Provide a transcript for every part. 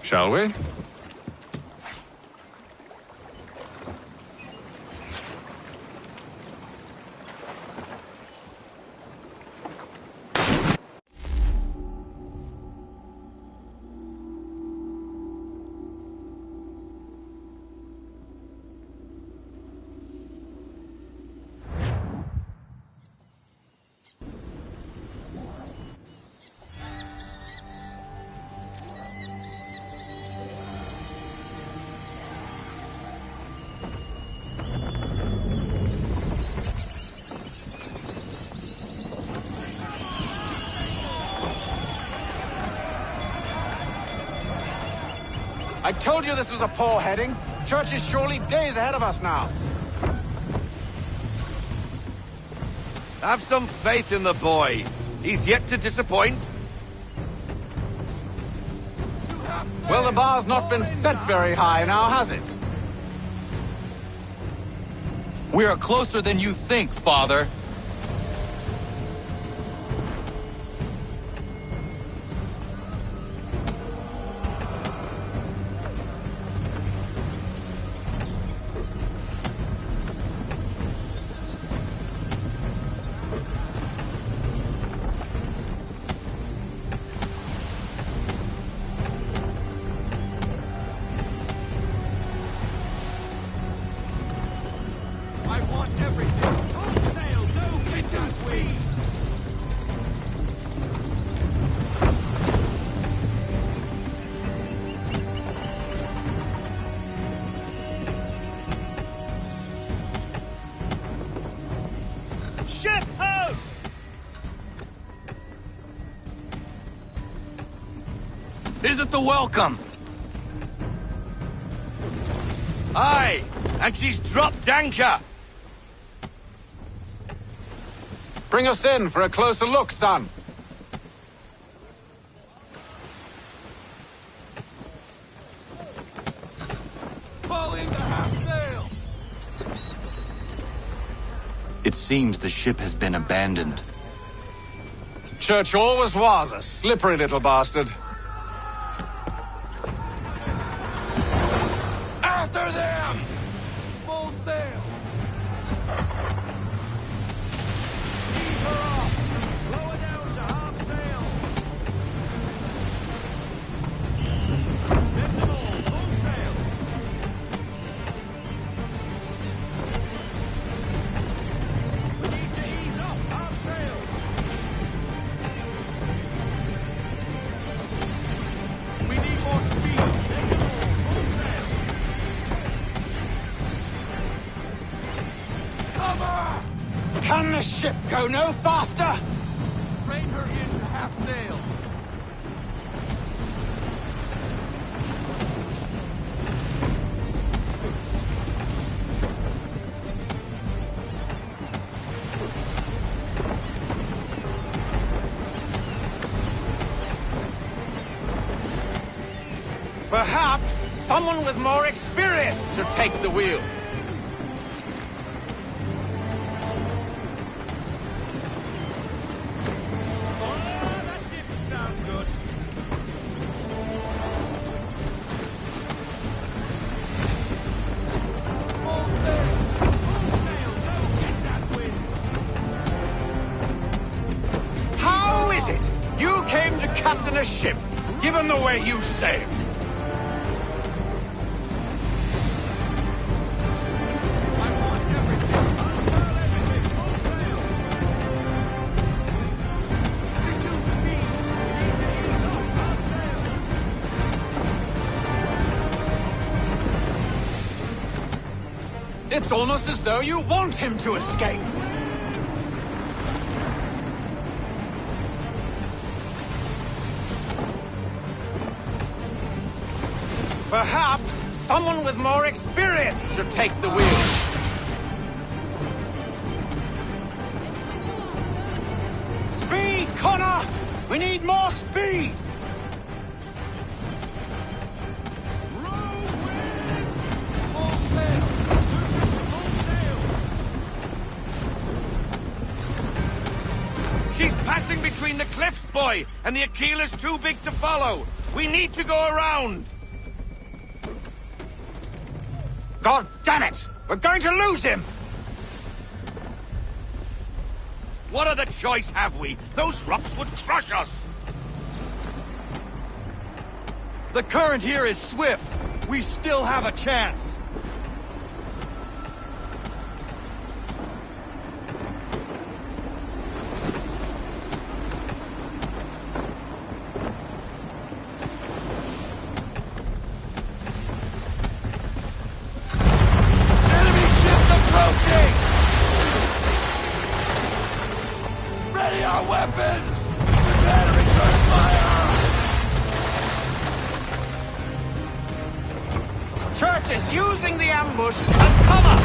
Shall we? I told you this was a poor heading. Church is surely days ahead of us now. Have some faith in the boy. He's yet to disappoint. Well, the bar's not been set very high now, has it? We are closer than you think, Father. Isn't the welcome? Aye, and she's dropped anchor. Bring us in for a closer look, son. Falling to half sail. It seems the ship has been abandoned. Church always was a slippery little bastard. After them! Full sail! Ease her off! Slow her down to half sail! Get them all! Full sail! We need to ease off half sail! We need more speed! Get them all! Full sail! Can the ship go no faster? Rein her in to half sail. Perhaps someone with more experience should take the wheel. Captain a ship, given the way you sailed. It's almost as though you want him to escape. Perhaps someone with more experience should take the wheel. Speed, Connor! We need more speed! She's passing between the cliffs, boy, and the Aquila's too big to follow. We need to go around! God damn it! We're going to lose him! What other choice have we? Those rocks would crush us! The current here is swift. We still have a chance. Enemy ships approaching! Ready our weapons! Prepare to return fire! Church is using the ambush as cover!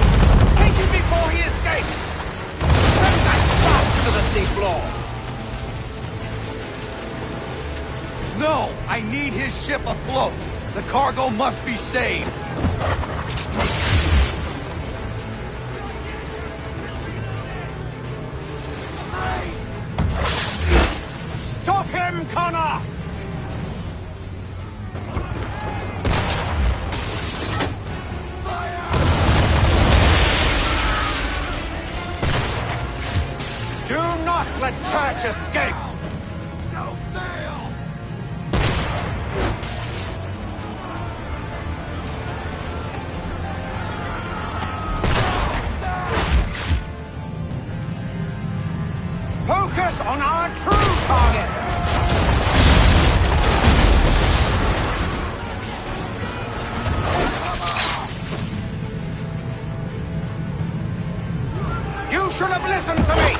Take him before he escapes! Send that bastard to the seafloor! No! I need his ship afloat! The cargo must be saved! Stop him, Connor! Do not let Church escape! No sail! Focus on our true target! You should have listened to me!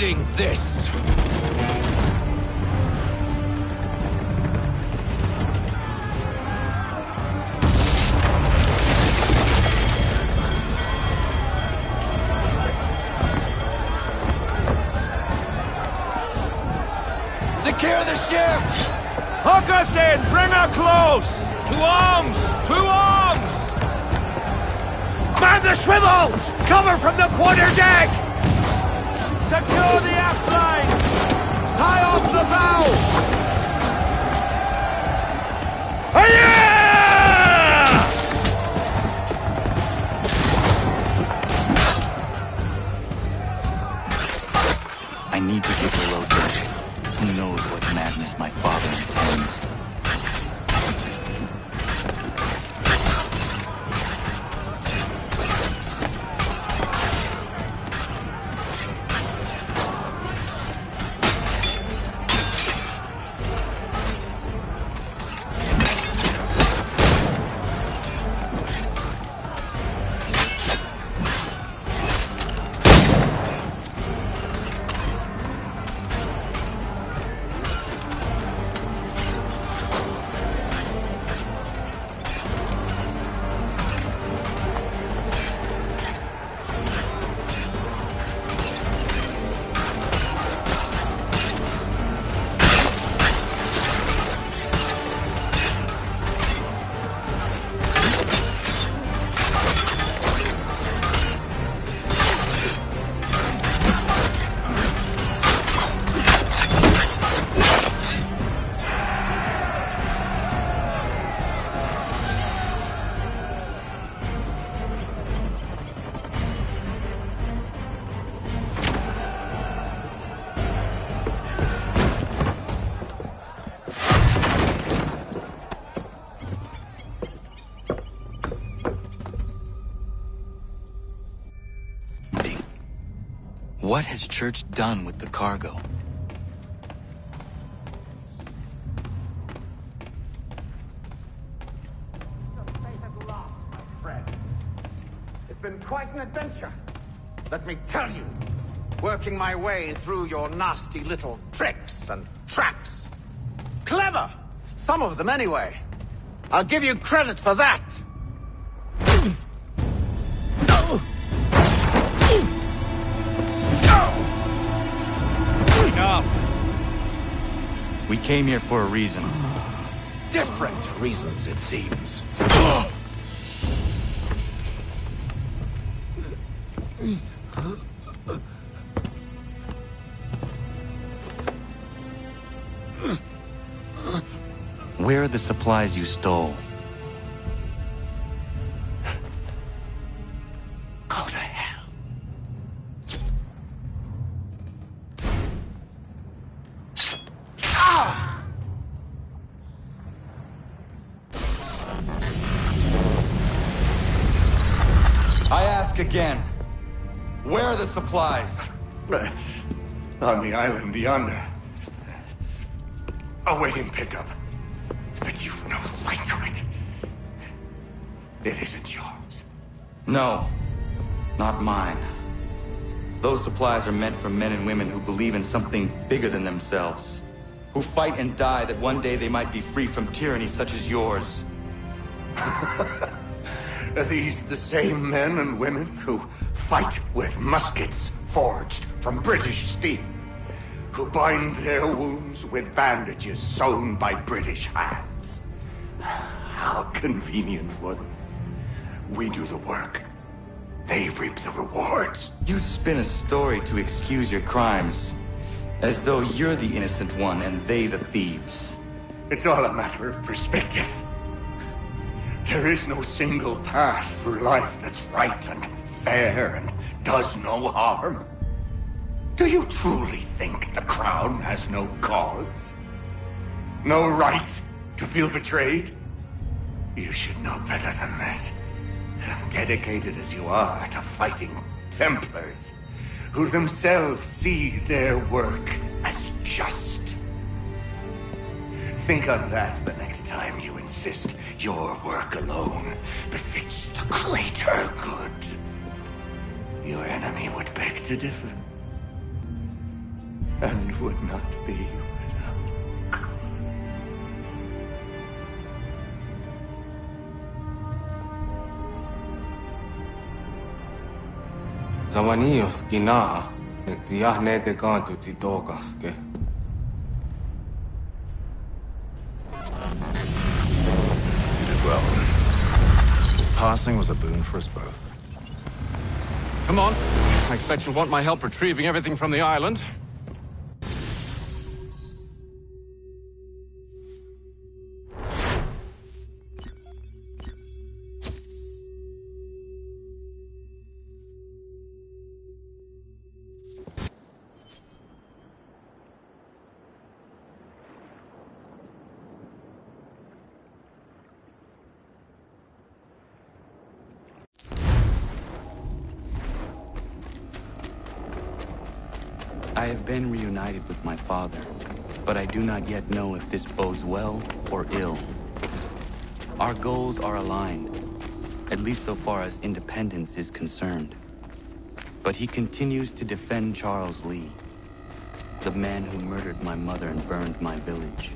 needing this! Secure the ship! Hook us in! Bring her close! To arms! To arms! Man the swivels! Cover from the quarter deck! Secure the aft line! Tie off the bow! I need to get below deck. Who knows what madness my father intends? What has Church done with the cargo? It's been quite an adventure. Let me tell you. Working my way through your nasty little tricks and traps. Clever! Some of them anyway. I'll give you credit for that. Enough! We came here for a reason. Different reasons, it seems. Where are the supplies you stole? Go to hell. I ask again. Where are the supplies? On the island yonder. Awaiting pickup. But you've no right to it. It isn't yours. No, not mine. Those supplies are meant for men and women who believe in something bigger than themselves. Who fight and die that one day they might be free from tyranny such as yours. Are these the same men and women who fight with muskets forged from British steel? Who bind their wounds with bandages sewn by British hands? How convenient for them. We do the work. They reap the rewards. You spin a story to excuse your crimes, as though you're the innocent one and they the thieves. It's all a matter of perspective. There is no single path through life that's right and fair and does no harm. Do you truly think the Crown has no cause? No right to feel betrayed? You should know better than this. Dedicated as you are to fighting Templars, who themselves see their work as just. Think on that the next time you insist your work alone befits the greater good. Your enemy would beg to differ. and would not be without cause. Zawanios kinaa, netiahne te kantu titokaske. You did well. His passing was a boon for us both. Come on. I expect you'll want my help retrieving everything from the island. I have been reunited with my father, but I do not yet know if this bodes well or ill. Our goals are aligned, at least so far as independence is concerned. But he continues to defend Charles Lee, the man who murdered my mother and burned my village.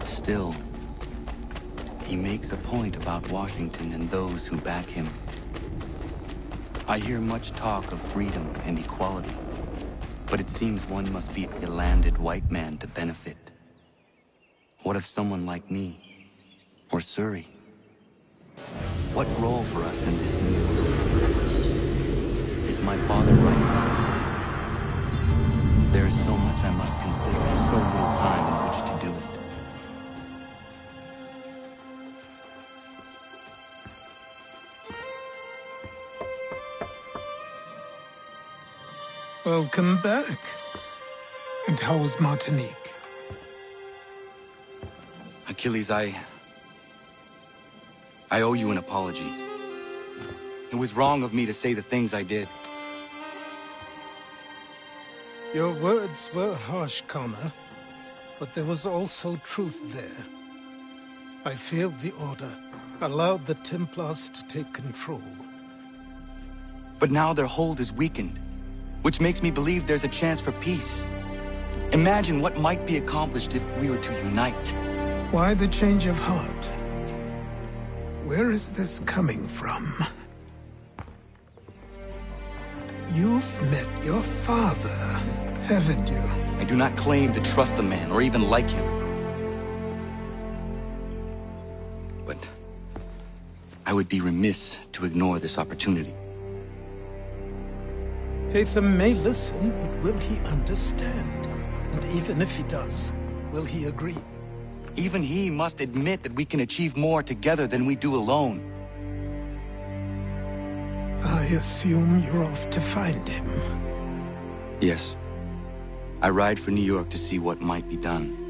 Still, he makes a point about Washington and those who back him. I hear much talk of freedom and equality, but it seems one must be a landed white man to benefit. What if someone like me, or Surrey? What role for us in this new world? Is my father right then? There is so much I must consider and so little time in which to do it. Welcome back. And how's Martinique? Achilles, I owe you an apology. It was wrong of me to say the things I did. Your words were harsh, Connor, but there was also truth there. I failed the Order, allowed the Templars to take control. But now their hold is weakened, which makes me believe there's a chance for peace. Imagine what might be accomplished if we were to unite. Why the change of heart? Where is this coming from? You've met your father, haven't you? I do not claim to trust the man or even like him. But I would be remiss to ignore this opportunity. Hatham may listen, but will he understand? And even if he does, will he agree? Even he must admit that we can achieve more together than we do alone. I assume you're off to find him. Yes. I ride for New York to see what might be done.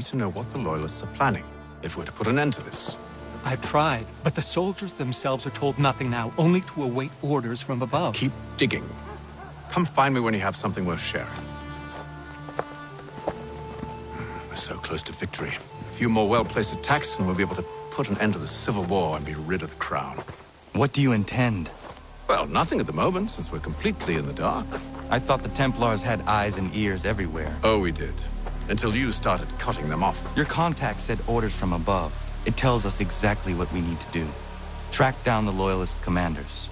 need to know what the Loyalists are planning, if we're to put an end to this. I've tried, but the soldiers themselves are told nothing now, only to await orders from above. Keep digging. Come find me when you have something worth sharing. We're so close to victory. A few more well-placed attacks and we'll be able to put an end to the Civil War and be rid of the Crown. What do you intend? Well, nothing at the moment, since we're completely in the dark. I thought the Templars had eyes and ears everywhere. Oh, we did. Until you started cutting them off. Your contact said orders from above. It tells us exactly what we need to do. Track down the Loyalist commanders.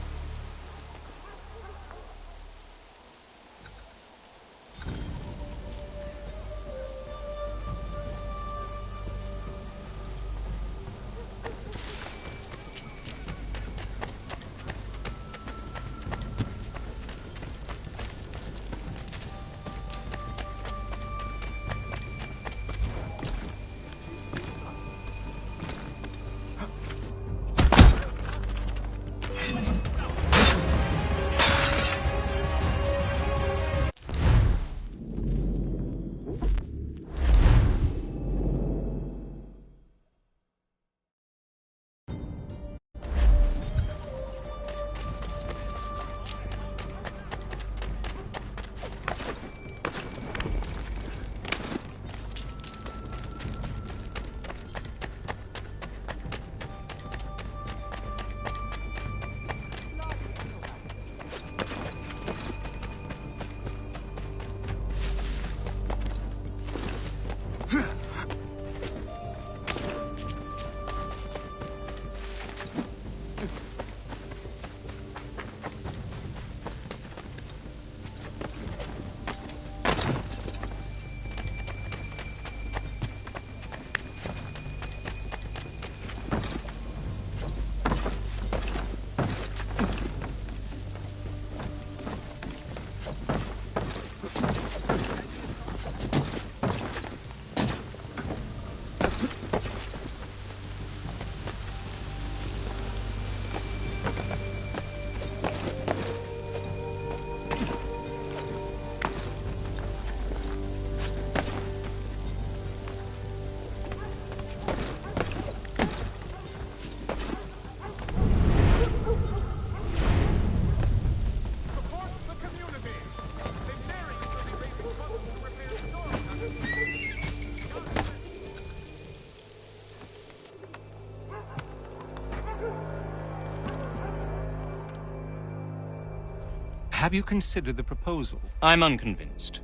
Have you considered the proposal? I'm unconvinced.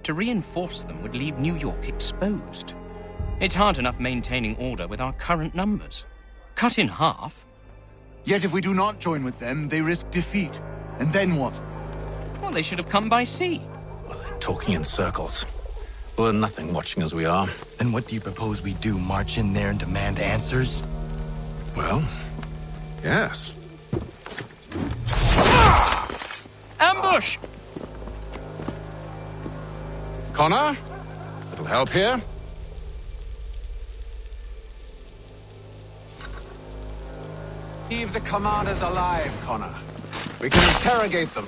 To reinforce them would leave New York exposed. It's hard enough maintaining order with our current numbers. Cut in half? Yet if we do not join with them, they risk defeat. And then what? Well, they should have come by sea. Well, they're talking in circles. We'll learn nothing watching as we are. Then what do you propose we do? March in there and demand answers? Well, yes. Ambush! Connor? Little help here? Leave the commanders alive, Connor. We can interrogate them.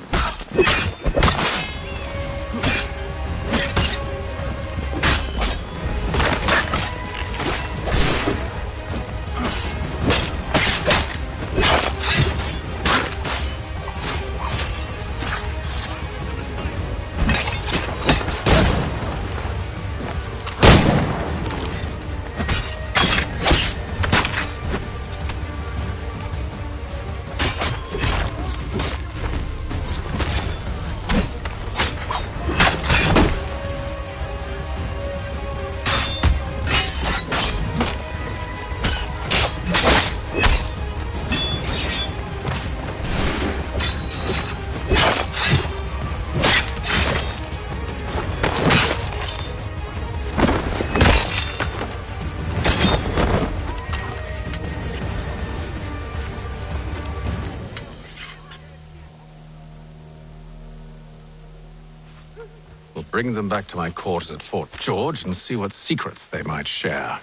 We'll bring them back to my quarters at Fort George and see what secrets they might share.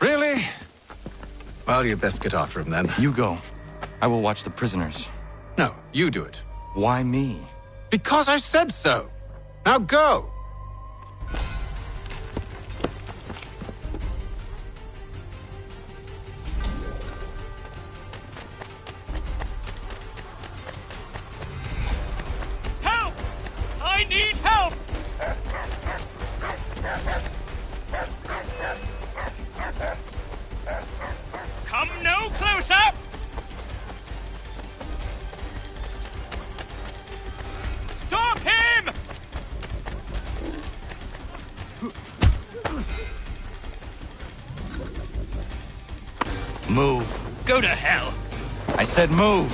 Really? Well, you'd best get after him then. You go. I will watch the prisoners. No, you do it. Why me? Because I said so. Now go! Move. Go to hell! I said move!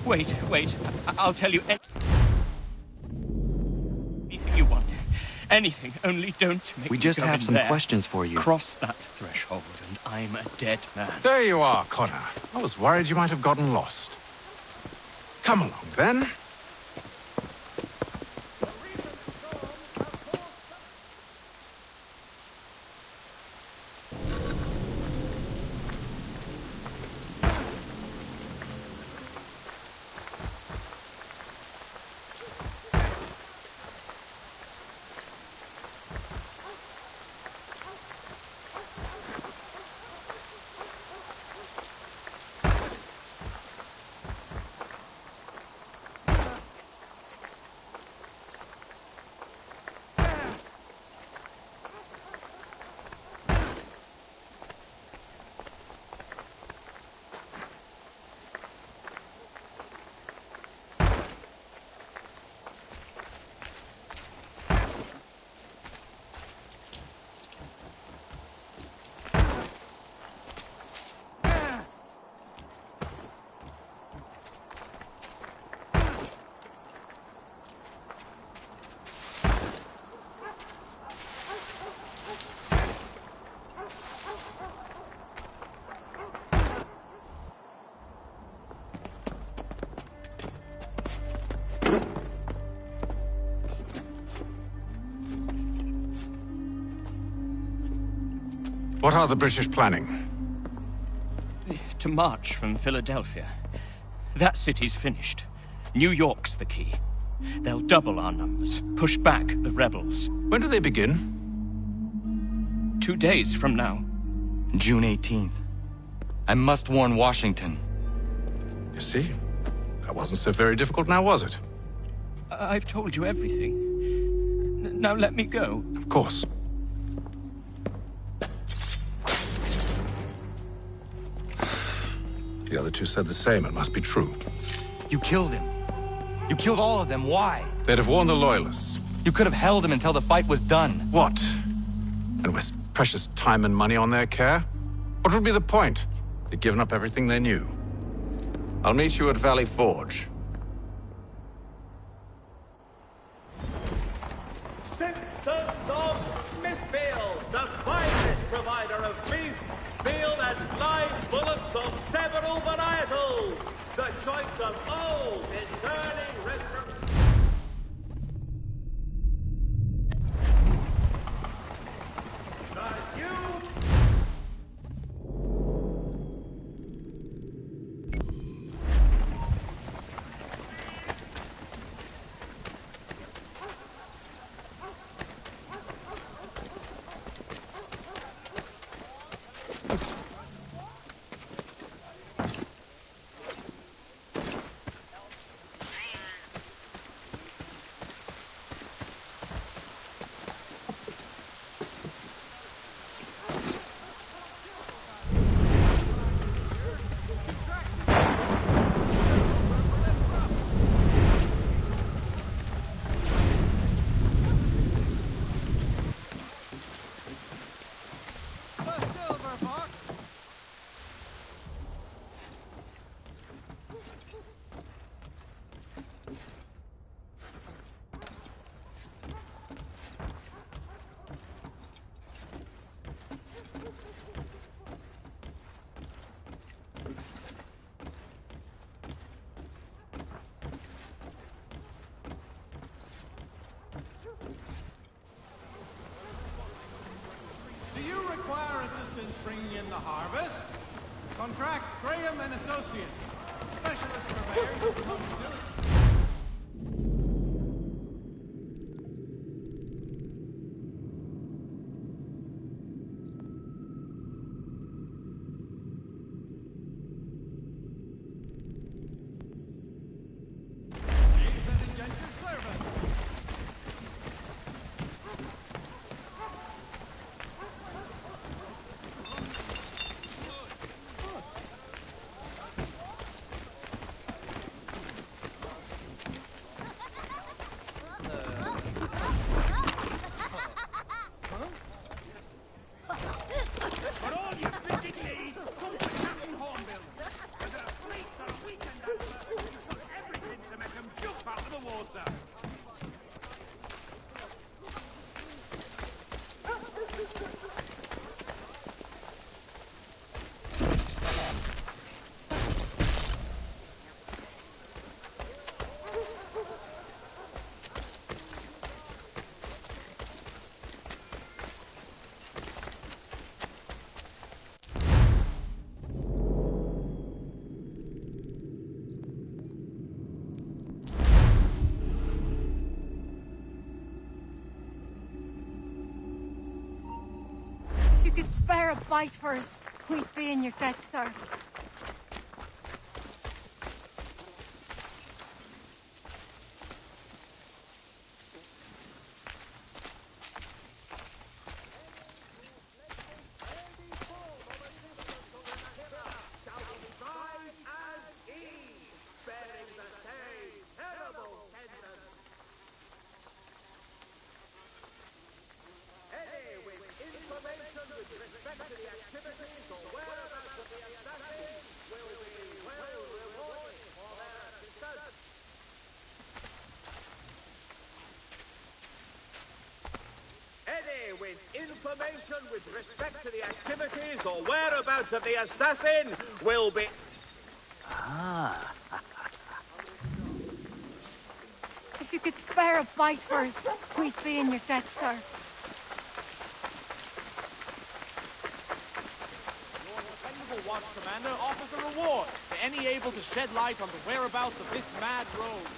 Wait. I'll tell you anything you want. Anything, only don't make We me just go have in some there. questions for you. Cross that threshold, and I'm a dead man. There you are, Connor. I was worried you might have gotten lost. Come along, then. What are the British planning? To march from Philadelphia. That city's finished. New York's the key. They'll double our numbers, push back the rebels. When do they begin? 2 days from now. June 18th. I must warn Washington. You see? That wasn't so very difficult now, was it? I've told you everything. Now let me go. Of course. The other two said the same. It must be true. You killed him. You killed all of them. Why? They'd have warned the Loyalists. You could have held him until the fight was done. What? And waste precious time and money on their care? What would be the point? They'd given up everything they knew. I'll meet you at Valley Forge. Citizens of Smithfield, the finest provider of beef, veal and live bullocks of several varietals. The choice of all discerning restaurants. Bringing in the harvest. Contract Graham and Associates. Specialist purveyors of responsibility. could spare a bite for us, we'd be in your debt, sir. With information with respect to the activities or whereabouts of the assassin will be... Ah. If you could spare a bite for us, we'd be in your debt, sir. Your dependable watch commander offers a reward to any able to shed light on the whereabouts of this mad rogue.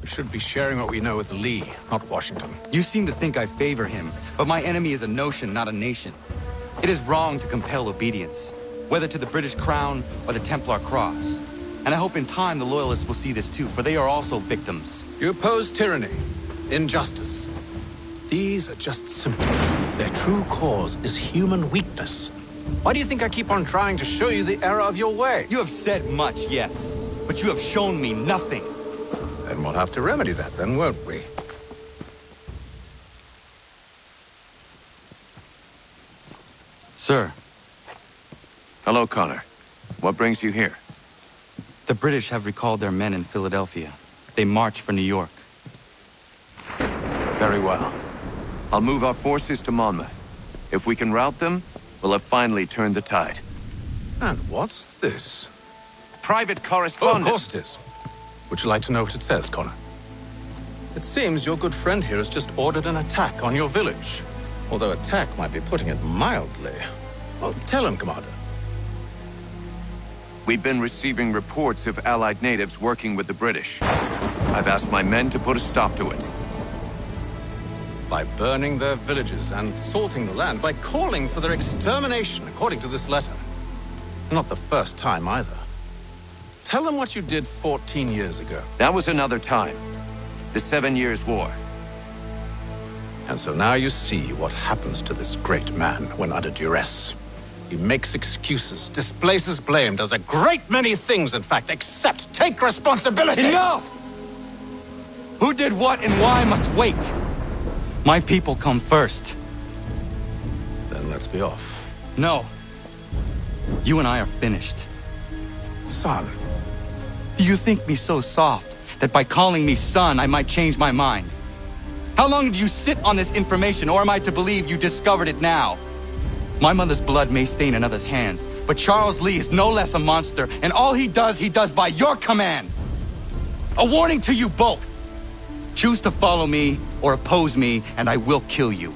We should be sharing what we know with Lee, not Washington. You seem to think I favor him, but my enemy is a notion, not a nation. It is wrong to compel obedience, whether to the British Crown or the Templar Cross. And I hope in time the Loyalists will see this too, for they are also victims. You oppose tyranny, injustice. These are just symptoms. Their true cause is human weakness. Why do you think I keep on trying to show you the error of your way? You have said much, yes, but you have shown me nothing. Then we'll have to remedy that then, won't we? Sir. Hello, Connor. What brings you here? The British have recalled their men in Philadelphia. They march for New York. Very well. I'll move our forces to Monmouth. If we can rout them, we'll have finally turned the tide. And what's this? Private Oh, correspondence. of course it is. Would you like to know what it says, Connor? It seems your good friend here has just ordered an attack on your village. Although attack might be putting it mildly. Well, tell him, Commander. We've been receiving reports of Allied natives working with the British. I've asked my men to put a stop to it. By burning their villages and salting the land, by calling for their extermination, according to this letter. Not the first time, either. Tell them what you did 14 years ago. That was another time. The 7 Years' War. And so now you see what happens to this great man when under duress. He makes excuses, displaces blame, does a great many things, in fact, except take responsibility! Enough! Who did what and why must wait. My people come first. Then let's be off. No. You and I are finished. Son. Do you think me so soft that by calling me son I might change my mind? How long did you sit on this information, or am I to believe you discovered it now? My mother's blood may stain another's hands, but Charles Lee is no less a monster, and all he does by your command. A warning to you both. Choose to follow me or oppose me, and I will kill you.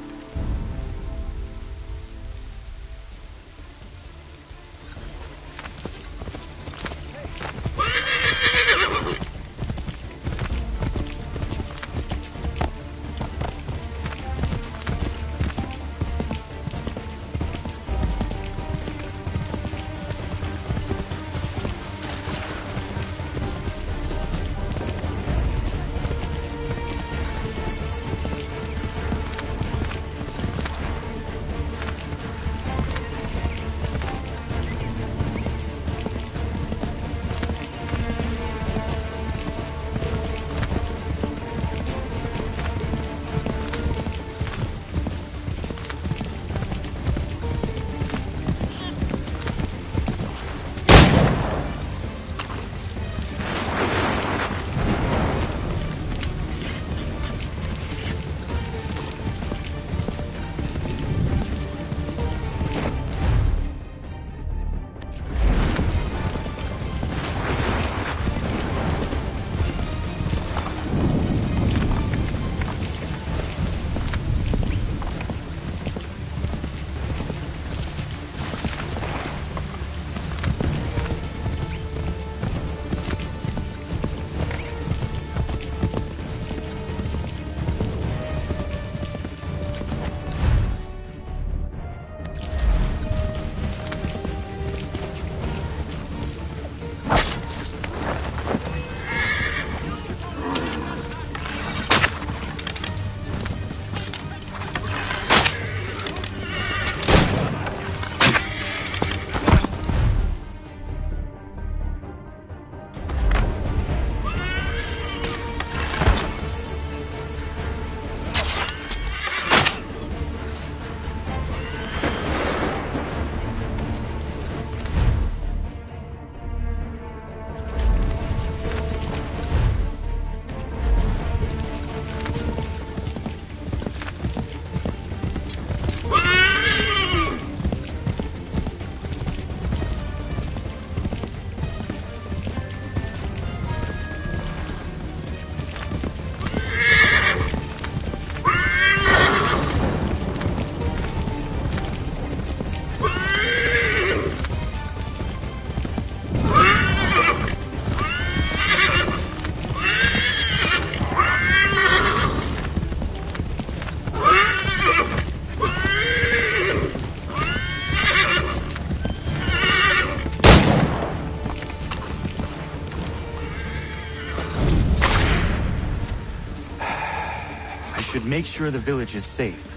should make sure the village is safe.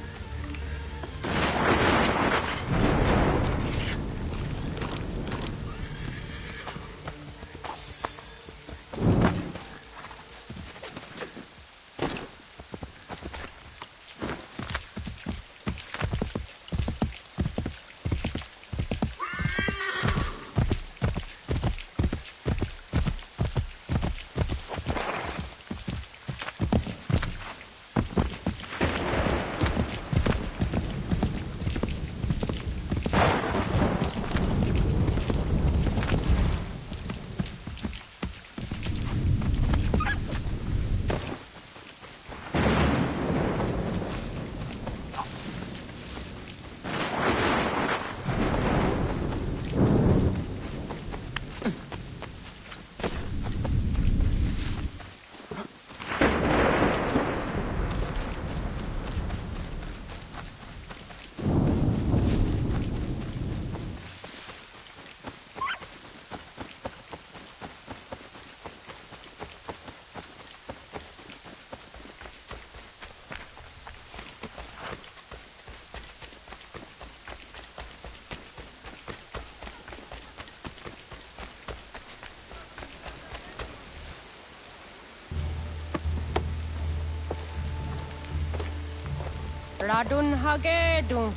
Radun hagedun.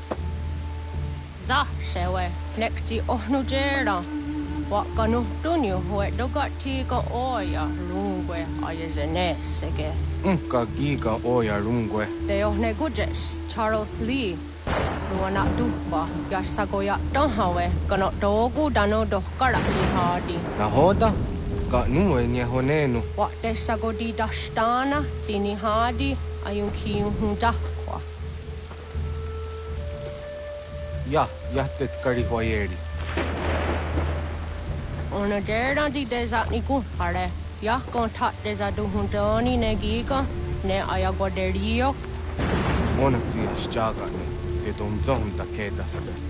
Za shewe nekti ohnujera. Wakanu dunyu hue dogati ka oya lungwe ayezenesege. Ka giga oya lungwe. De ohne gujes Charles Lee. Luana duhba yasagoya dahawe kano dogu dano dohkara lihadi. Nahoda ka nuwe nye honenu. Wa de sagodi dashtana zini hadi ayun kiyun Ja, jättet karihoyeri. Ona dera di desa ni kuhare. Ja kontat desa duhuntoni ne giga ne ayagoderio. Ona tia sjagane. Te donzon da kedaste.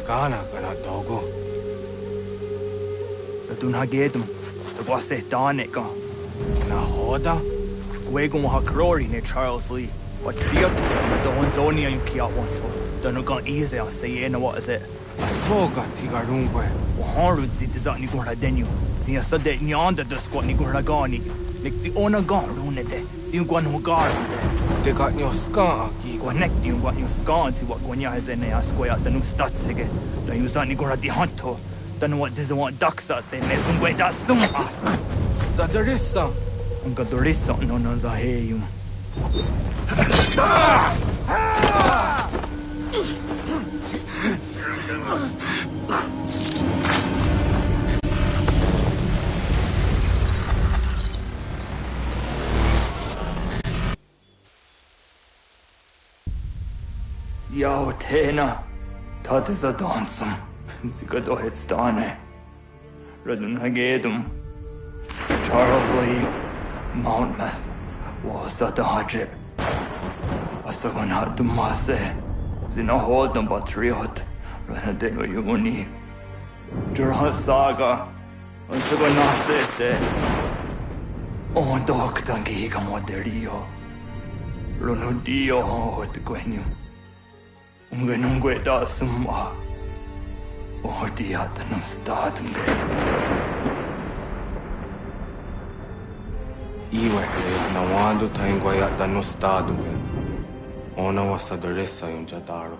Skana kana dogo. Dun hagedum. The bosse danica. Nahoda? Gwegum ha crori ne Charles Lee. What kriot the Donzonia you kia want to. Dun gon easy I say what is it? Soga tigarungwe. Harud zit is ni gora denu. Zia sade nyanda the squat ni gora gani. Nixi ona gar runete. Zin gwan ho gar. They got your scar ki connect you what you scar to what gonya has in a square the new stats again. Don't use that ni gora di hunto. Don't what doesn't want ducks out there. Mesum way that sum. Zadarissa. Ungadorissa no no zaheyum. Yao Tena, Tatisa Donsum, Zigado Headstane, Redun Hagedum, Charles Lee, Mountmouth, was at the Hajib. Asagonat Mase, Zinahodam Batriot, Ranadeno Yuni, Jurha Saga, Asagonasete, O Doctangi Gamoderio, Ronudio Hot Gwenu, Ungenungue da Summa, O Diatanum Statunge. Iwe na wando taingwayata no stado ona wasadoresa yung jadaro.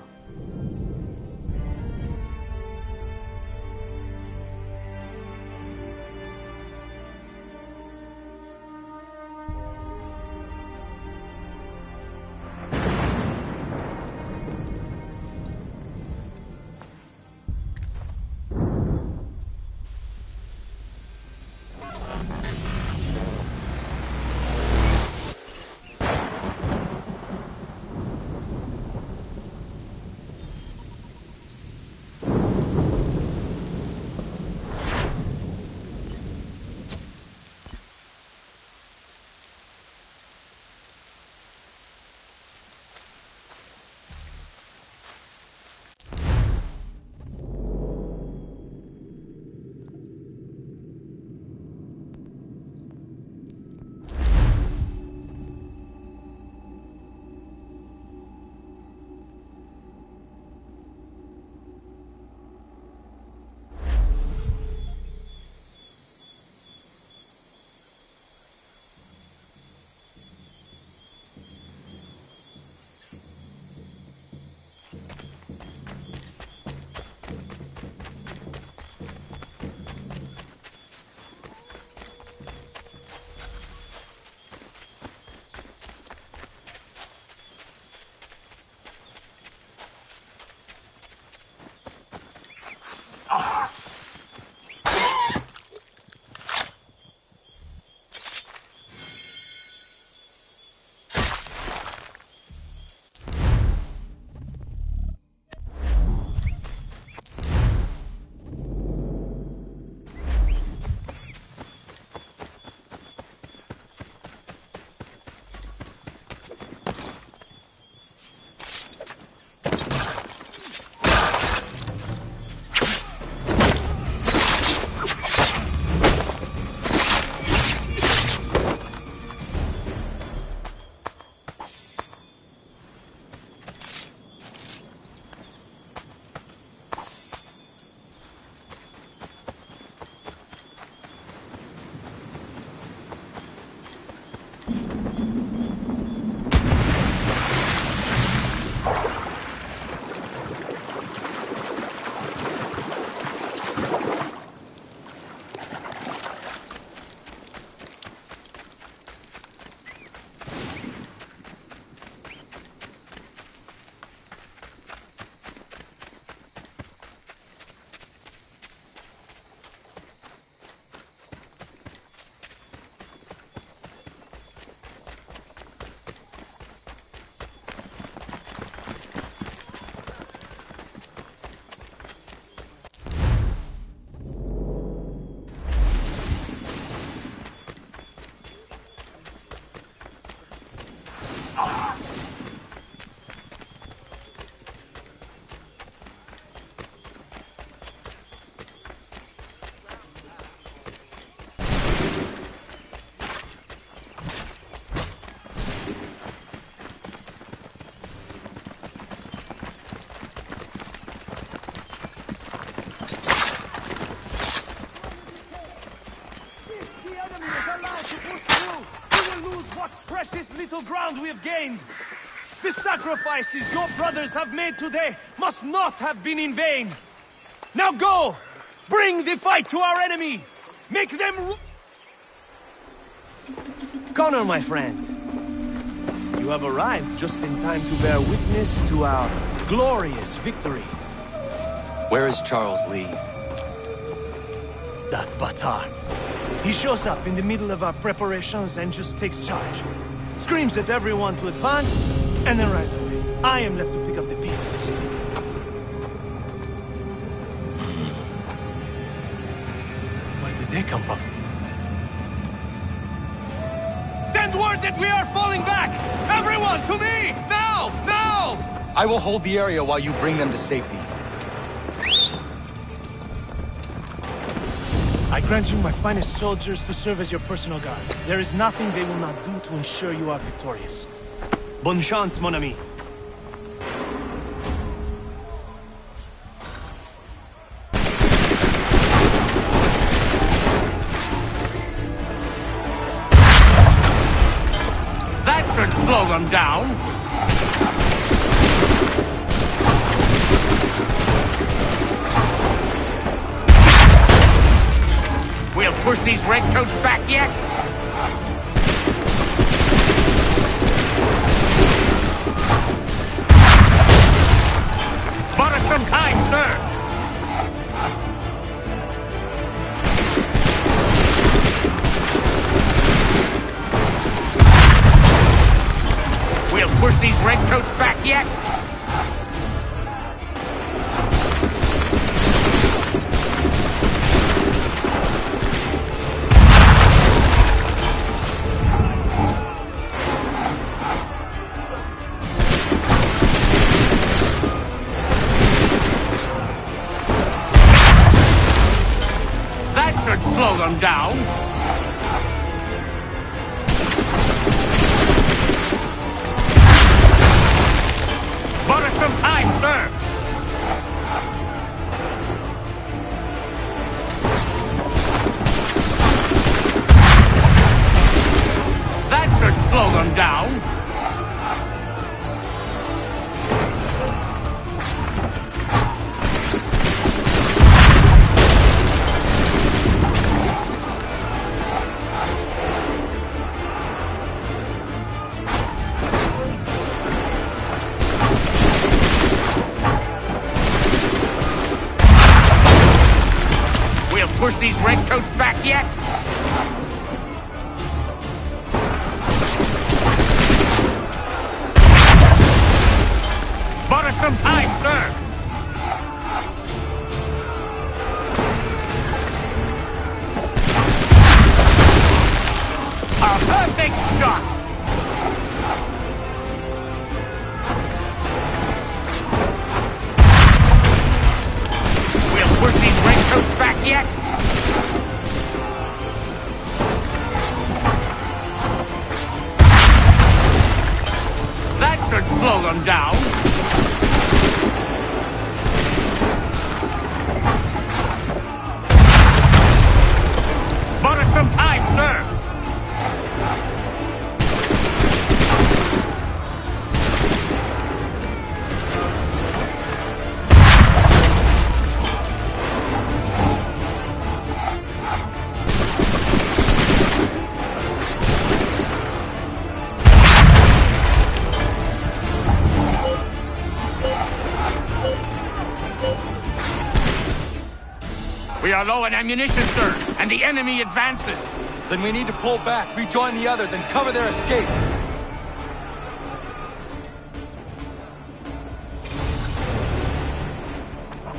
Little ground we have gained. The sacrifices your brothers have made today must not have been in vain. Now go! Bring the fight to our enemy! Make them... Connor, my friend. You have arrived just in time to bear witness to our glorious victory. Where is Charles Lee? That Batar. He shows up in the middle of our preparations and just takes charge. Screams at everyone to advance, and then rides away. I am left to pick up the pieces. defenses. Where did they come from? Send word that we are falling back! Everyone, to me! Now! Now! I will hold the area while you bring them to safety. I grant you my finest soldiers to serve as your personal guard. There is nothing they will not do to ensure you are victorious. Bonne chance, mon ami. That should slow them down. We'll push these redcoats back yet. Bought us some time, sir. We'll push these redcoats back yet. Slow them down. Bought us some time, sir. That should slow them down. Push these redcoats back yet? Bought us some time, sir. A perfect shot. We'll push these redcoats back yet? That should slow them down. Bought us some time, sir. We are low on ammunition, sir, and the enemy advances. Then we need to pull back, rejoin the others, and cover their escape.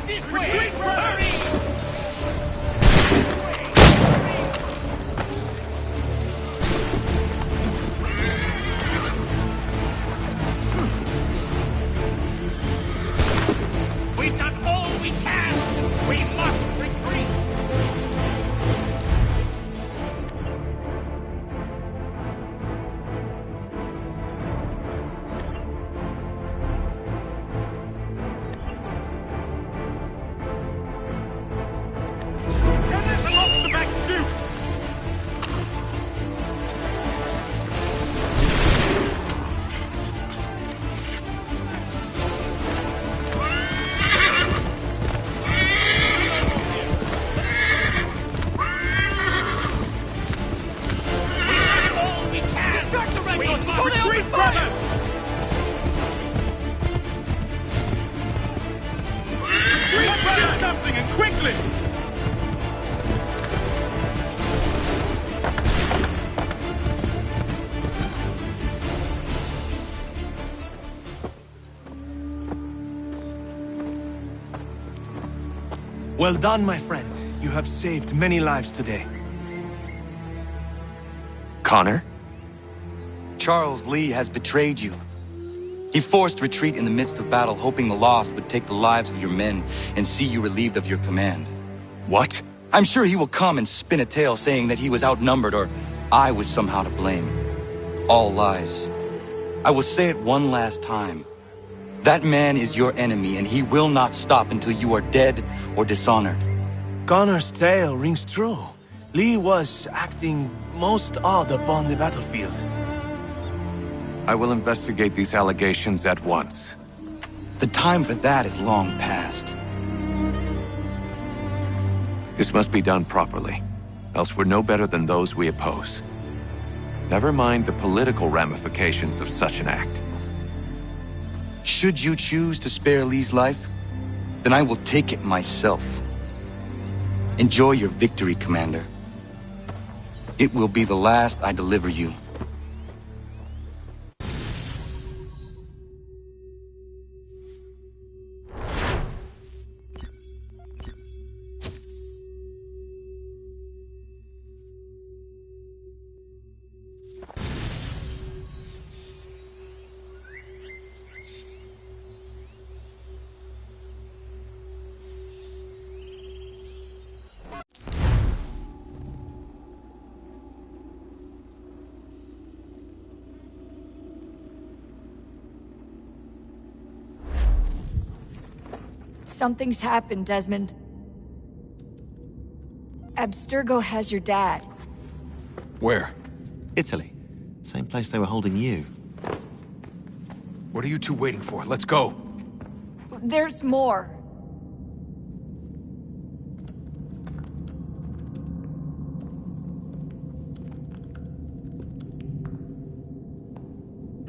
This way! Hurry! We've done all we can! We must retreat! Well done, my friend. You have saved many lives today. Connor? Charles Lee has betrayed you. He forced retreat in the midst of battle, hoping the lost would take the lives of your men and see you relieved of your command. What? I'm sure he will come and spin a tale saying that he was outnumbered or I was somehow to blame. All lies. I will say it one last time. That man is your enemy, and he will not stop until you are dead or dishonored. Connor's tale rings true. Lee was acting most odd upon the battlefield. I will investigate these allegations at once. The time for that is long past. This must be done properly, else we're no better than those we oppose. Never mind the political ramifications of such an act. Should you choose to spare Lee's life, then I will take it myself. Enjoy your victory, Commander. It will be the last I deliver you. Something's happened, Desmond. Abstergo has your dad. Where? Italy. Same place they were holding you. What are you two waiting for? Let's go. There's more.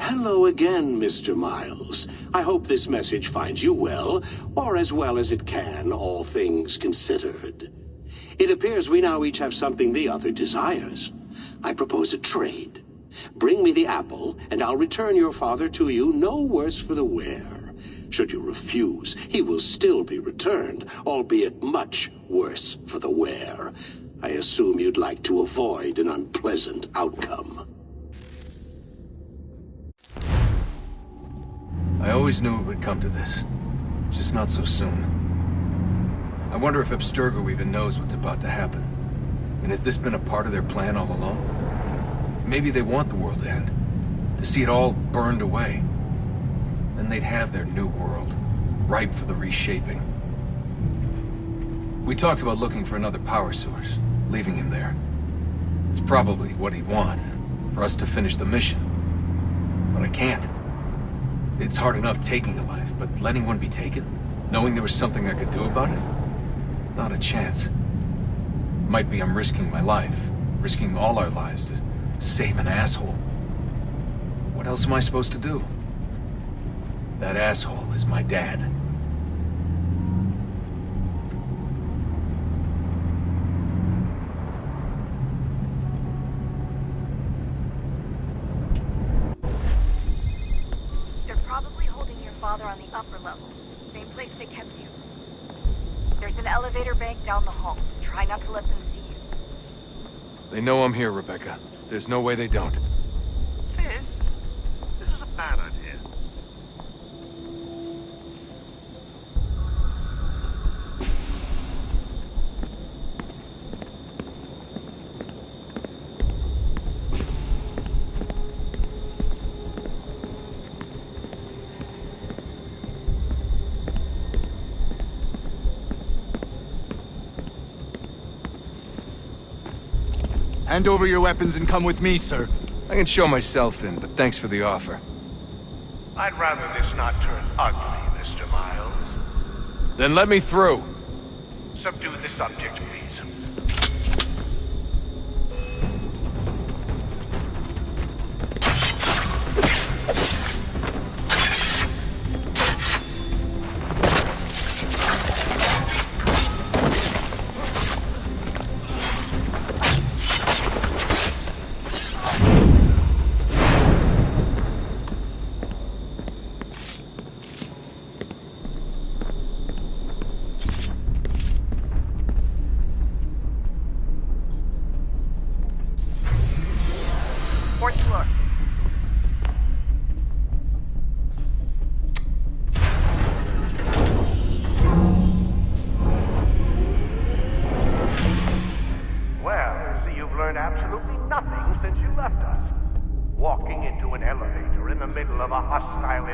Hello again, Mr. Miles. I hope this message finds you well, or as well as it can, all things considered. It appears we now each have something the other desires. I propose a trade. Bring me the apple, and I'll return your father to you no worse for the wear. Should you refuse, he will still be returned, albeit much worse for the wear. I assume you'd like to avoid an unpleasant outcome. I always knew it would come to this. Just not so soon. I wonder if Abstergo even knows what's about to happen. And has this been a part of their plan all along? Maybe they want the world to end. To see it all burned away. Then they'd have their new world, ripe for the reshaping. We talked about looking for another power source, leaving him there. It's probably what he'd want, for us to finish the mission. But I can't. It's hard enough taking a life, but letting one be taken? Knowing there was something I could do about it? Not a chance. Might be I'm risking my life, risking all our lives to save an asshole. What else am I supposed to do? That asshole is my dad. Father on the upper level. Same place they kept you. There's an elevator bank down the hall. Try not to let them see you. They know I'm here, Rebecca. There's no way they don't. This is a bad idea. Hand over your weapons and come with me, sir. I can show myself in, but thanks for the offer. I'd rather this not turn ugly, Mr. Miles. Then let me through. Subdue the subject, please.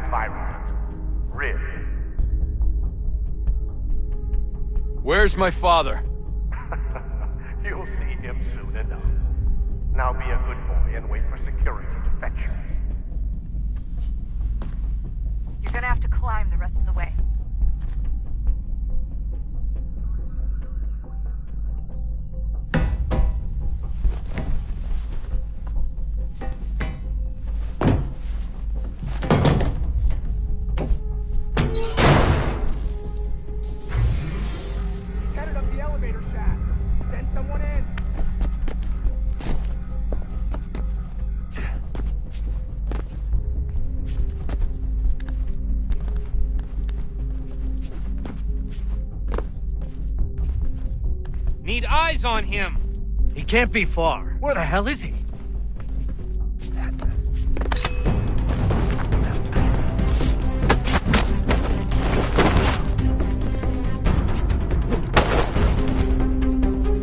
environment. Rid. Where's my father? You'll see him soon enough. Now be a good boy and wait for security to fetch you. You're gonna have to climb the rest of the way. Headed up the elevator shaft. Send someone in. Need eyes on him. He can't be far. Where the hell is he?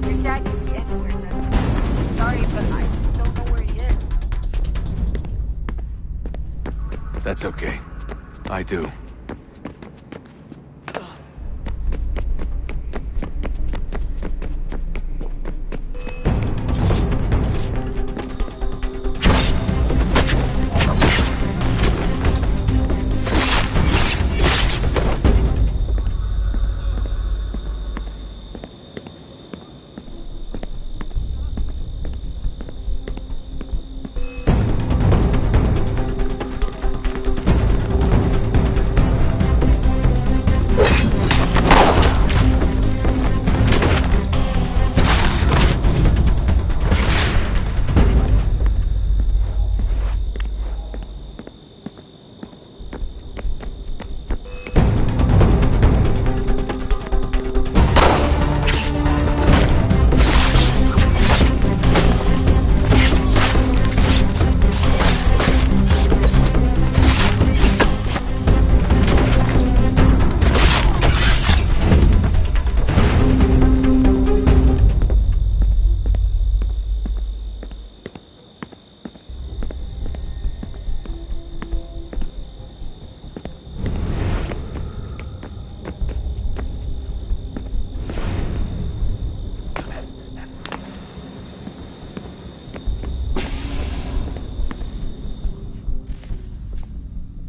Your dad could be anywhere then. Sorry, but I just don't know where he is. That's okay. I do.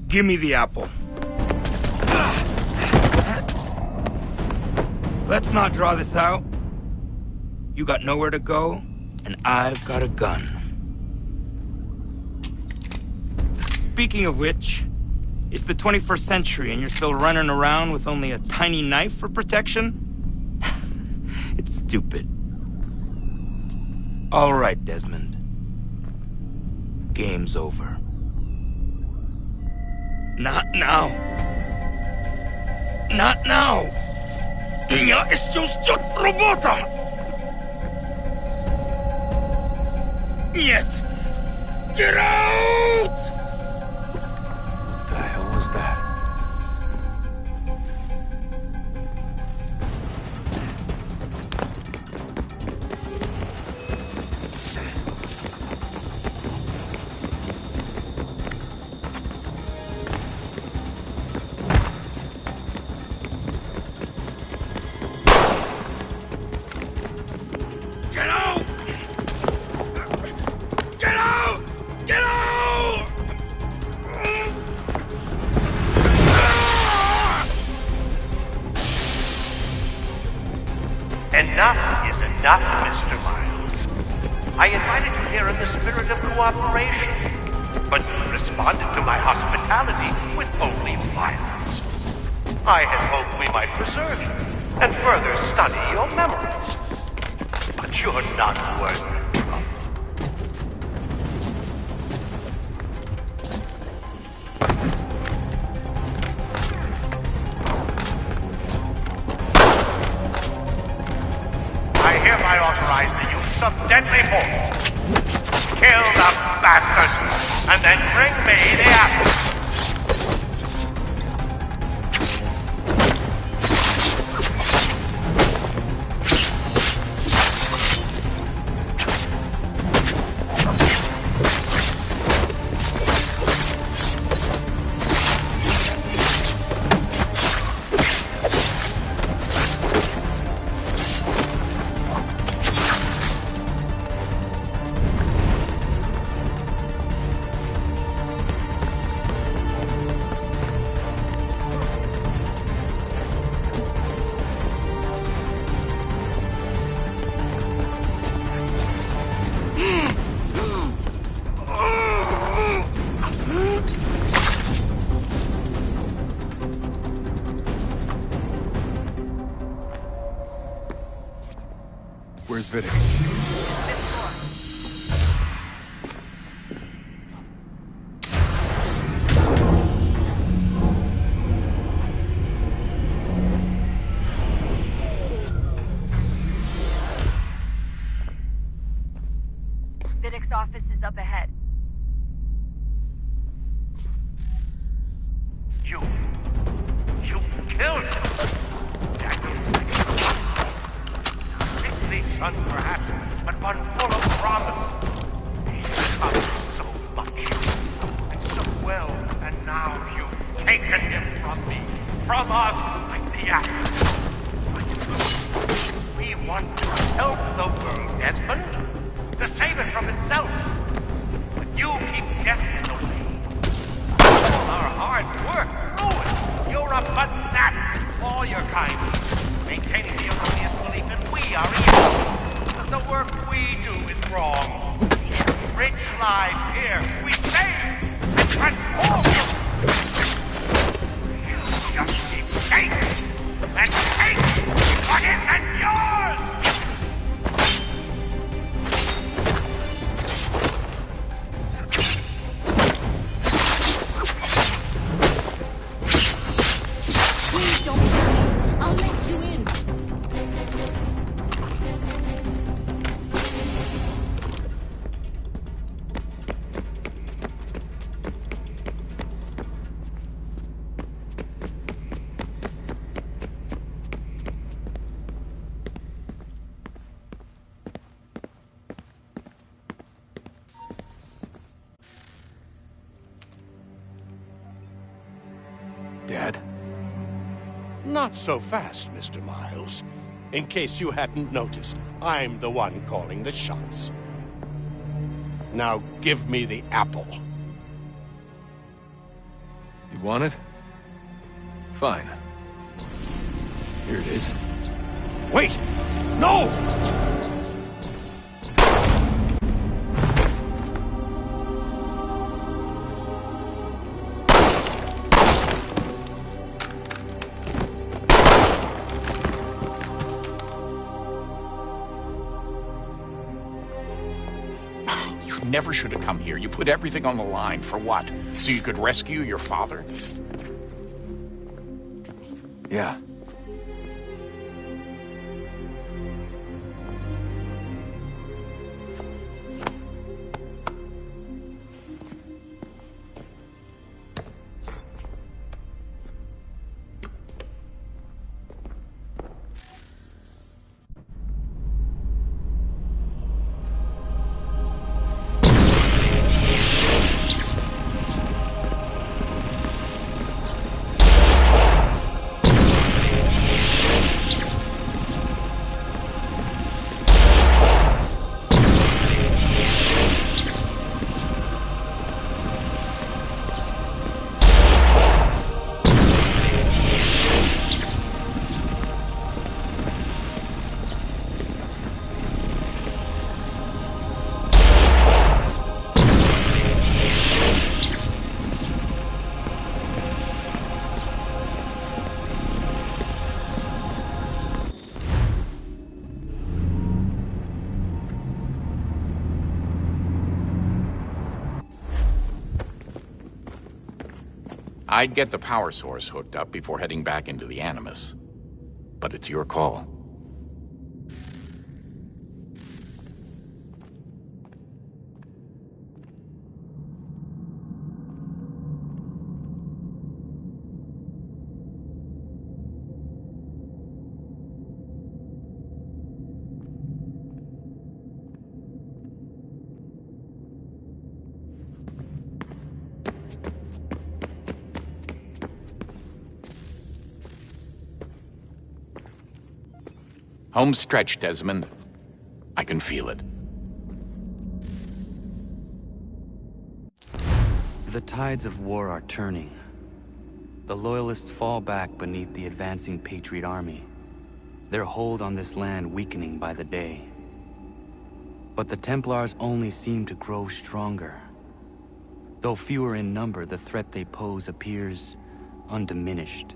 Give me the apple. Let's not draw this out. You got nowhere to go, and I've got a gun. Speaking of which, it's the 21st century and you're still running around with only a tiny knife for protection? It's stupid. All right, Desmond. Game's over. Not now. Not now. Я еще ждет работа. Нет. Get out! What the hell was that? Get out! Get out! Get out! Enough is enough, Mr. Miles. I invited you here in the spirit of cooperation, but you responded to my hospitality with only violence. I had hoped we might preserve you and further study your memories. But you're not worth the trouble. I hereby authorize the use of deadly force. Kill the bastard, and then bring me the apple. Where's Vidic? Vidic's office is up ahead. You killed him! Sickly son, perhaps, but one full of promise. He's accomplished so much, and so well, and now you've taken him from me, from us, like the axe. We want to help the world, Desmond, to save it from itself. But you keep getting in the way. All our hard work ruined. You're a fanatic, all your kind. Maintaining the erroneous belief that we are evil. That the work we do is wrong. Rich lives here, we save and transform. You just keep taking and take what isn't yours! Please don't kill me. I'll let you in. Dad? Not so fast, Mr. Miles. In case you hadn't noticed, I'm the one calling the shots. Now give me the apple. You want it? Fine. Here it is. Wait! No! Never should have come here. You put everything on the line. For what? So you could rescue your father? Yeah. I'd get the power source hooked up before heading back into the Animus. But it's your call. Home stretch, Desmond. I can feel it. The tides of war are turning. The Loyalists fall back beneath the advancing Patriot army, their hold on this land weakening by the day. But the Templars only seem to grow stronger. Though fewer in number, the threat they pose appears undiminished.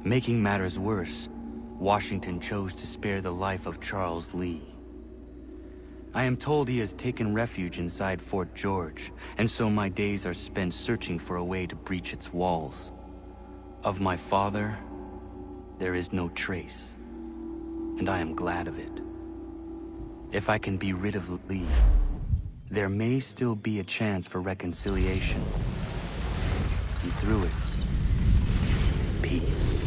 Making matters worse, Washington chose to spare the life of Charles Lee. I am told he has taken refuge inside Fort George, and so my days are spent searching for a way to breach its walls. Of my father, there is no trace, and I am glad of it. If I can be rid of Lee, there may still be a chance for reconciliation. And through it, peace.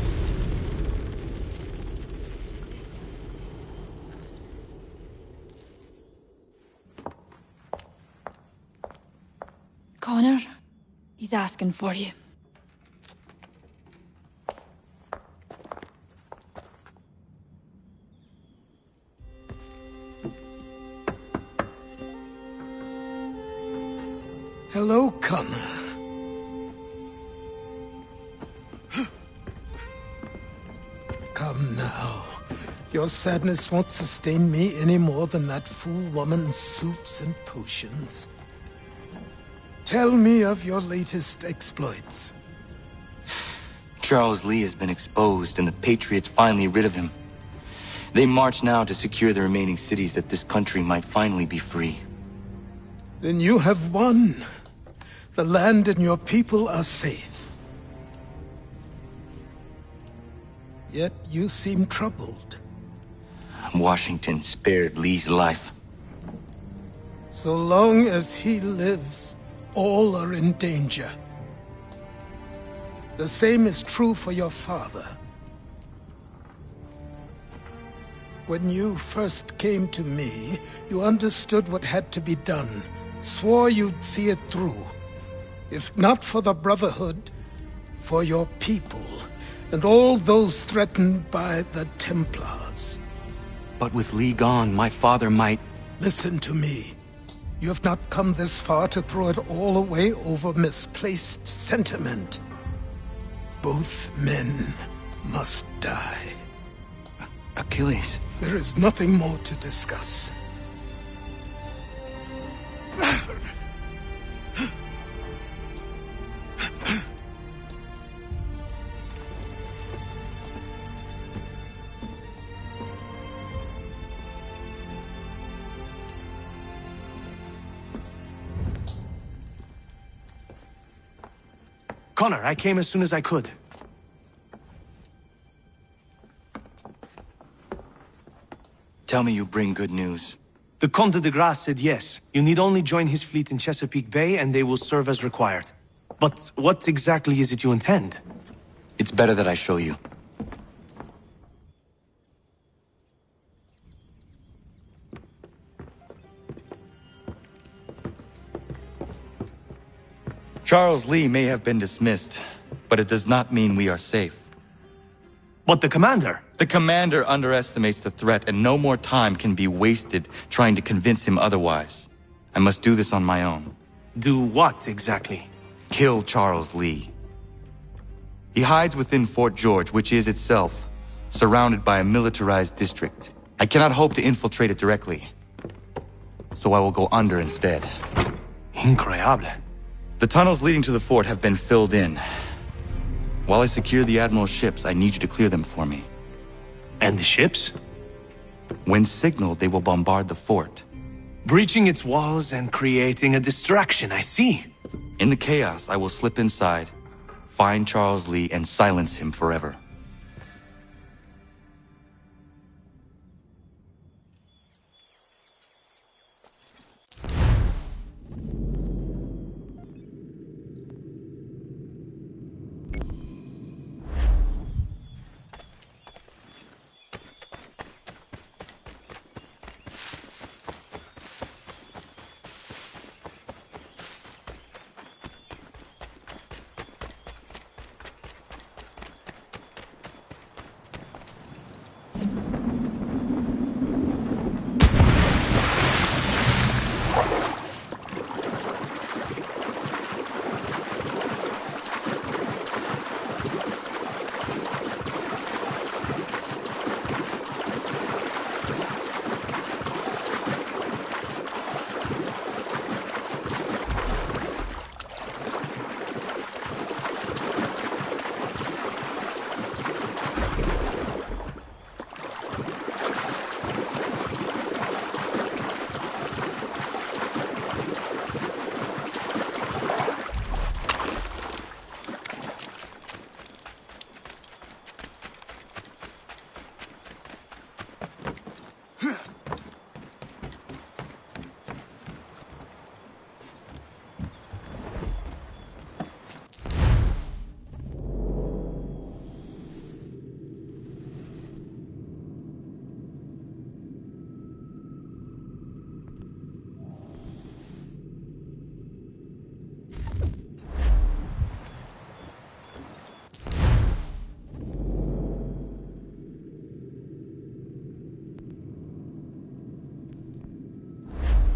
Connor, he's asking for you. Hello, Connor. Come now. Your sadness won't sustain me any more than that fool woman's soups and potions. Tell me of your latest exploits. Charles Lee has been exposed, and the Patriots finally rid of him. They march now to secure the remaining cities that this country might finally be free. Then you have won. The land and your people are safe. Yet you seem troubled. Washington spared Lee's life. So long as he lives, all are in danger. The same is true for your father. When you first came to me, you understood what had to be done, swore you'd see it through. If not for the Brotherhood, for your people, and all those threatened by the Templars. But with Lee gone, my father might... Listen to me. You have not come this far to throw it all away over misplaced sentiment. Both men must die. Achilles. There is nothing more to discuss. Connor, I came as soon as I could. Tell me you bring good news. The Comte de Grasse said yes. You need only join his fleet in Chesapeake Bay and they will serve as required. But what exactly is it you intend? It's better that I show you. Charles Lee may have been dismissed, but it does not mean we are safe. But the commander? The commander underestimates the threat, and no more time can be wasted trying to convince him otherwise. I must do this on my own. Do what exactly? Kill Charles Lee. He hides within Fort George, which is itself surrounded by a militarized district. I cannot hope to infiltrate it directly, so I will go under instead. Incroyable. The tunnels leading to the fort have been filled in. While I secure the Admiral's ships, I need you to clear them for me. And the ships? When signaled, they will bombard the fort. Breaching its walls and creating a distraction, I see. In the chaos, I will slip inside, find Charles Lee, and silence him forever.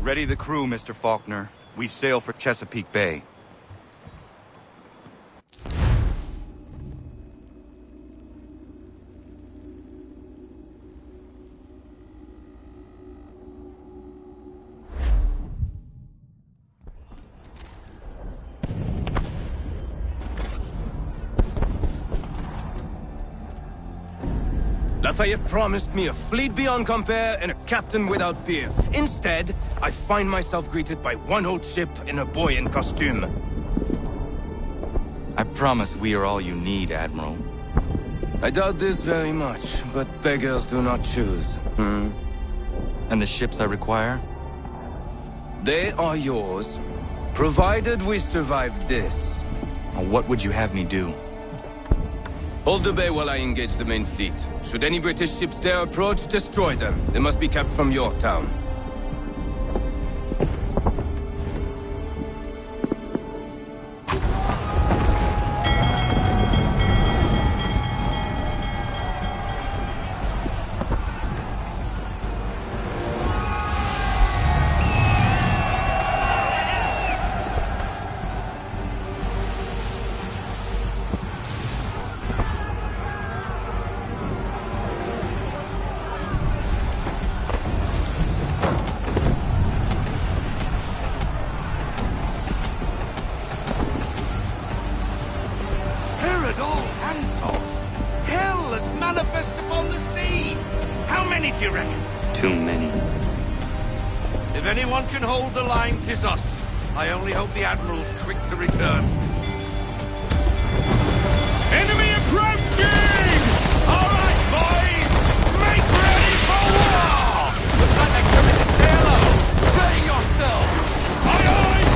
Ready the crew, Mr. Faulkner. We sail for Chesapeake Bay. Lafayette promised me a fleet beyond compare and a captain without peer. Instead, I find myself greeted by one old ship and a boy in costume. I promise we are all you need, Admiral. I doubt this very much, but beggars do not choose. And the ships I require? They are yours, provided we survive this. What would you have me do? Hold the bay while I engage the main fleet. Should any British ships dare approach, destroy them. They must be kept from Yorktown. Too many. If anyone can hold the line, 'tis us. I only hope the Admiral's quick to return. Enemy approaching! All right, boys! Make ready for war! Looks like they're coming to say hello. Ready yourselves! Aye, aye!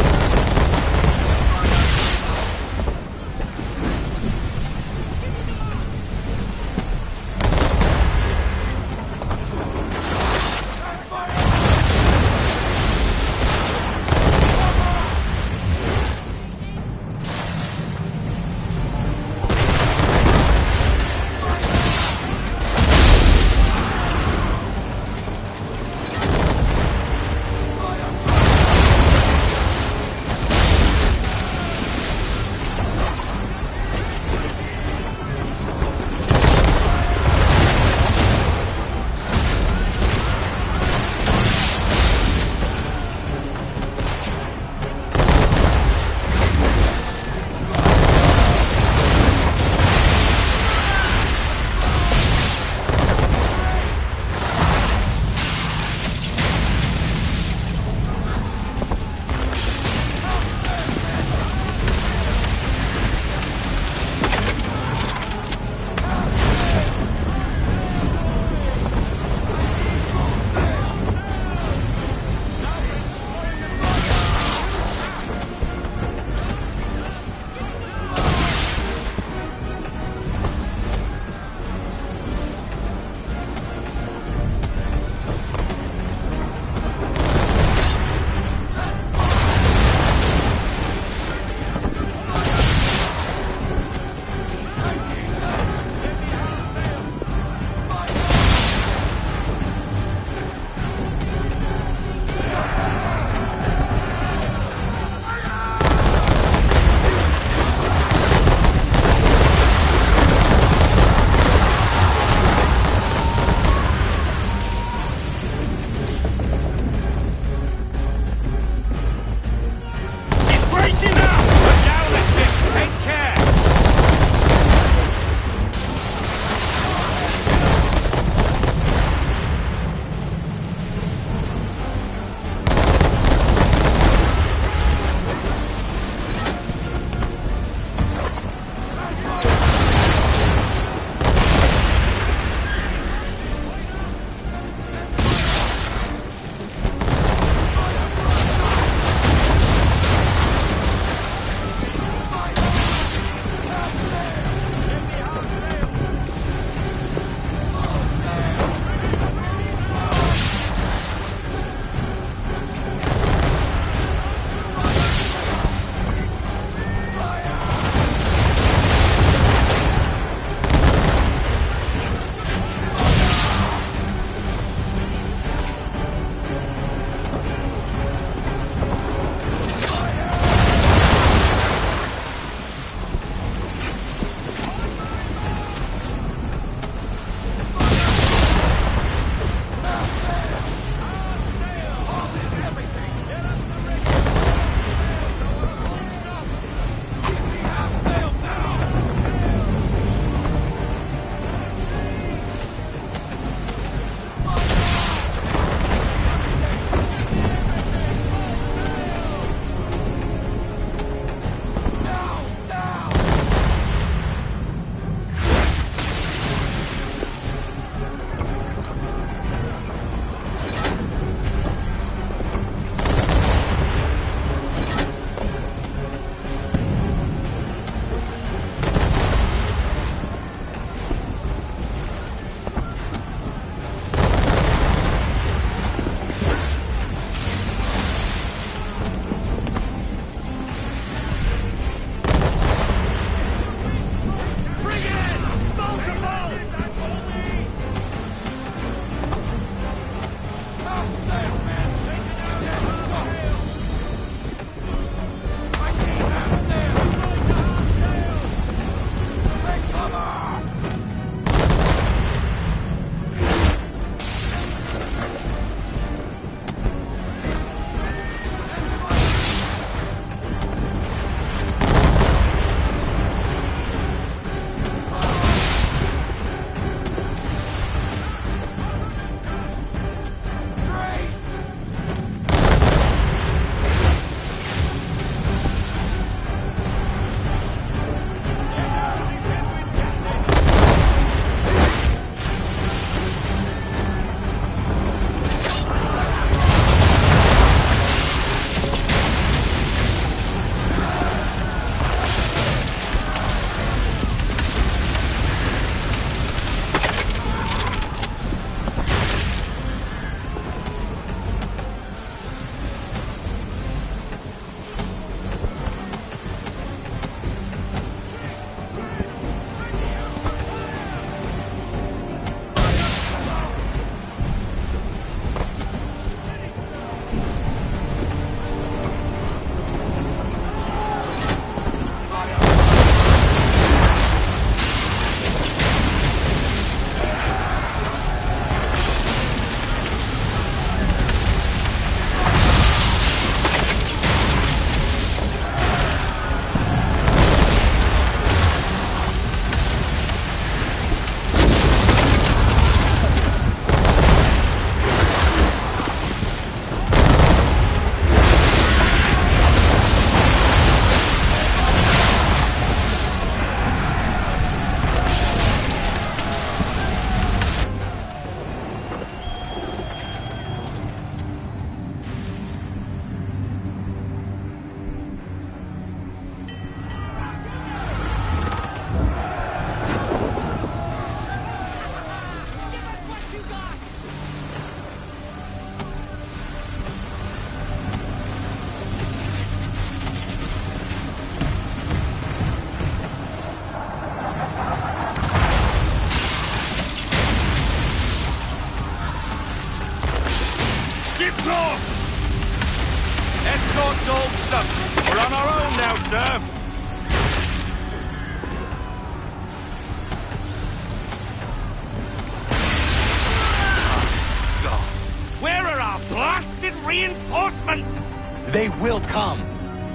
They will come.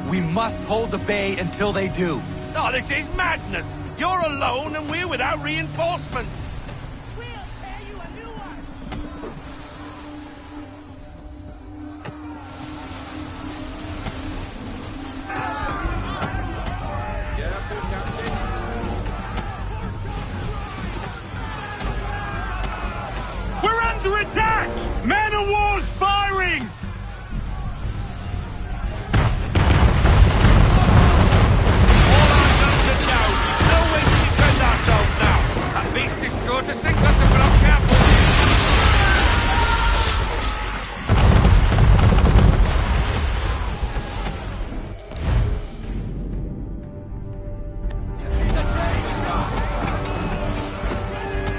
We must hold the bay until they do. Oh, this is madness! You're alone and we're without reinforcements! We're under attack! Man of war's firing! That beast is sure to sink us if we're not careful.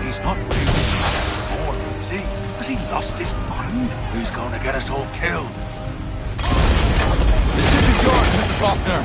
He's not really bored, is he? Has he lost his mind? Who's going to get us all killed? The ship is yours, Mr. Faulkner.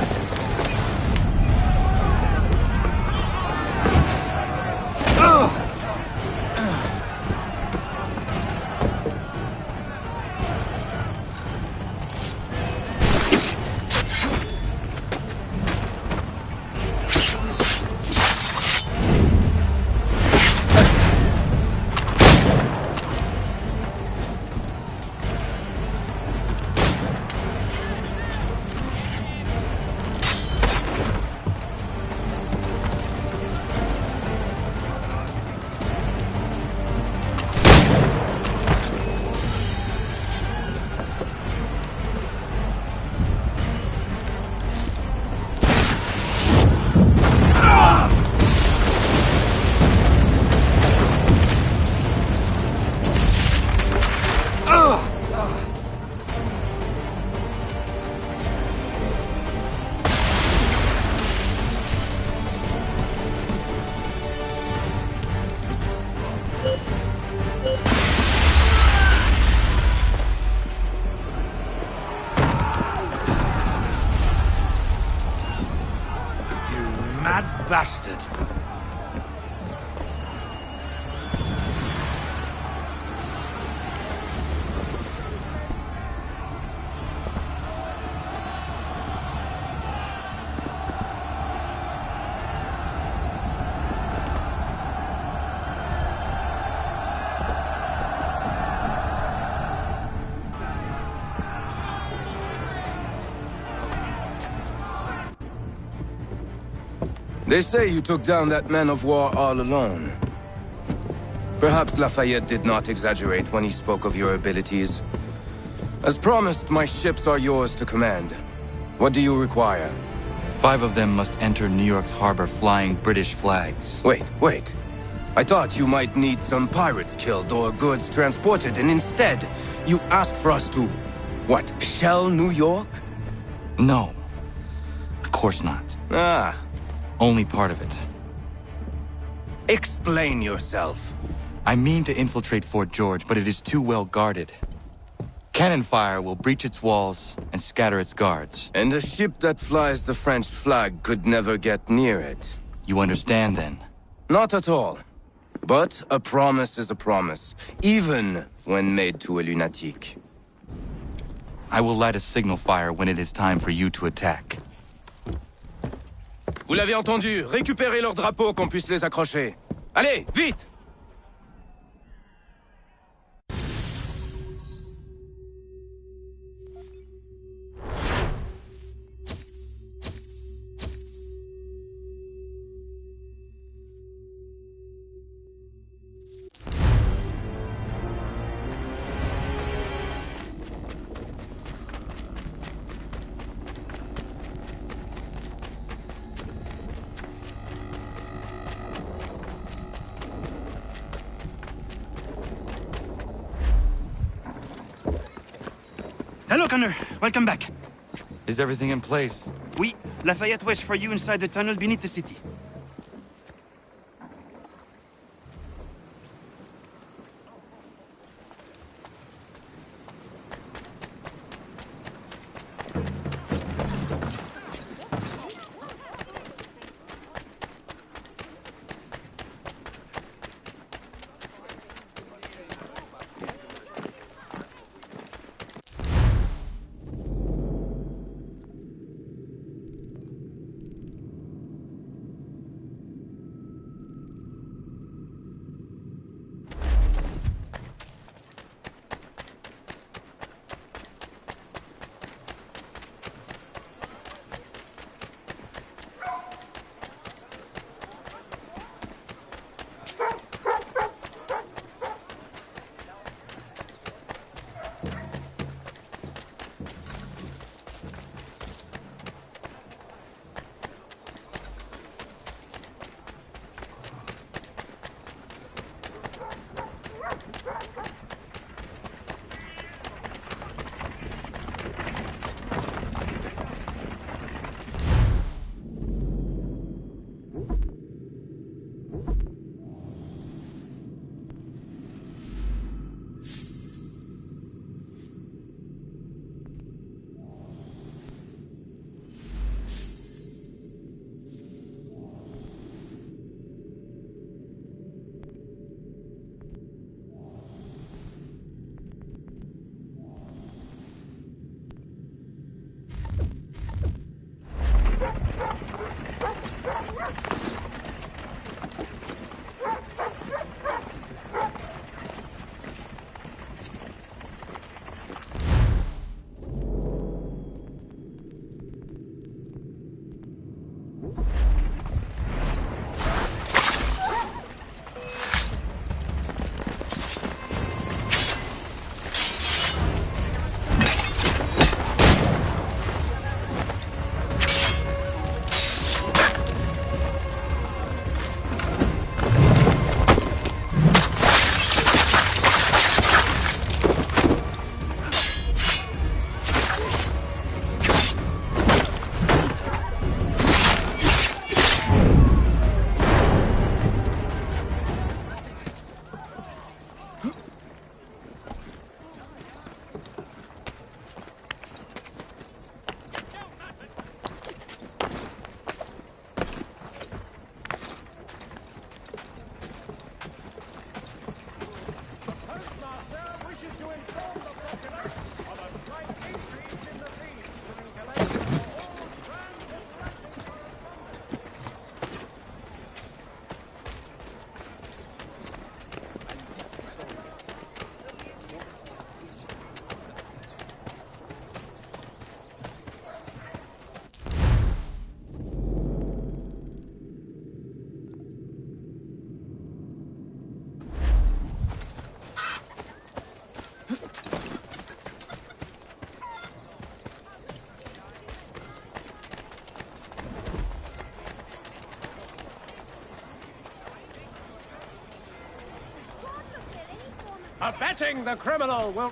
Bastard! They say you took down that man of war all alone. Perhaps Lafayette did not exaggerate when he spoke of your abilities. As promised, my ships are yours to command. What do you require? 5 of them must enter New York's harbor flying British flags. Wait. I thought you might need some pirates killed or goods transported, and instead, you asked for us to... what, shell New York? No. Of course not. Only part of it. Explain yourself. I mean to infiltrate Fort George, but it is too well guarded. Cannon fire will breach its walls and scatter its guards. And a ship that flies the French flag could never get near it. You understand, then? Not at all. But a promise is a promise, even when made to a lunatic. I will light a signal fire when it is time for you to attack. Vous l'avez entendu, récupérez leurs drapeaux qu'on puisse les accrocher. Allez, vite! Hello, Connor. Welcome back. Is everything in place? Oui. Lafayette waits for you inside the tunnel beneath the city. Abetting the criminal will...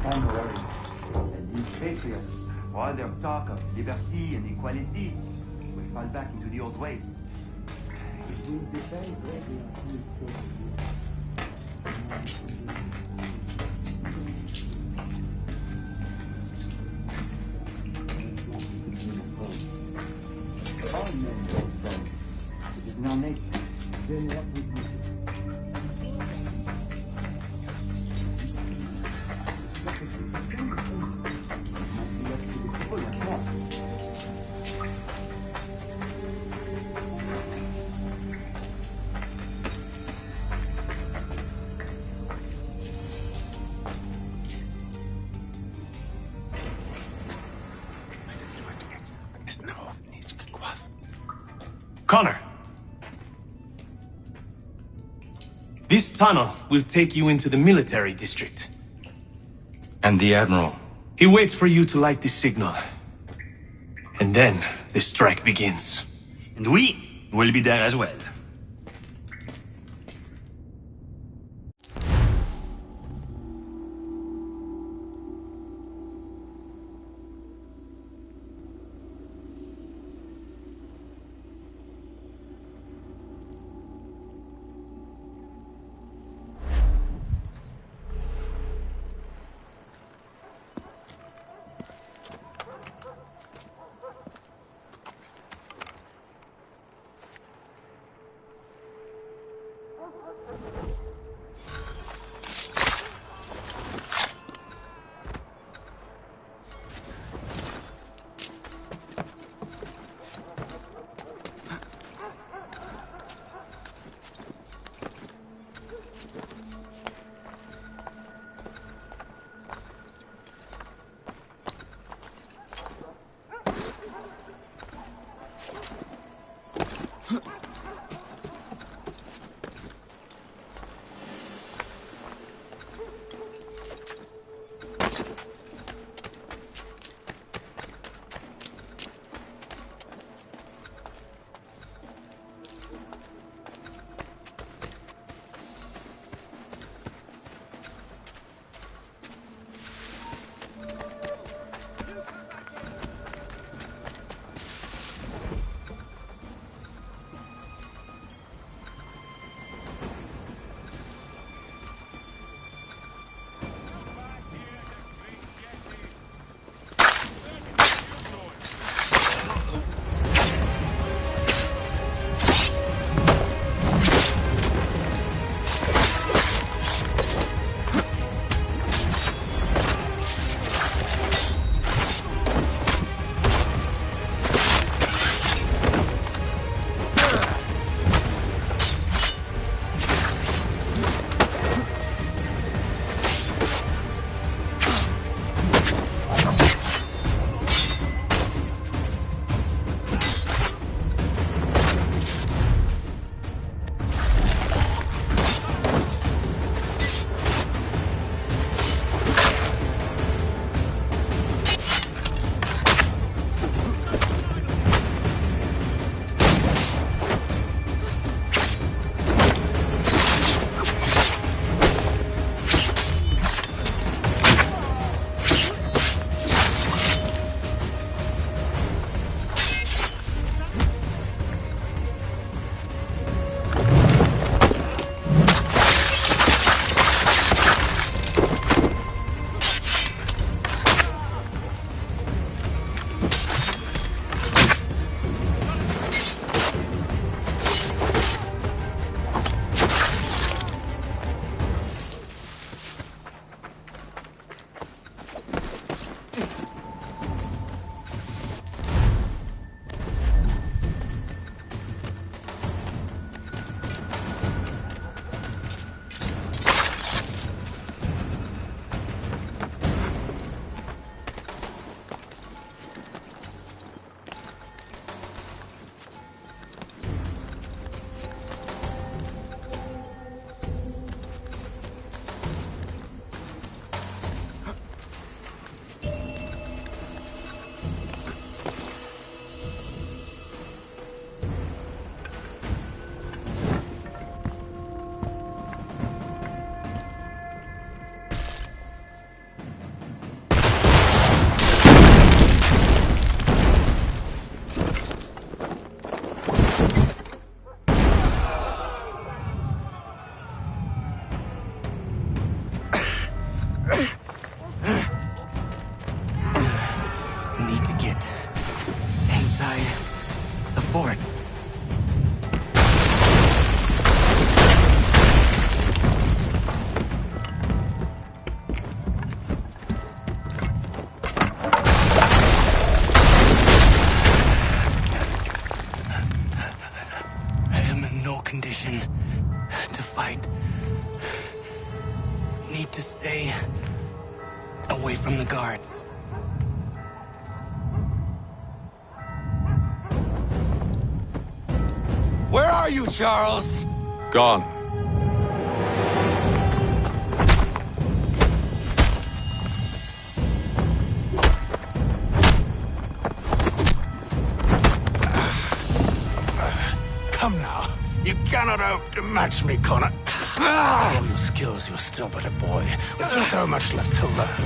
Time worried. And these patriots, for all their talk of liberty and equality, will fall back into the old ways. It will depend greatly on who is taking. All men go wrong. It is in our nature. Then what would you do? Connor! This tunnel will take you into the military district. And the Admiral? He waits for you to light the signal. And then the strike begins. And we will be there as well. for it. I am in no condition to fight. Need to stay away from the guards. Where are you, Charles? Gone. Come now. You cannot hope to match me, Connor. With all your skills, you're still but a boy, with so much left to learn.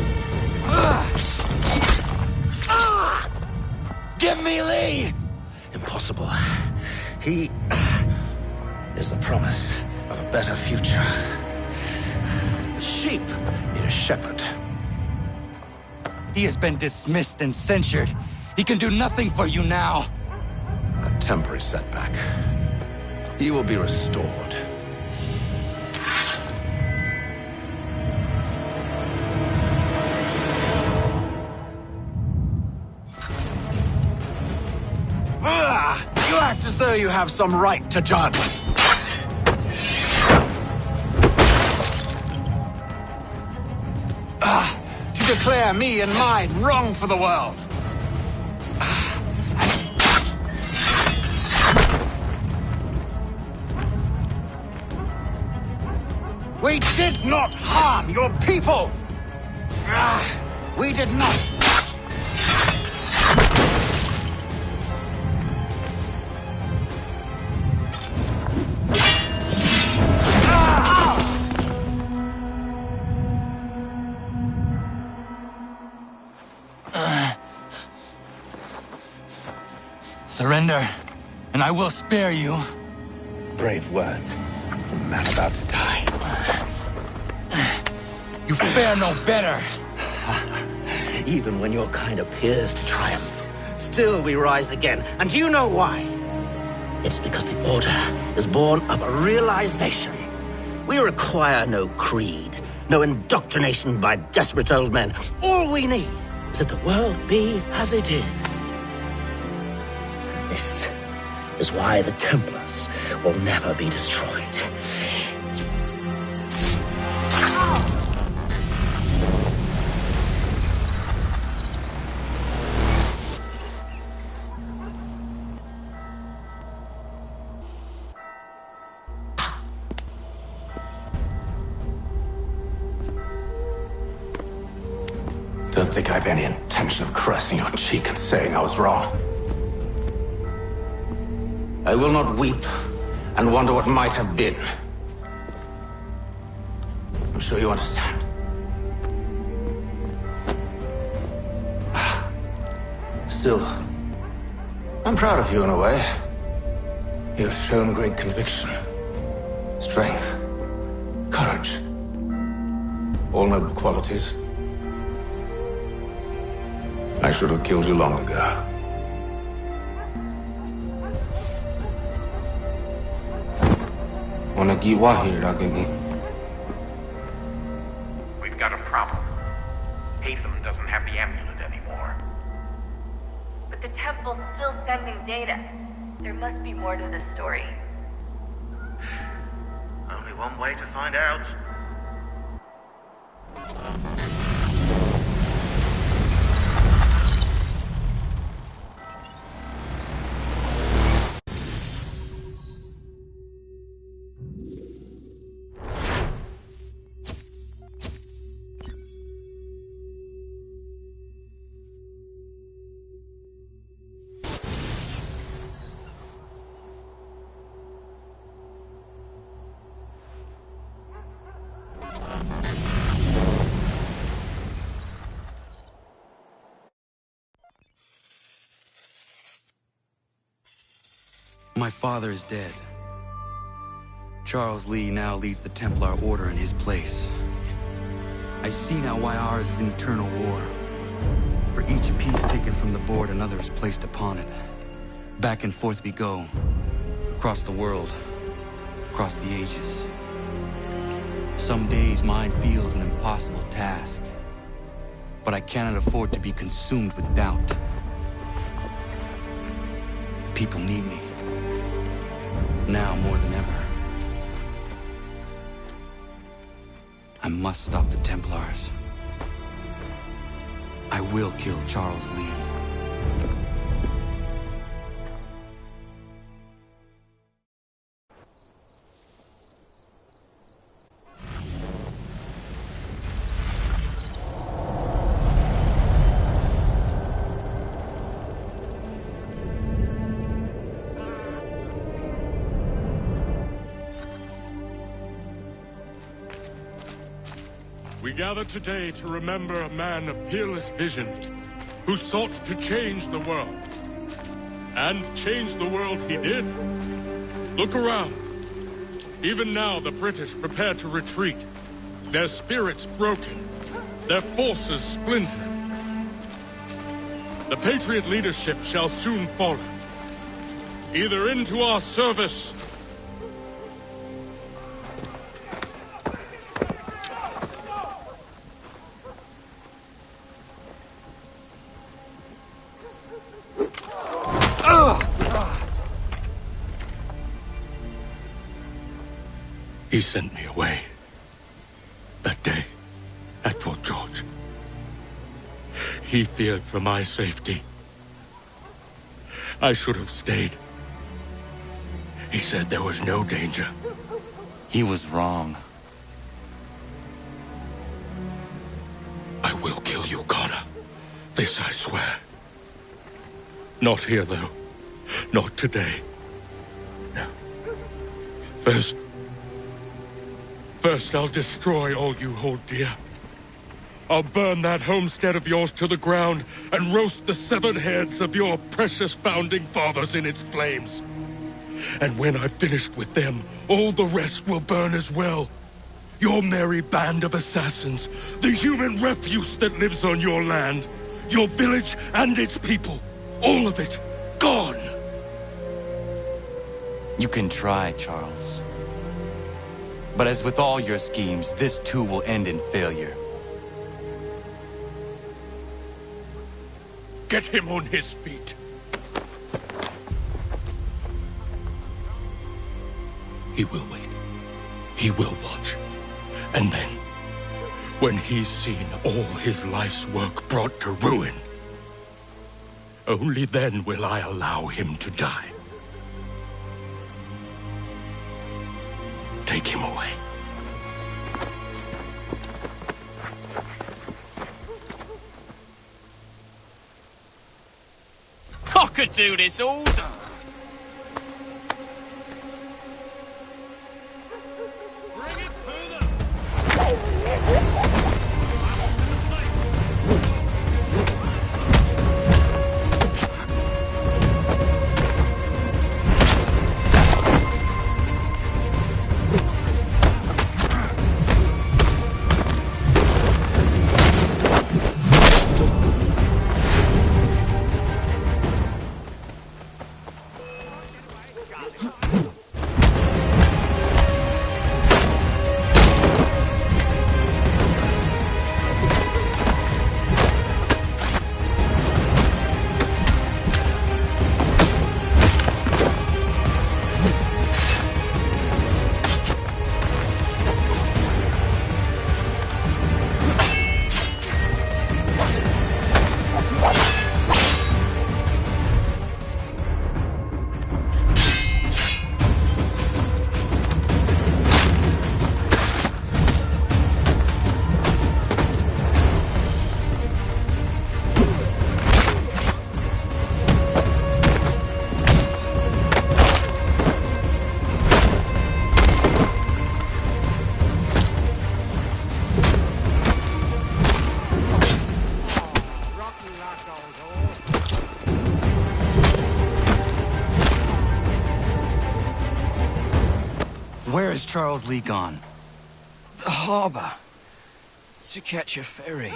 Give me Lee! Impossible. He is the promise of a better future. The sheep need a shepherd. He has been dismissed and censured. He can do nothing for you now. A temporary setback. He will be restored. You act as though you have some right to judge. To declare me and mine wrong for the world. We did not harm your people! We did not! Surrender, and I will spare you. Brave words from a man about to die. You fare no better. Even when your kind appears to triumph, still we rise again. And you know why? It's because the Order is born of a realization. We require no creed, no indoctrination by desperate old men. All we need is that the world be as it is. And this is why the Templars will never be destroyed. Don't think I have any intention of caressing your cheek and saying I was wrong. I will not weep and wonder what might have been. I'm sure you understand. Still, I'm proud of you in a way. You have shown great conviction, strength, courage. All noble qualities. I should have killed you long ago. We've got a problem. Hatham doesn't have the amulet anymore. But the temple's still sending data. There must be more to this story. Only one way to find out. My father is dead. Charles Lee now leads the Templar Order in his place. I see now why ours is an eternal war. For each piece taken from the board, another is placed upon it. Back and forth we go. Across the world. Across the ages. Some days mine feels an impossible task. But I cannot afford to be consumed with doubt. The people need me. Now more than ever. I must stop the Templars. I will kill Charles Lee. We gather today to remember a man of peerless vision who sought to change the world. And change the world he did. Look around. Even now the British prepare to retreat. Their spirits broken. Their forces splintered. The Patriot leadership shall soon follow. Either into our service He sent me away. That day, at Fort George. He feared for my safety. I should have stayed. He said there was no danger. He was wrong. I will kill you, Connor. This I swear. Not here, though. Not today. No. First, I'll destroy all you hold dear. I'll burn that homestead of yours to the ground and roast the severed heads of your precious founding fathers in its flames. And when I've finished with them, all the rest will burn as well. Your merry band of assassins, the human refuse that lives on your land, your village and its people, all of it, gone. You can try, Charles. But as with all your schemes, this too will end in failure. Get him on his feet. He will wait. He will watch. And then, when he's seen all his life's work brought to ruin, only then will I allow him to die. Take him away. I could do this all day. Where is Charles Lee gone? The harbor. To catch a ferry.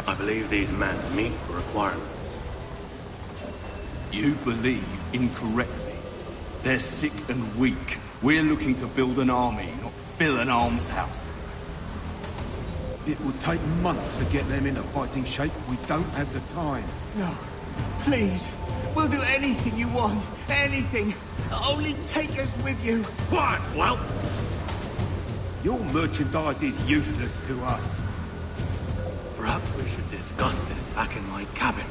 I believe these men meet the requirements. You believe incorrectly. They're sick and weak. We're looking to build an army, not fill an almshouse. It will take months to get them into fighting shape. We don't have the time. No. Please. We'll do anything you want. Anything. Only take us with you. Quiet, whelp! Your merchandise is useless to us. Perhaps we should discuss this back in my cabin.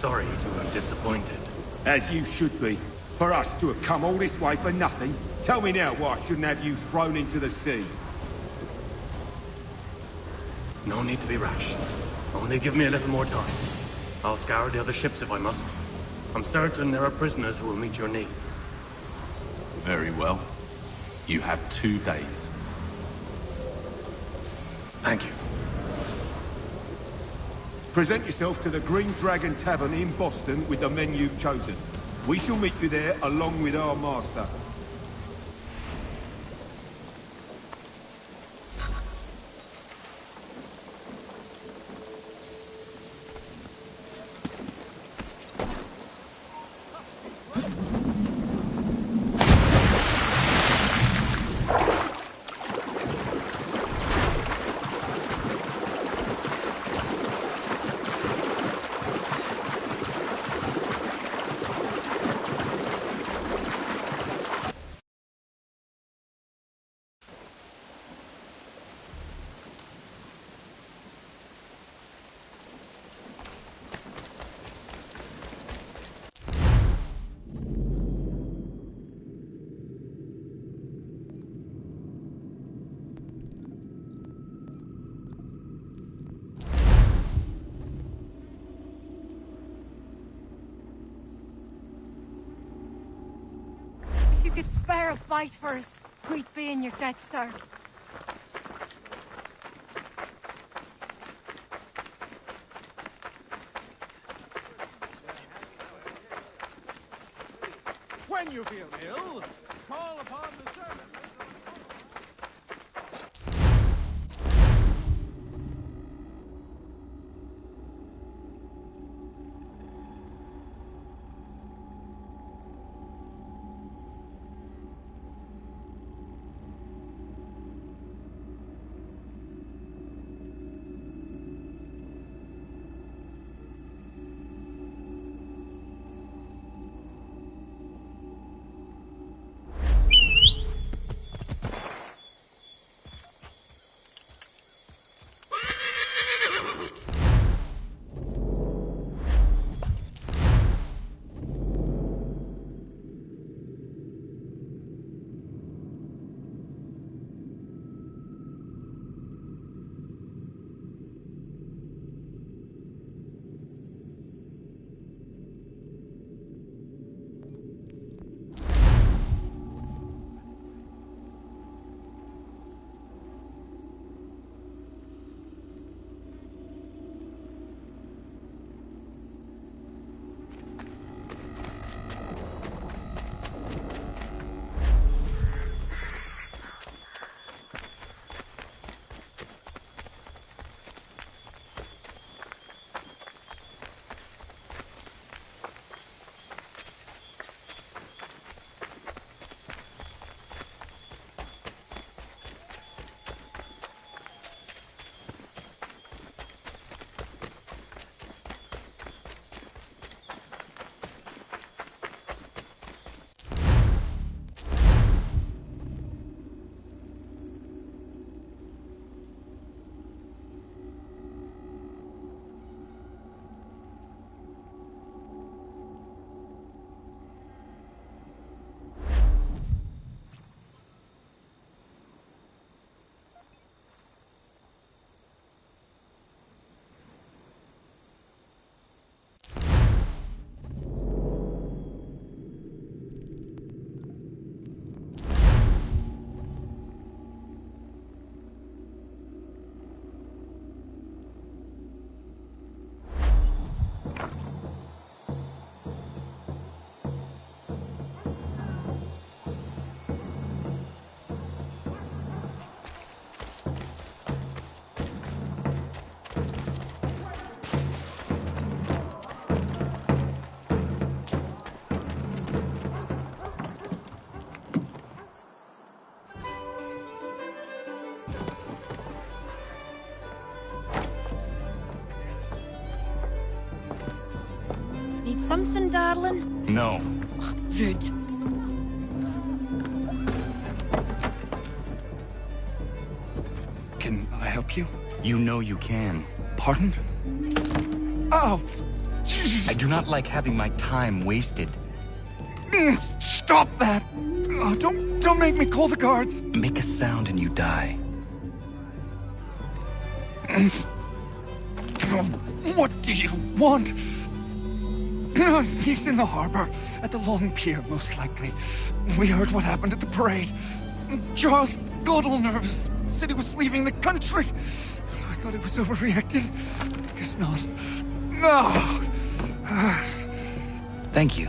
Sorry to have disappointed. As you should be. For us to have come all this way for nothing. Tell me now why I shouldn't have you thrown into the sea. No need to be rash. Only give me a little more time. I'll scour the other ships if I must. I'm certain there are prisoners who will meet your needs. Very well. You have 2 days. Thank you. Present yourself to the Green Dragon Tavern in Boston with the men you've chosen. We shall meet you there along with our master. If you could spare a bite for us, we'd be in your debt, sir. When you feel ill, call upon the servant. Need something, darling? No. Ugh, rude. Can I help you? You know you can. Pardon? Oh! I do not like having my time wasted. Stop that! Oh, don't make me call the guards. Make a sound and you die. What do you want? He's in the harbor, at the Long Pier, most likely. We heard what happened at the parade. Charles got all nervous, said he was leaving the country. I thought he was overreacting. Guess not. No. Thank you.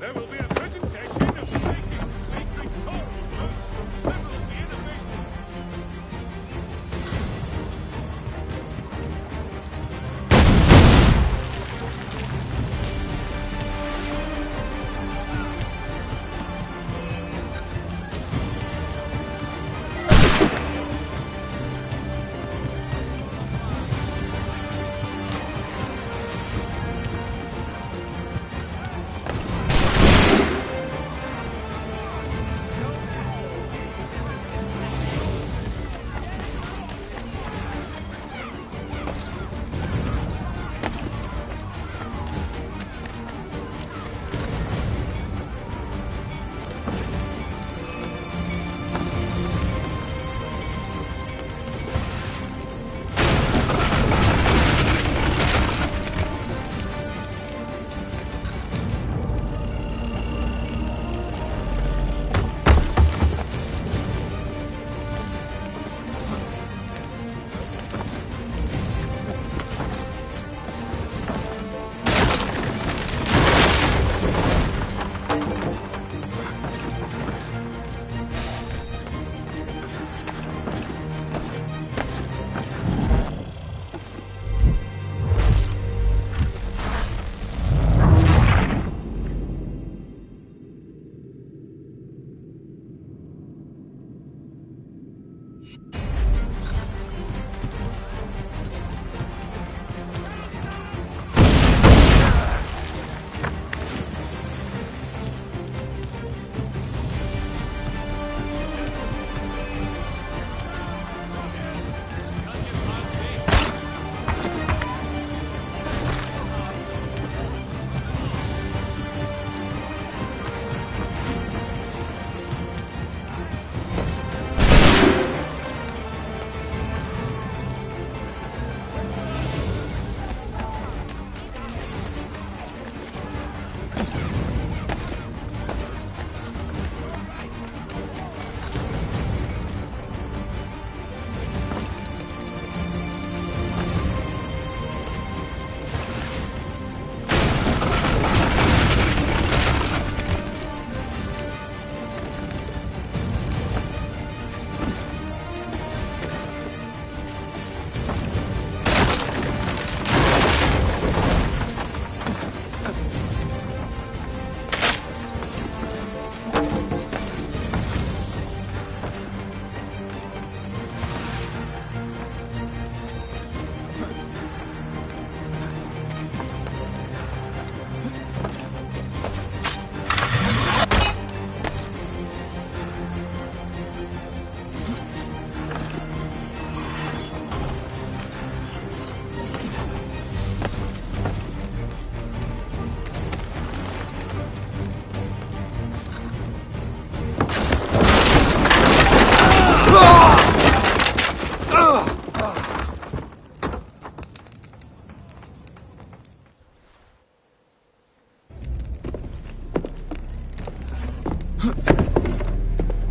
There will be a presentation of the latest secret coral boats from several enemies.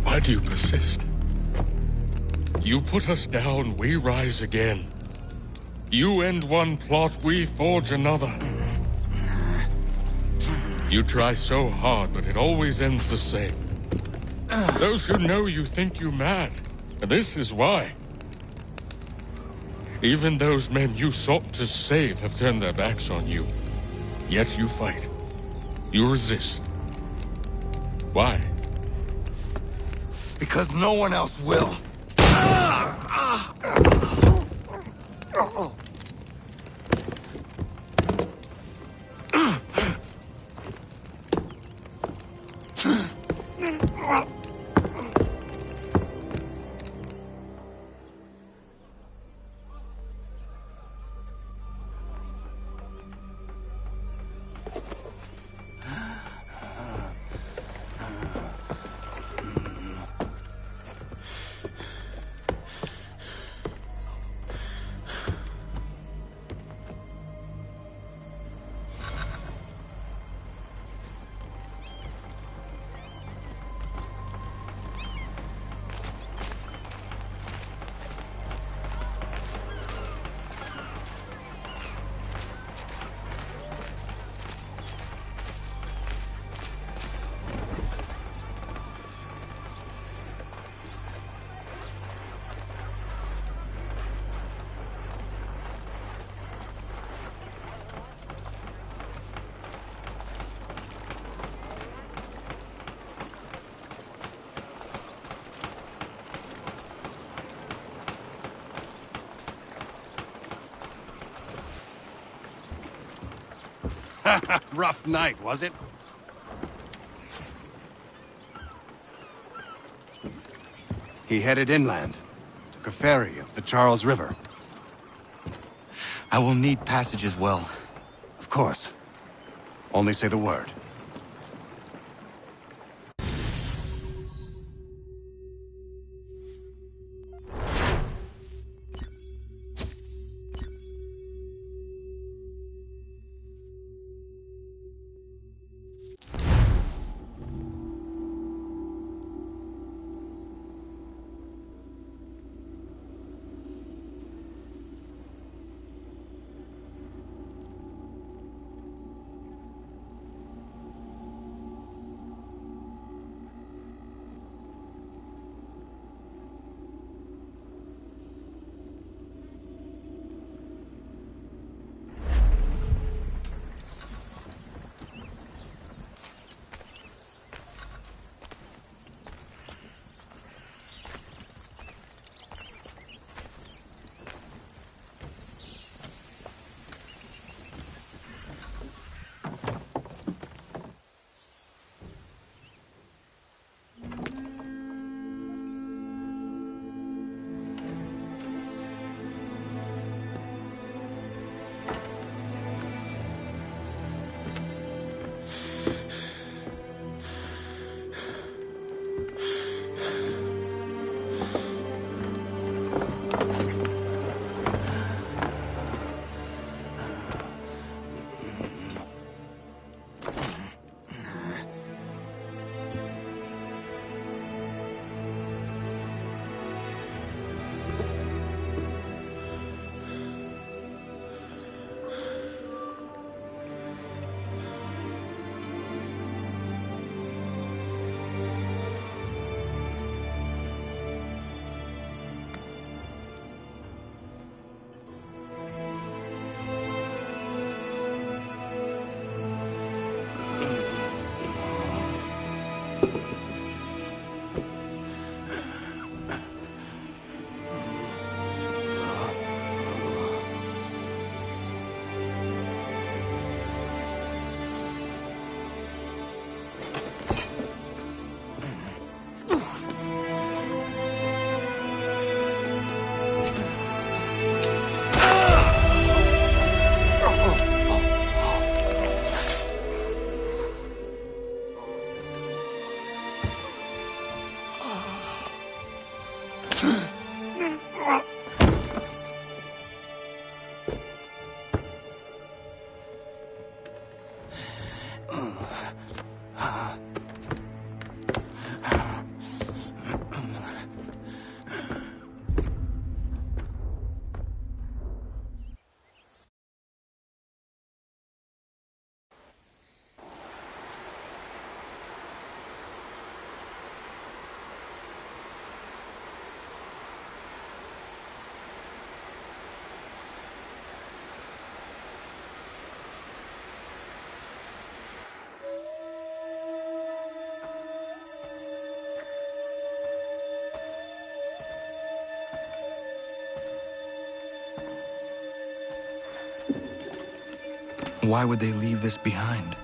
Why do you persist? You put us down, we rise again. You end one plot, we forge another. You try so hard, but it always ends the same. Those who know you think you mad, and this is why. Even those men you sought to save have turned their backs on you. Yet you fight. You resist. Why? Because no one else will. Rough night, was it? He headed inland, took a ferry up the Charles River. I will need passage as well. Of course. Only say the word. why would they leave this behind?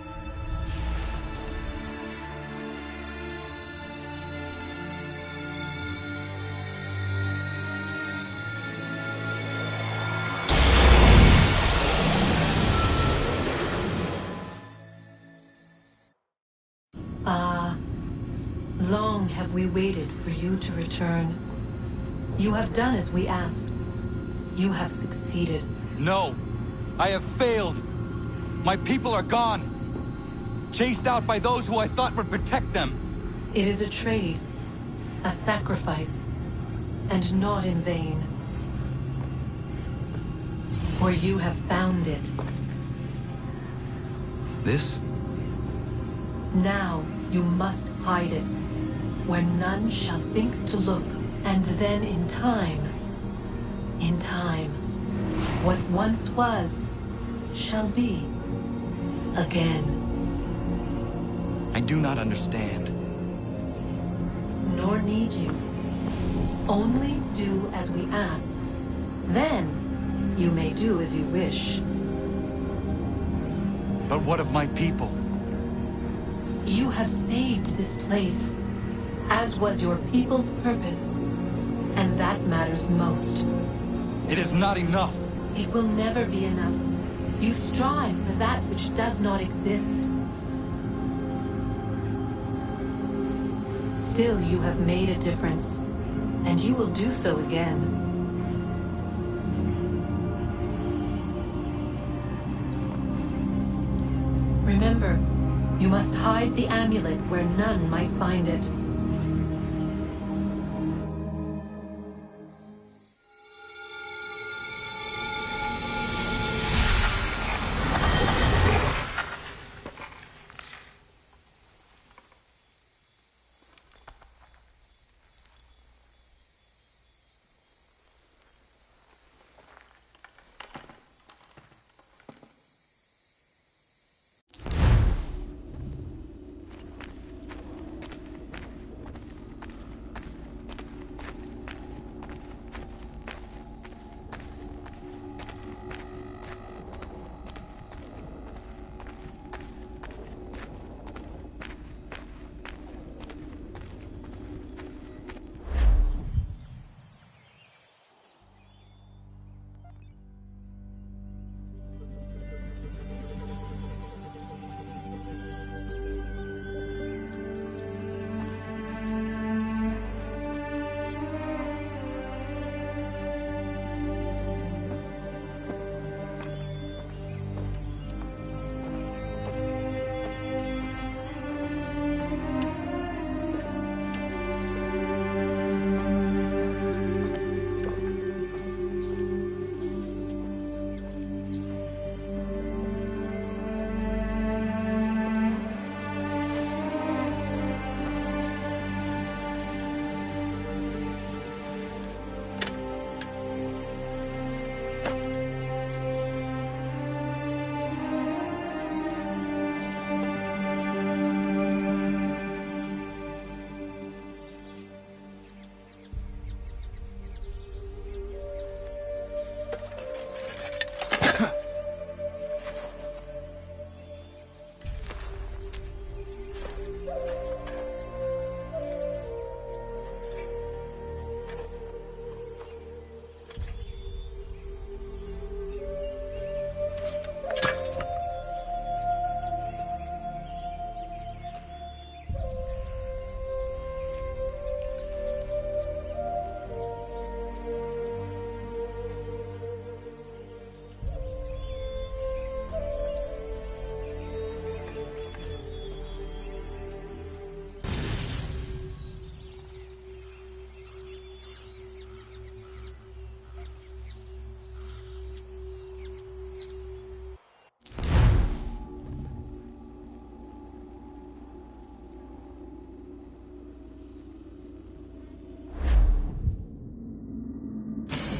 Long have we waited for you to return. You have done as we asked. You have succeeded. No! I have failed! My people are gone! Chased out by those who I thought would protect them! It is a trade, a sacrifice, and not in vain. For you have found it. This? Now you must hide it, where none shall think to look, and then in time, what once was, shall be again. I do not understand. Nor need you. Only do as we ask. Then, you may do as you wish. But what of my people? You have saved this place, as was your people's purpose, and that matters most. It is not enough. It will never be enough. You strive for that which does not exist. Still, you have made a difference, and you will do so again. Remember, you must hide the amulet where none might find it.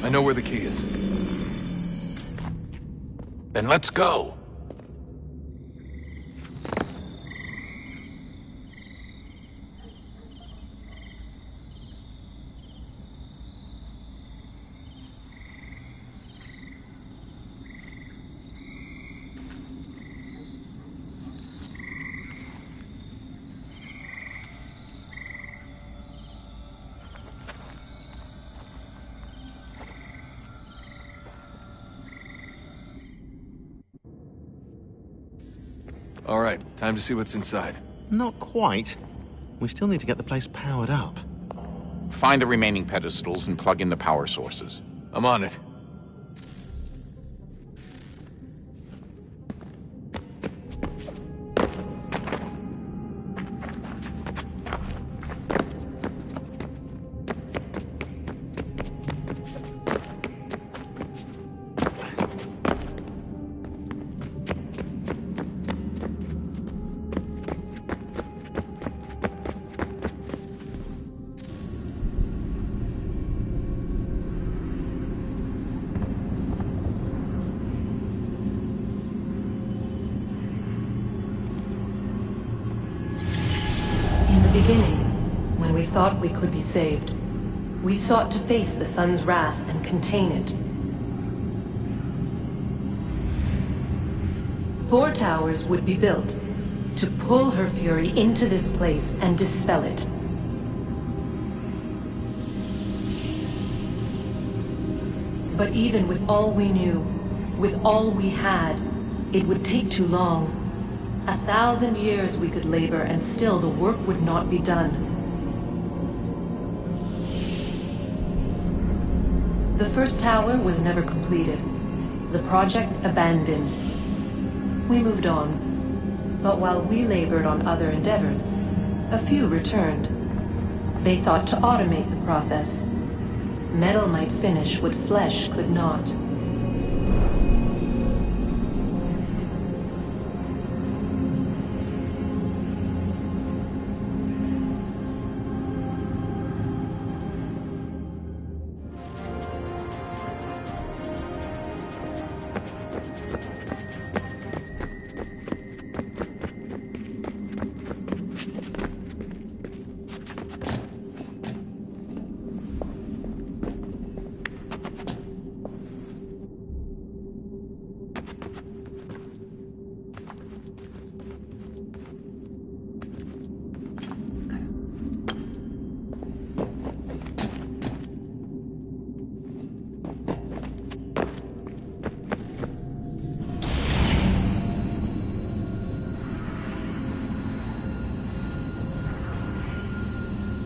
I know where the key is. Then let's go! All right, time to see what's inside. Not quite. We still need to get the place powered up. Find the remaining pedestals and plug in the power sources. I'm on it. Beginning, when we thought we could be saved, we sought to face the sun's wrath and contain it. 4 towers would be built to pull her fury into this place and dispel it. But even with all we knew, with all we had, it would take too long. 1,000 years we could labor, and still the work would not be done. The first tower was never completed. The project abandoned. We moved on. But while we labored on other endeavors, a few returned. They thought to automate the process. Metal might finish what flesh could not.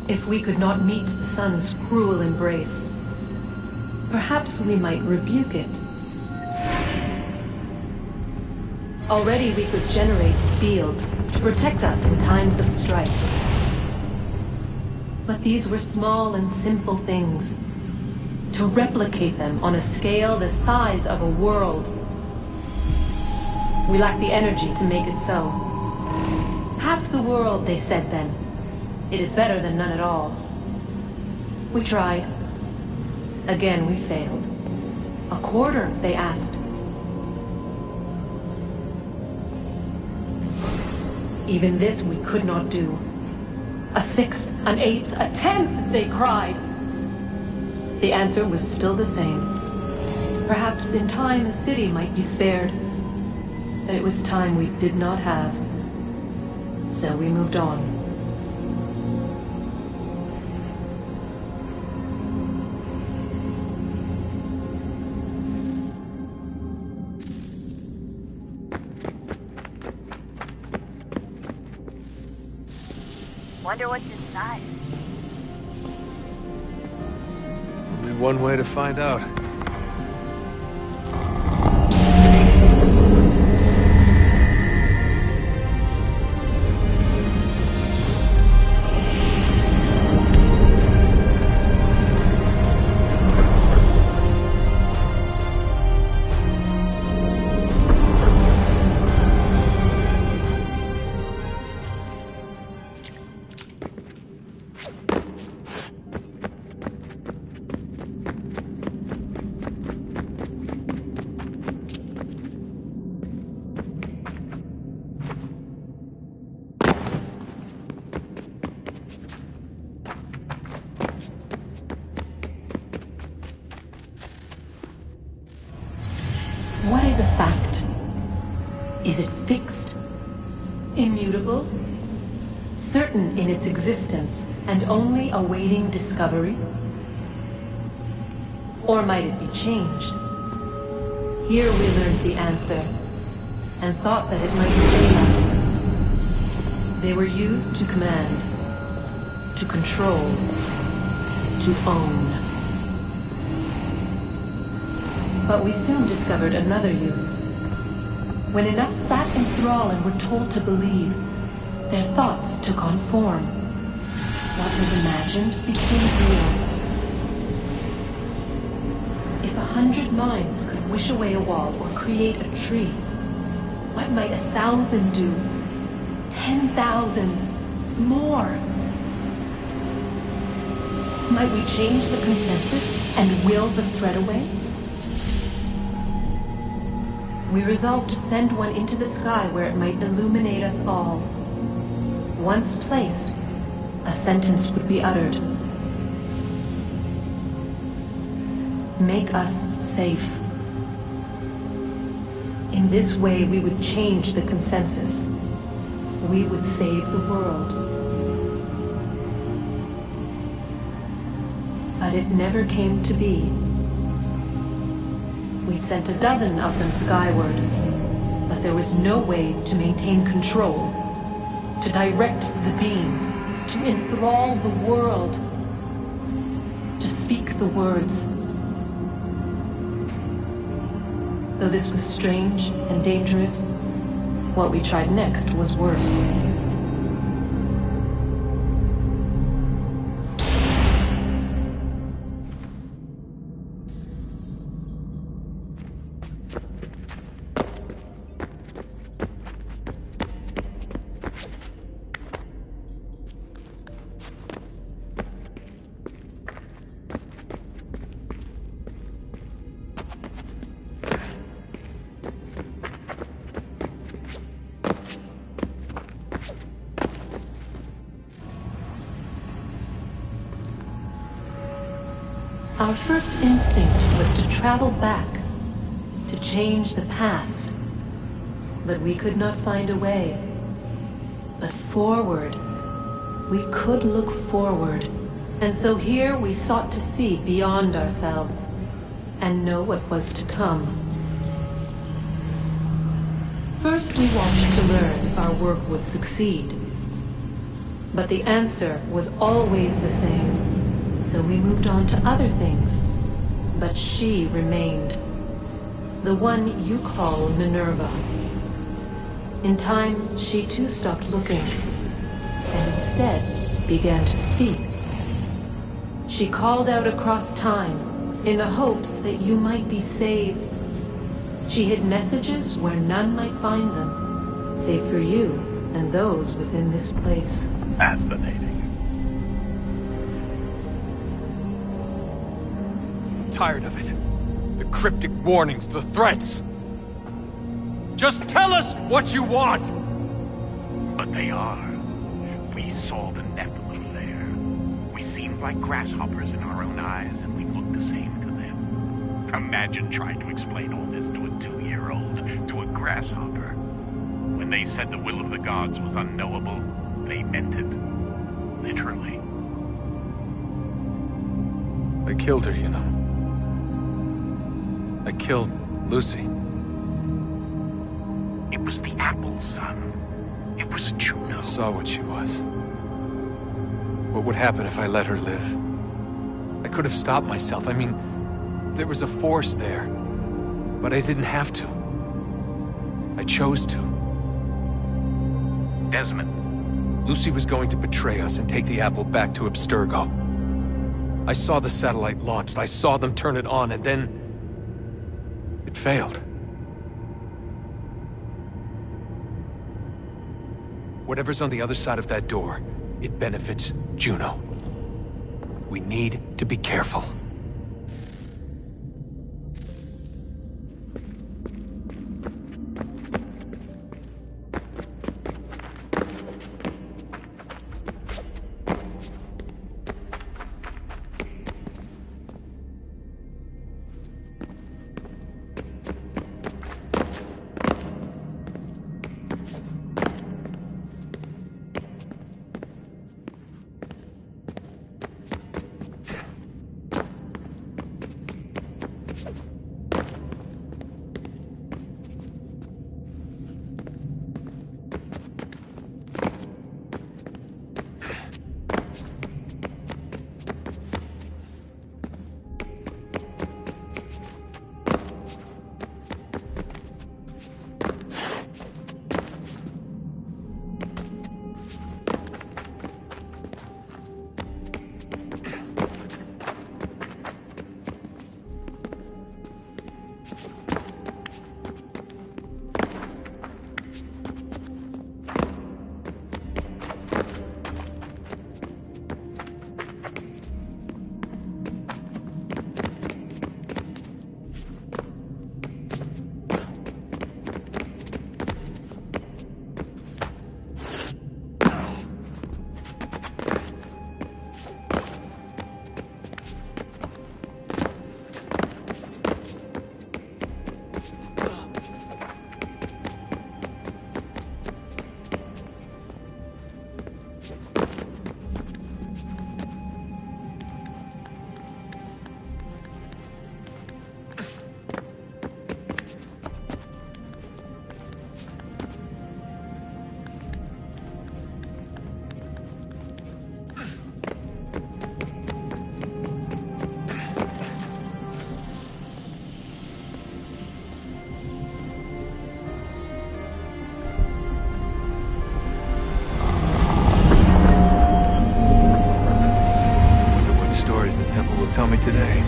If we could not meet the sun's cruel embrace, perhaps we might rebuke it. Already we could generate fields to protect us in times of strife. But these were small and simple things. To replicate them on a scale the size of a world, we lack the energy to make it so. Half the world, they said then. It is better than none at all. We tried. Again, we failed. A quarter, they asked. Even this we could not do. A sixth, an eighth, a tenth, they cried. The answer was still the same. Perhaps in time a city might be spared. But it was time we did not have. So we moved on. Wonder what's inside. Only one way to find out. What is a fact? Is it fixed? Immutable? Certain in its existence and only awaiting discovery? Or might it be changed? Here we learned the answer and thought that it might save us. They were used to command, to control, to own. But we soon discovered another use. When enough sat in thrall and were told to believe, their thoughts took on form. What was imagined became real. If 100 minds could wish away a wall or create a tree, what might 1,000 do? 10,000? More? Might we change the consensus and will the thread away? We resolved to send one into the sky where it might illuminate us all. Once placed, a sentence would be uttered. Make us safe. In this way, we would change the consensus. We would save the world. But it never came to be. We sent a dozen of them skyward, but there was no way to maintain control, to direct the beam, to enthrall the world, to speak the words. Though this was strange and dangerous, what we tried next was worse. Our first instinct was to travel back, to change the past. But we could not find a way. But forward, we could look forward. And so here we sought to see beyond ourselves, and know what was to come. First we watched to learn if our work would succeed. But the answer was always the same. So we moved on to other things, but she remained. The one you call Minerva. In time, she too stopped looking, and instead began to speak. She called out across time, in the hopes that you might be saved. She hid messages where none might find them, save for you and those within this place. Fascinating. Tired of it. The cryptic warnings, the threats. Just tell us what you want! But they are. We saw the Nephilim there. We seemed like grasshoppers in our own eyes, and we looked the same to them. Imagine trying to explain all this to a 2-year-old, to a grasshopper. When they said the will of the gods was unknowable, they meant it. Literally. I killed her, you know. I killed Lucy. It was the apple, son. It was Juno. I saw what she was. What would happen if I let her live? I could have stopped myself. I mean, there was a force there. But I didn't have to. I chose to. Desmond. Lucy was going to betray us and take the apple back to Abstergo. I saw the satellite launched. I saw them turn it on, and then it failed. Whatever's on the other side of that door, it benefits Juno. We need to be careful. me today.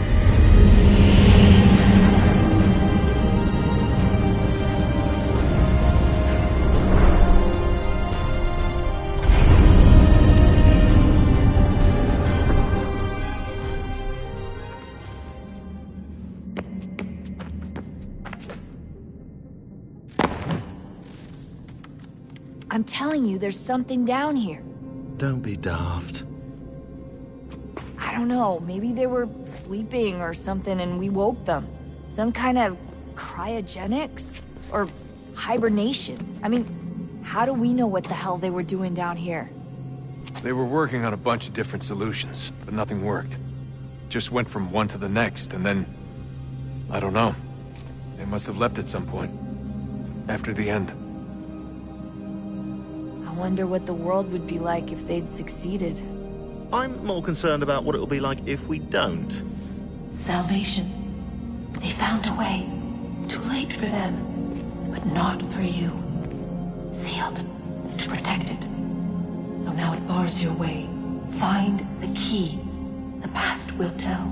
I'm telling you, there's something down here. Don't be daft. I don't know, maybe they were sleeping or something and we woke them. Some kind of cryogenics? Or hibernation? I mean, how do we know what the hell they were doing down here? They were working on a bunch of different solutions, but nothing worked. Just went from one to the next, and then... I don't know. They must have left at some point. After the end. I wonder what the world would be like if they'd succeeded. I'm more concerned about what it'll be like if we don't. Salvation. They found a way. Too late for them, but not for you. Sealed to protect it. Though now it bars your way. Find the key. The past will tell.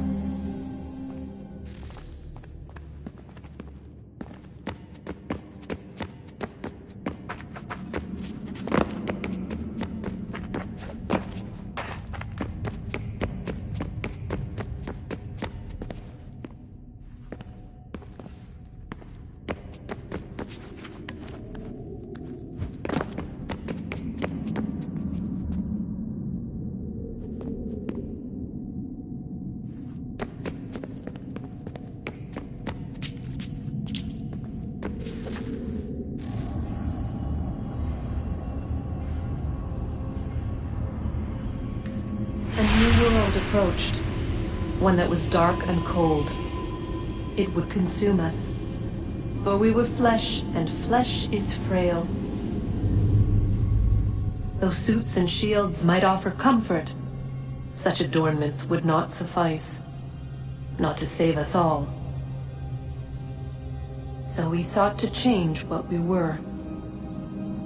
Approached. One that was dark and cold. It would consume us. For we were flesh, and flesh is frail. Though suits and shields might offer comfort, such adornments would not suffice. Not to save us all. So we sought to change what we were.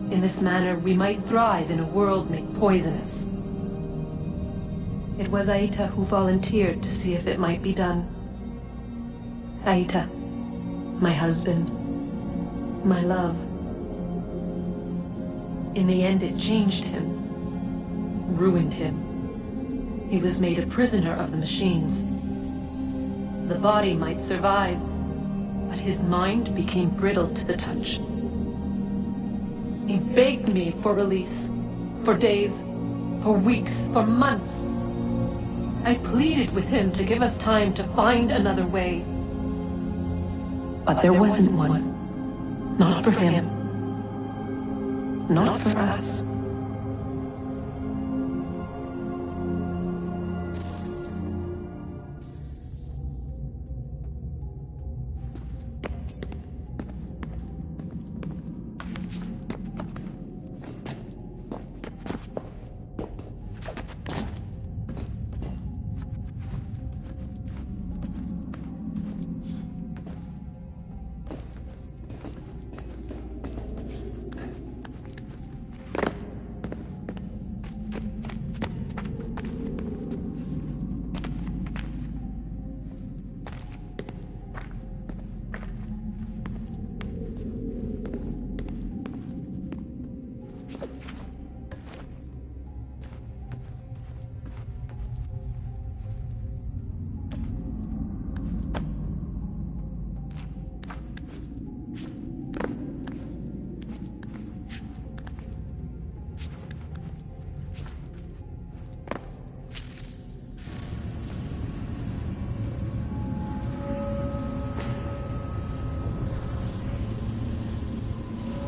In this manner, we might thrive in a world made poisonous. It was Aita who volunteered to see if it might be done. Aita, my husband, my love. In the end, it changed him, ruined him. He was made a prisoner of the machines. The body might survive, but his mind became brittle to the touch. He begged me for release, for days, for weeks, for months. I pleaded with him to give us time to find another way. But there wasn't one. Not for him. Not for us.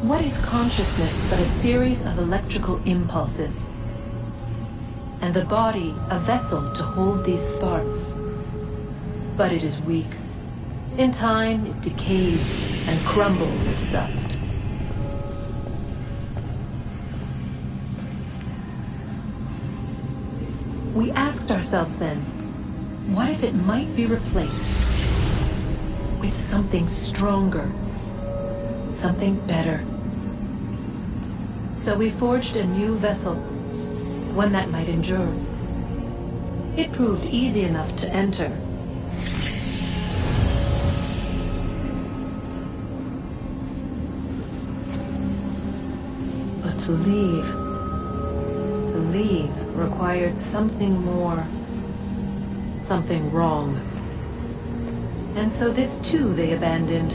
What is consciousness but a series of electrical impulses? And the body a vessel to hold these sparks. But it is weak. In time, it decays and crumbles into dust. We asked ourselves then, what if it might be replaced with something stronger, something better? So we forged a new vessel, one that might endure. It proved easy enough to enter, To leave. To leave required something more. Something wrong. And so this too they abandoned.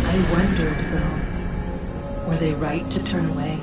I wondered, though, were they right to turn away?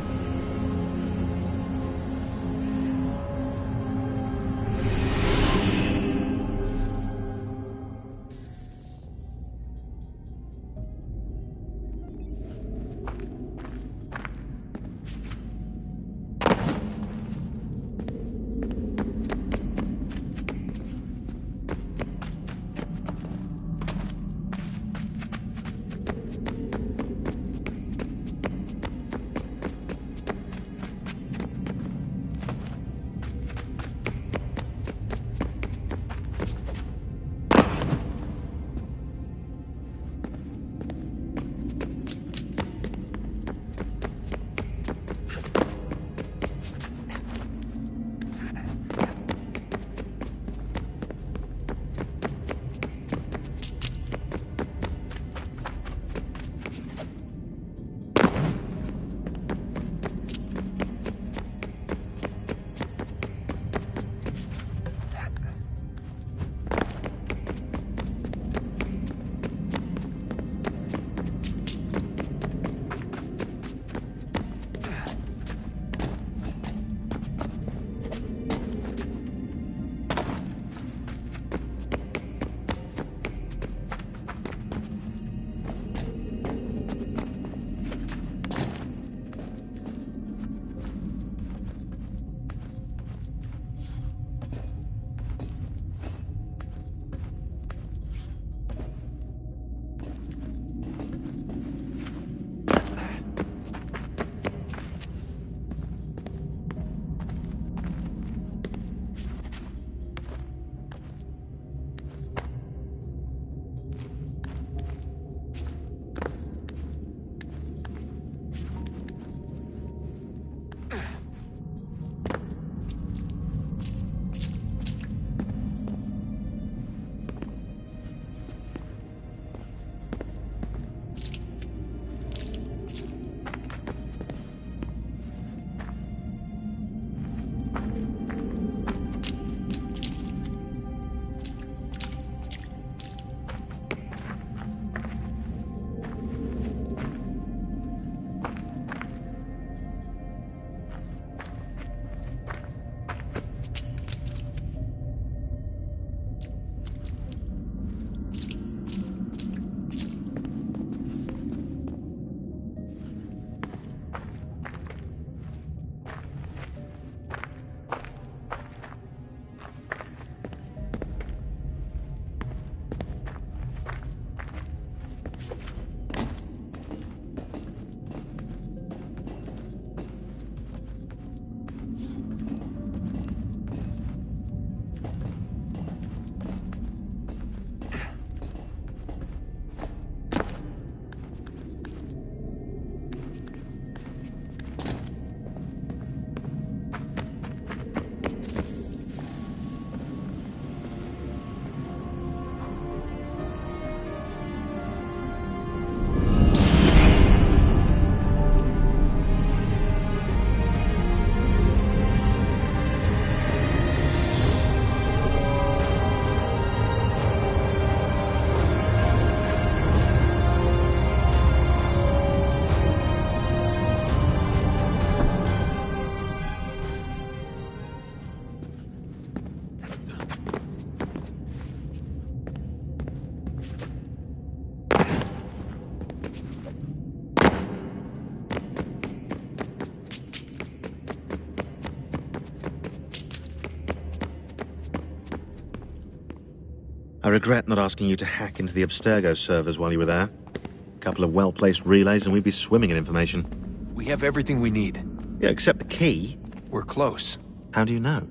I regret not asking you to hack into the Abstergo servers while you were there. A couple of well-placed relays and we'd be swimming in information. We have everything we need. Yeah, except the key. We're close. How do you know?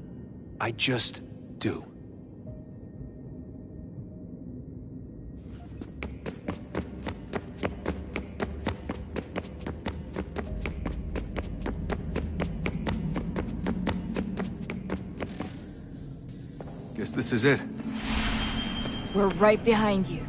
I just do. Guess this is it. We're right behind you.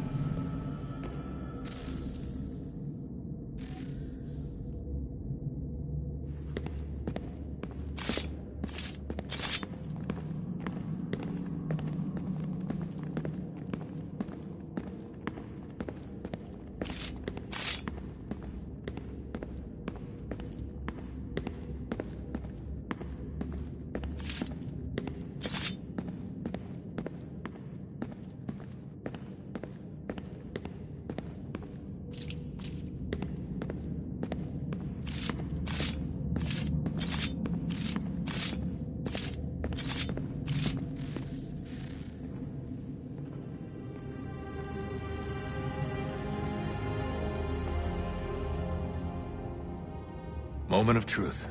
Moment of truth.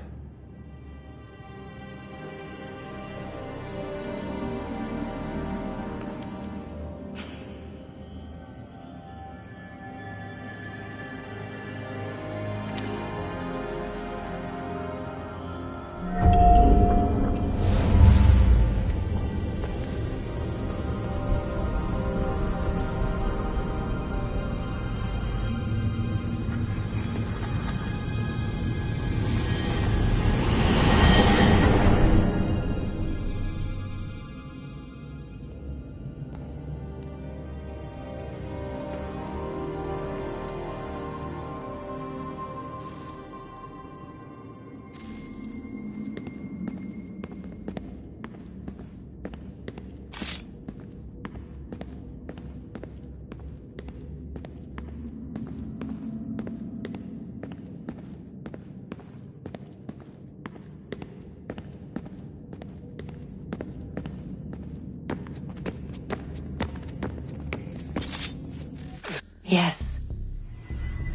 Yes.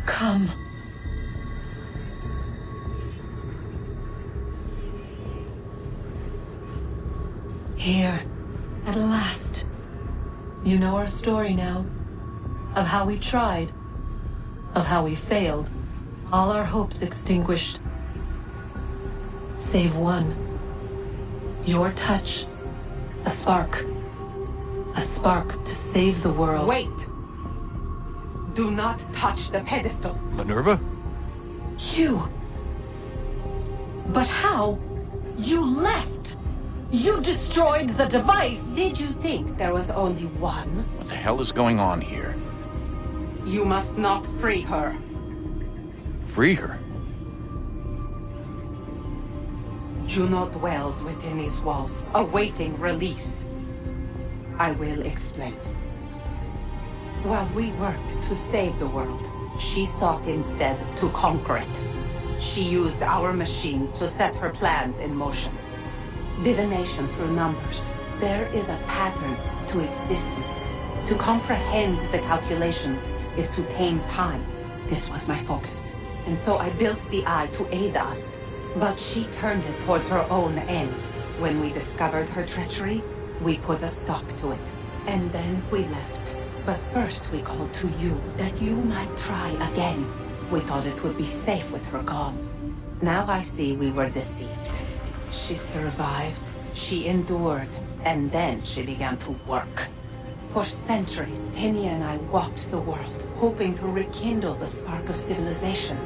Come. Here. At last. You know our story now. Of how we tried. Of how we failed. All our hopes extinguished. Save one. Your touch. A spark. A spark to save the world. Wait! Do not touch the pedestal. Minerva? You. But how? You left! You destroyed the device! Did you think there was only one? What the hell is going on here? You must not free her. Free her? Juno dwells within these walls, awaiting release. I will explain. While we worked to save the world, she sought instead to conquer it. She used our machines to set her plans in motion. Divination through numbers. There is a pattern to existence. To comprehend the calculations is to tame time. This was my focus. And so I built the Eye to aid us. But she turned it towards her own ends. When we discovered her treachery, we put a stop to it. And then we left. But first we called to you, that you might try again. We thought it would be safe with her gone. Now I see we were deceived. She survived, she endured, and then she began to work. For centuries, Tinia and I walked the world, hoping to rekindle the spark of civilization.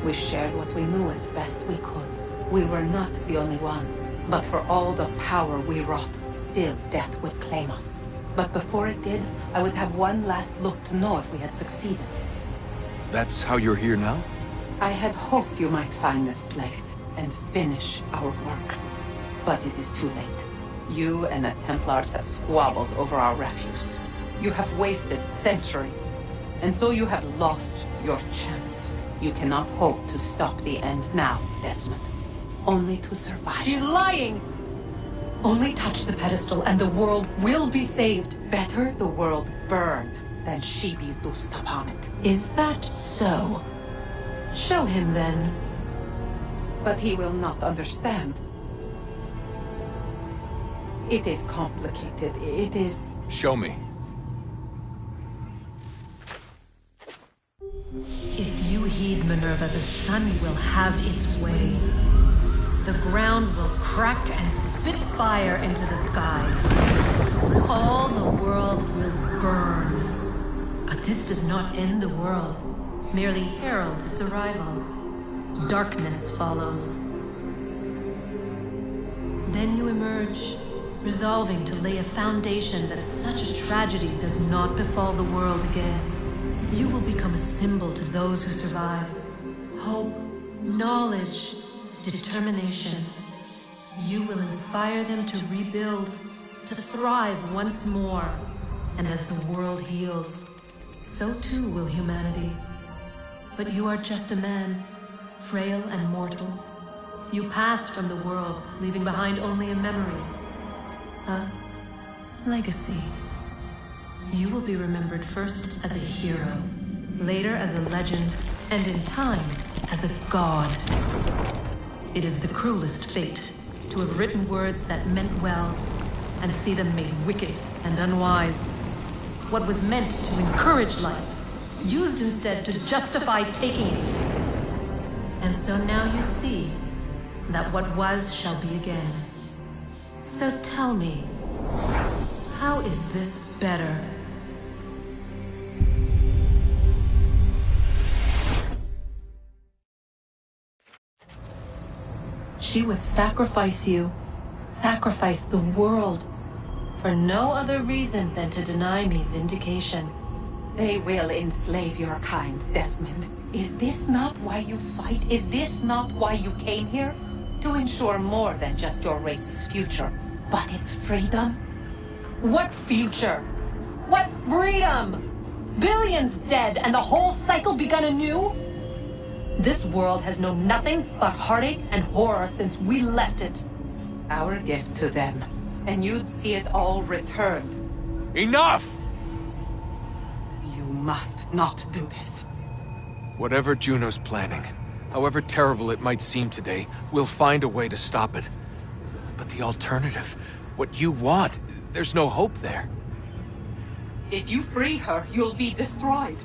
We shared what we knew as best we could. We were not the only ones, but for all the power we wrought, still death would claim us. But before it did, I would have one last look to know if we had succeeded. That's how you're here now? I had hoped you might find this place and finish our work. But it is too late. You and the Templars have squabbled over our refuse. You have wasted centuries, and so you have lost your chance. You cannot hope to stop the end now, Desmond. Only to survive. She's lying! Only touch the pedestal and the world will be saved. Better the world burn than she be loosed upon it. Is that so? Show him then. But he will not understand. It is complicated. It is... Show me. If you heed Minerva, the sun will have its way. The ground will crack and spit fire into the skies. All the world will burn. But this does not end the world, merely heralds its arrival. Darkness follows. Then you emerge, resolving to lay a foundation that such a tragedy does not befall the world again. You will become a symbol to those who survive. Hope, knowledge, determination. You will inspire them to rebuild, to thrive once more. And as the world heals, so too will humanity. But you are just a man, frail and mortal. You pass from the world, leaving behind only a memory. A legacy. You will be remembered first as a hero, later as a legend, and in time, as a god. It is the cruelest fate to have written words that meant well and see them made wicked and unwise. What was meant to encourage life, used instead to justify taking it. And so now you see that what was shall be again. So tell me, how is this better? She would sacrifice you, sacrifice the world, for no other reason than to deny me vindication. They will enslave your kind, Desmond. Is this not why you fight? Is this not why you came here? To ensure more than just your race's future, but its freedom? What future? What freedom? Billions dead and the whole cycle begun anew? This world has known nothing but heartache and horror since we left it. Our gift to them, and you'd see it all returned. Enough! You must not do this. Whatever Juno's planning, however terrible it might seem today, we'll find a way to stop it. But the alternative, what you want, there's no hope there. If you free her, you'll be destroyed.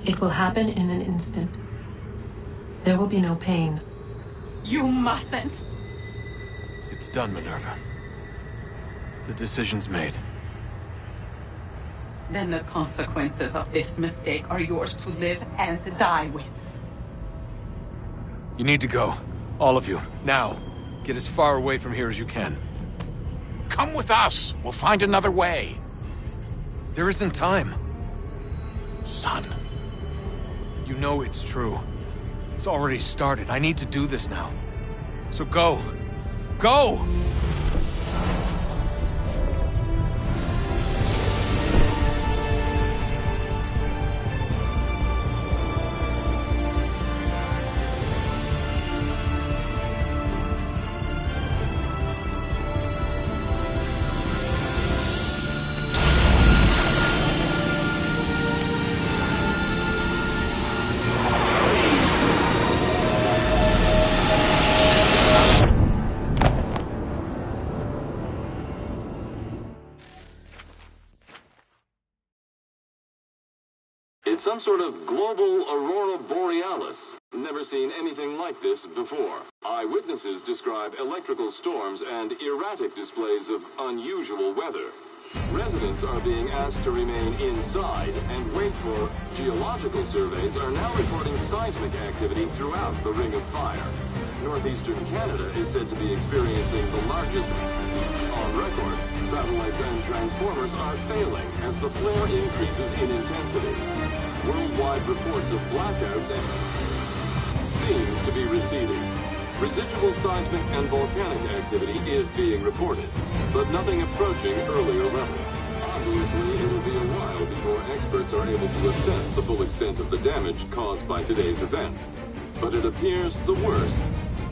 It will happen in an instant. There will be no pain. You mustn't. It's done, Minerva. The decision's made. Then the consequences of this mistake are yours to live and die with. You need to go. All of you. Now. Get as far away from here as you can. Come with us. We'll find another way. There isn't time. Son. You know it's true. It's already started. I need to do this now. So go. Go! It's some sort of global aurora borealis. Never seen anything like this before. Eyewitnesses describe electrical storms and erratic displays of unusual weather. Residents are being asked to remain inside and wait for geological surveys are now reporting seismic activity throughout the Ring of Fire. Northeastern Canada is said to be experiencing the largest on record. Satellites and transformers are failing as the flare increases in intensity. Worldwide reports of blackouts seems to be receding. Residual seismic and volcanic activity is being reported, but nothing approaching earlier levels. Obviously, it'll be a while before experts are able to assess the full extent of the damage caused by today's event. But it appears the worst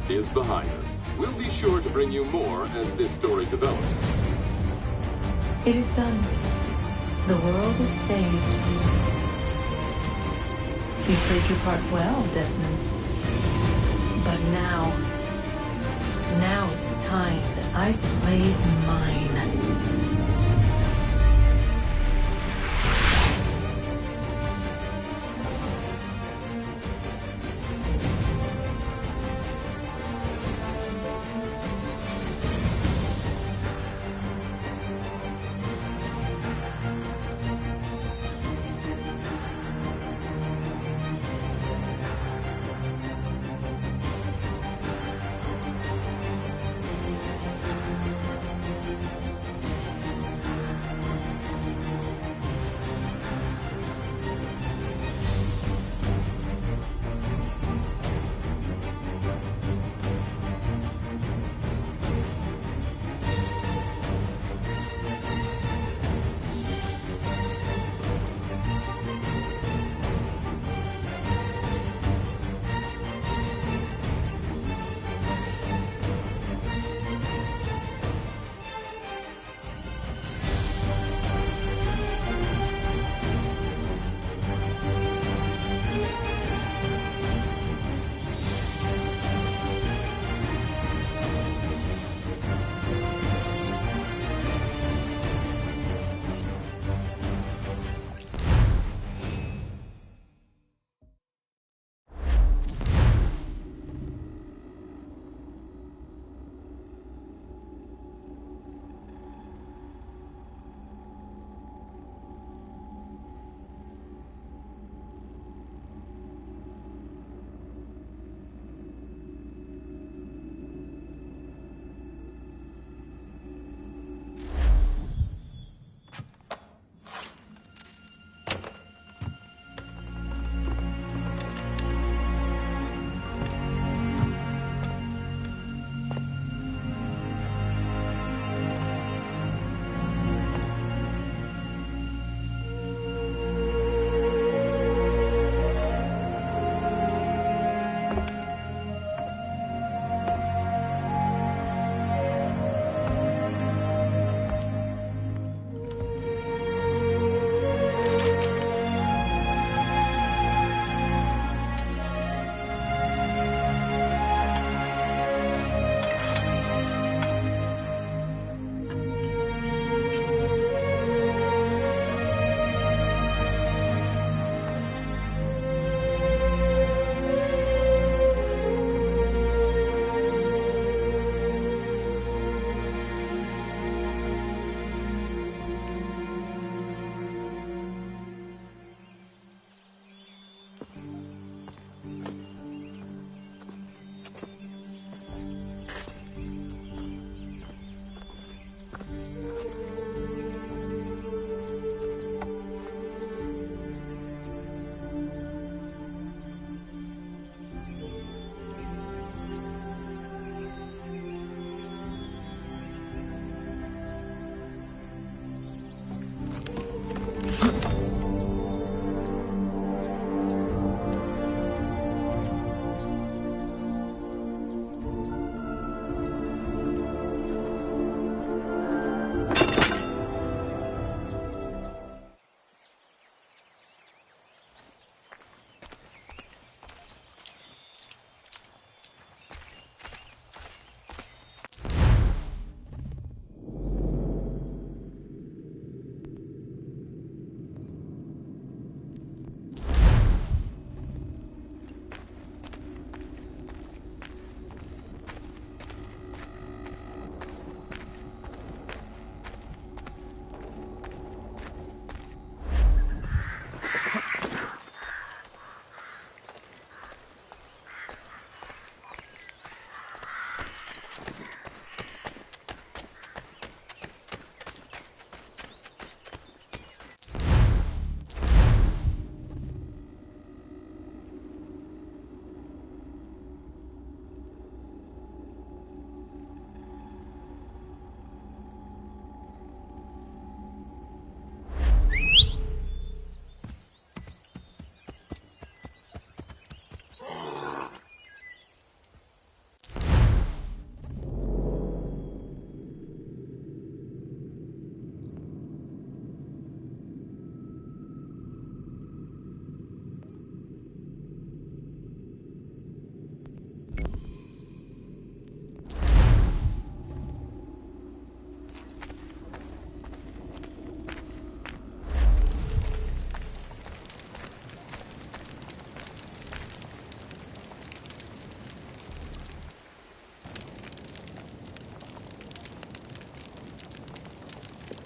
is behind us. We'll be sure to bring you more as this story develops. It is done. The world is saved. You played your part well, Desmond. But now it's time that I played mine.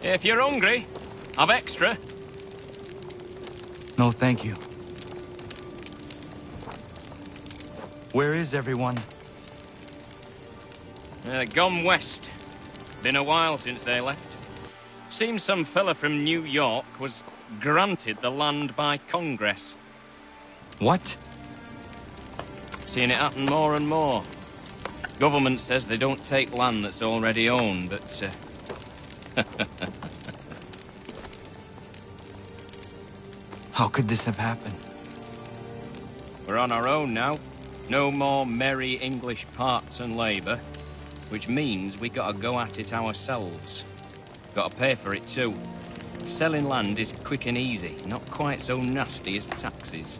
If you're hungry, I've extra. No, thank you. Where is everyone? Gone west. Been a while since they left. Seems some fella from New York was granted the land by Congress. What? Seeing it happen more and more. Government says they don't take land that's already owned, but... How could this have happened? We're on our own now. No more merry English parts and labour. Which means we gotta go at it ourselves. Gotta pay for it too. Selling land is quick and easy, not quite so nasty as taxes.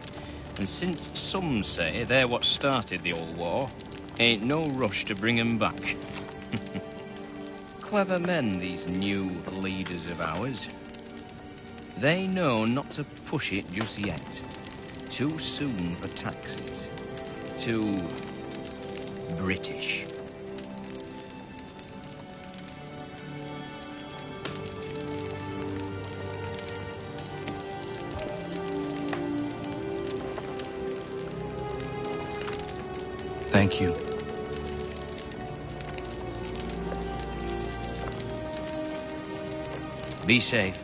And since some say they're what started the old war, ain't no rush to bring 'em back. Clever men, these new leaders of ours. They know not to push it just yet. Too soon for taxes. Too British. Thank you. Be safe.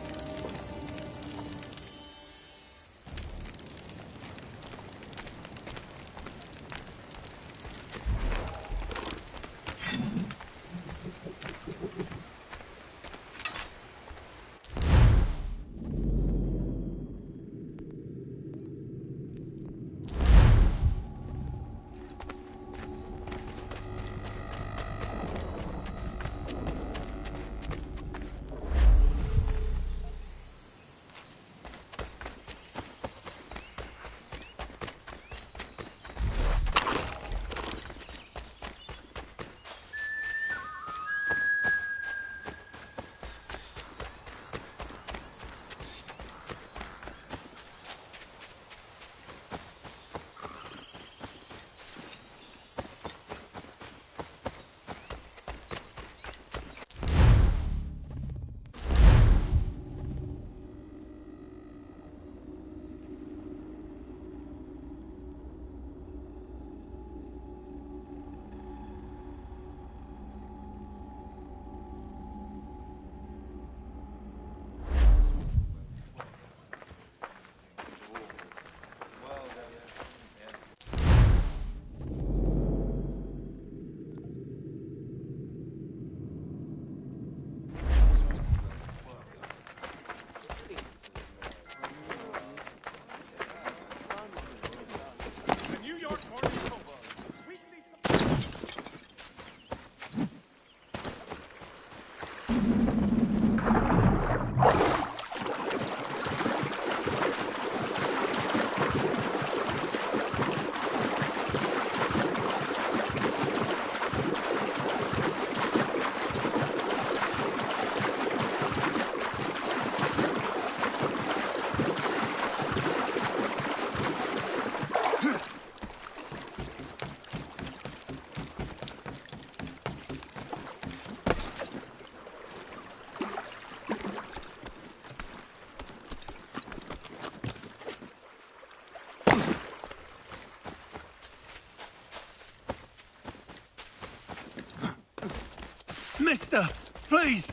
Mister, please,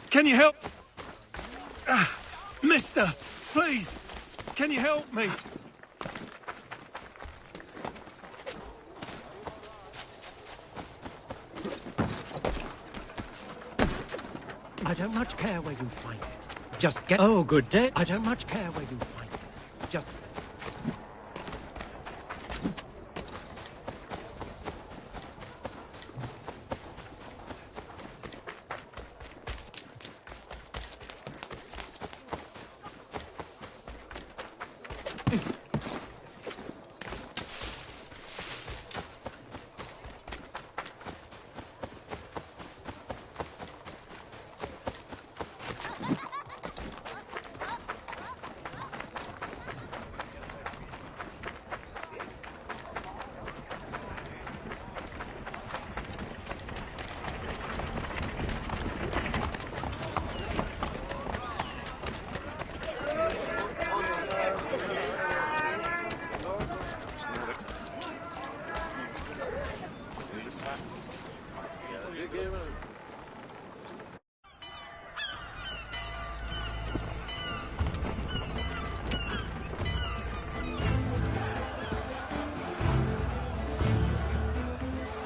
can you help? Mister, please, can you help me? I don't much care where you find it. Just get... Oh, good day. I don't much care where you find it. Just...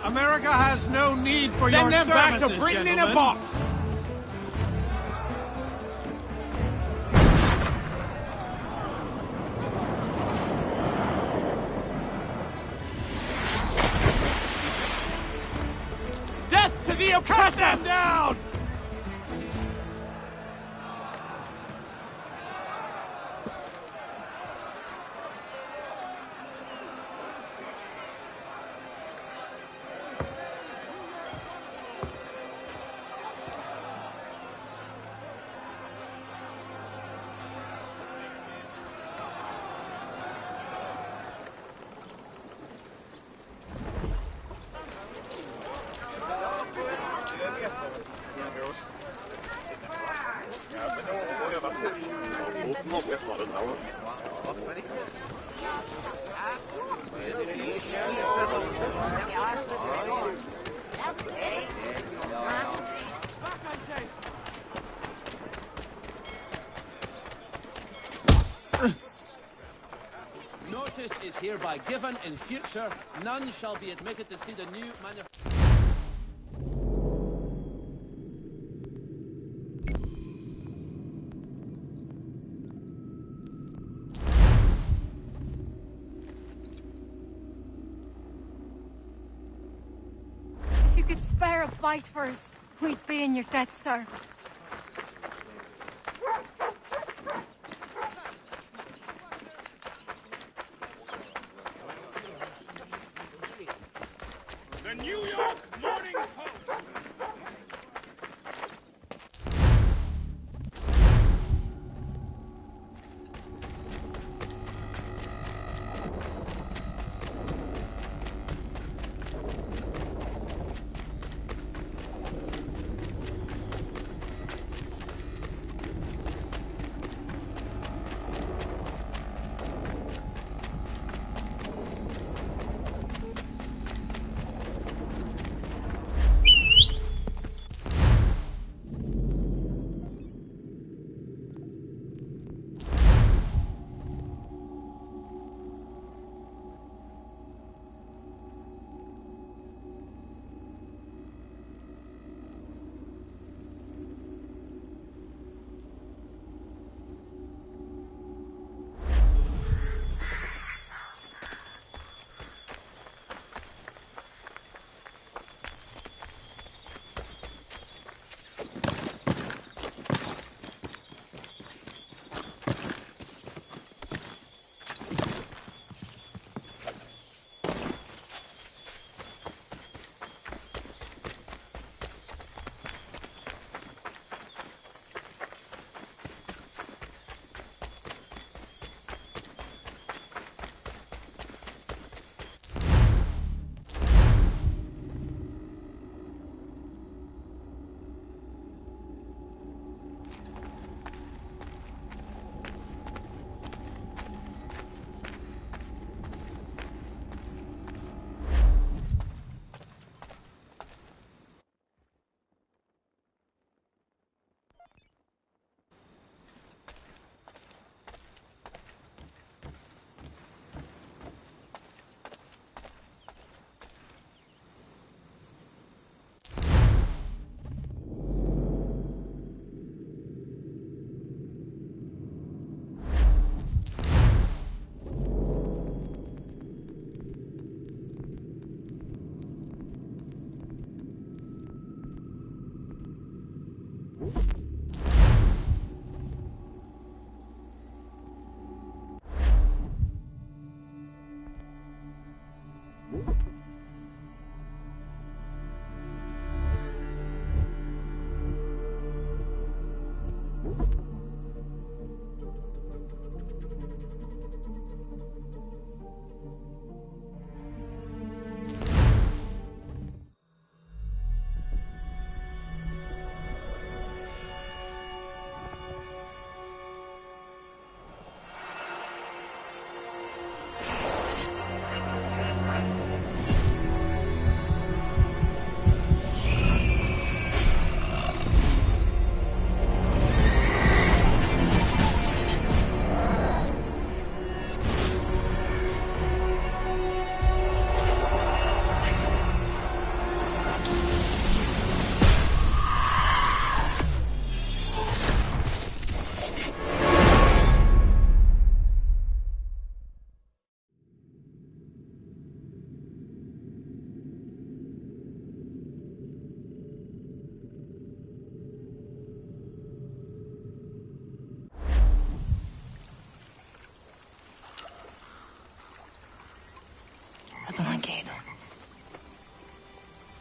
America has no need for your services, Send them back to Britain in a box! Death to the oppressor! Cut them down! Notice is hereby given. In future, none shall be admitted to see the new manufacturer. If you could spare a bite for us, we'd be in your debt, sir. The New York Morning Post!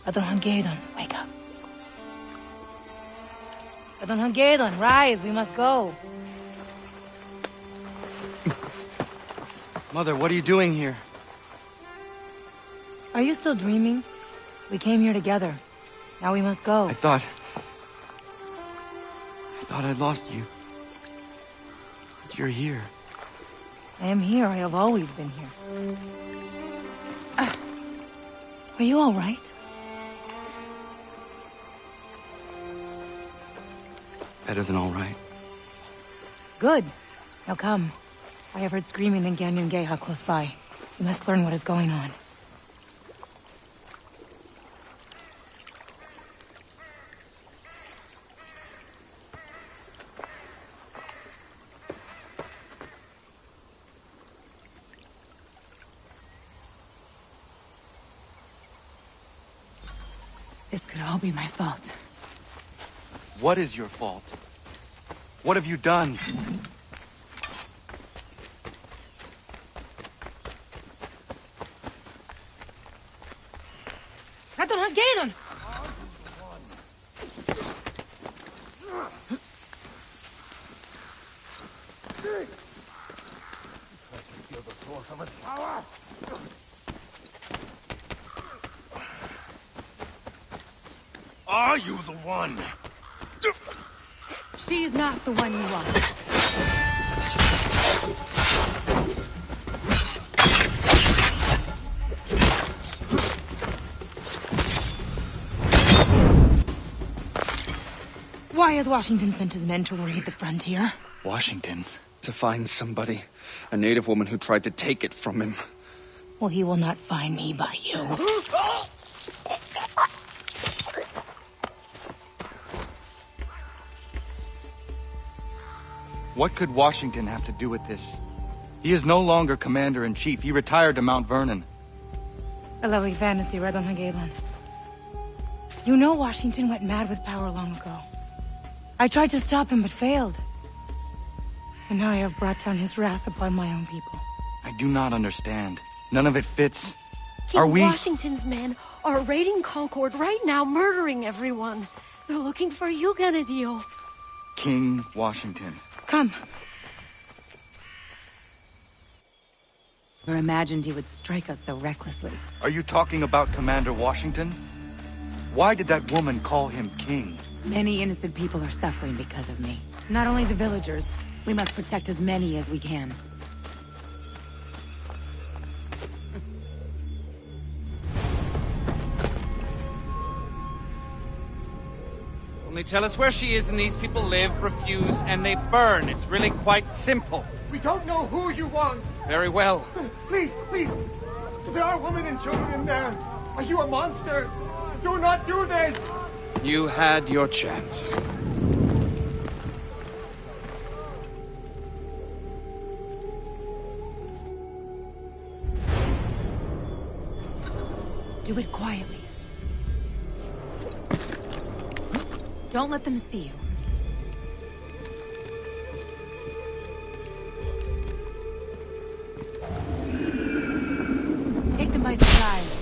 Radon, wake up. Radon, rise, we must go. Mother, what are you doing here? Are you still dreaming? We came here together. Now we must go. I thought I'd lost you. But you're here. I am here. I have always been here. Are you all right? Better than all right. Good. Now come. I have heard screaming in Ganyan Geha close by. We must learn what is going on. This could all be my fault. What is your fault? What have you done? Radon Hagedon! Feel the force of its power. Are you the one? She's not the one you want. Why has Washington sent his men to raid the frontier? Washington? To find somebody. A native woman who tried to take it from him. Well, he will not find me by you. What could Washington have to do with this? He is no longer commander-in-chief. He retired to Mount Vernon. A lovely fantasy, Radon Hagedon. You know Washington went mad with power long ago. I tried to stop him, but failed. And now I have brought down his wrath upon my own people. I do not understand. None of it fits. King Washington's men are raiding Concord right now, murdering everyone. They're looking for you, Ganadio. King Washington. Come. Never imagined he would strike out so recklessly. Are you talking about Commander Washington? Why did that woman call him king? Many innocent people are suffering because of me. Not only the villagers. We must protect as many as we can. Only tell us where she is and these people live, refuse, and they burn. It's really quite simple. We don't know who you want. Very well. Please, please. There are women and children in there. Are you a monster? Do not do this. You had your chance. Do it quietly. Don't let them see you. Take them by surprise.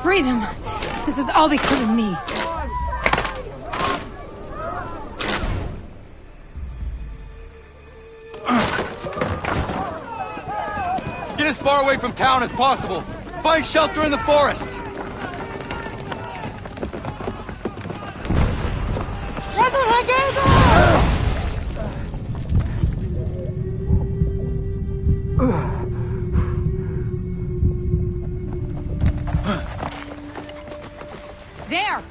Free them. This is all because of me. Get as far away from town as possible. Find shelter in the forest. There!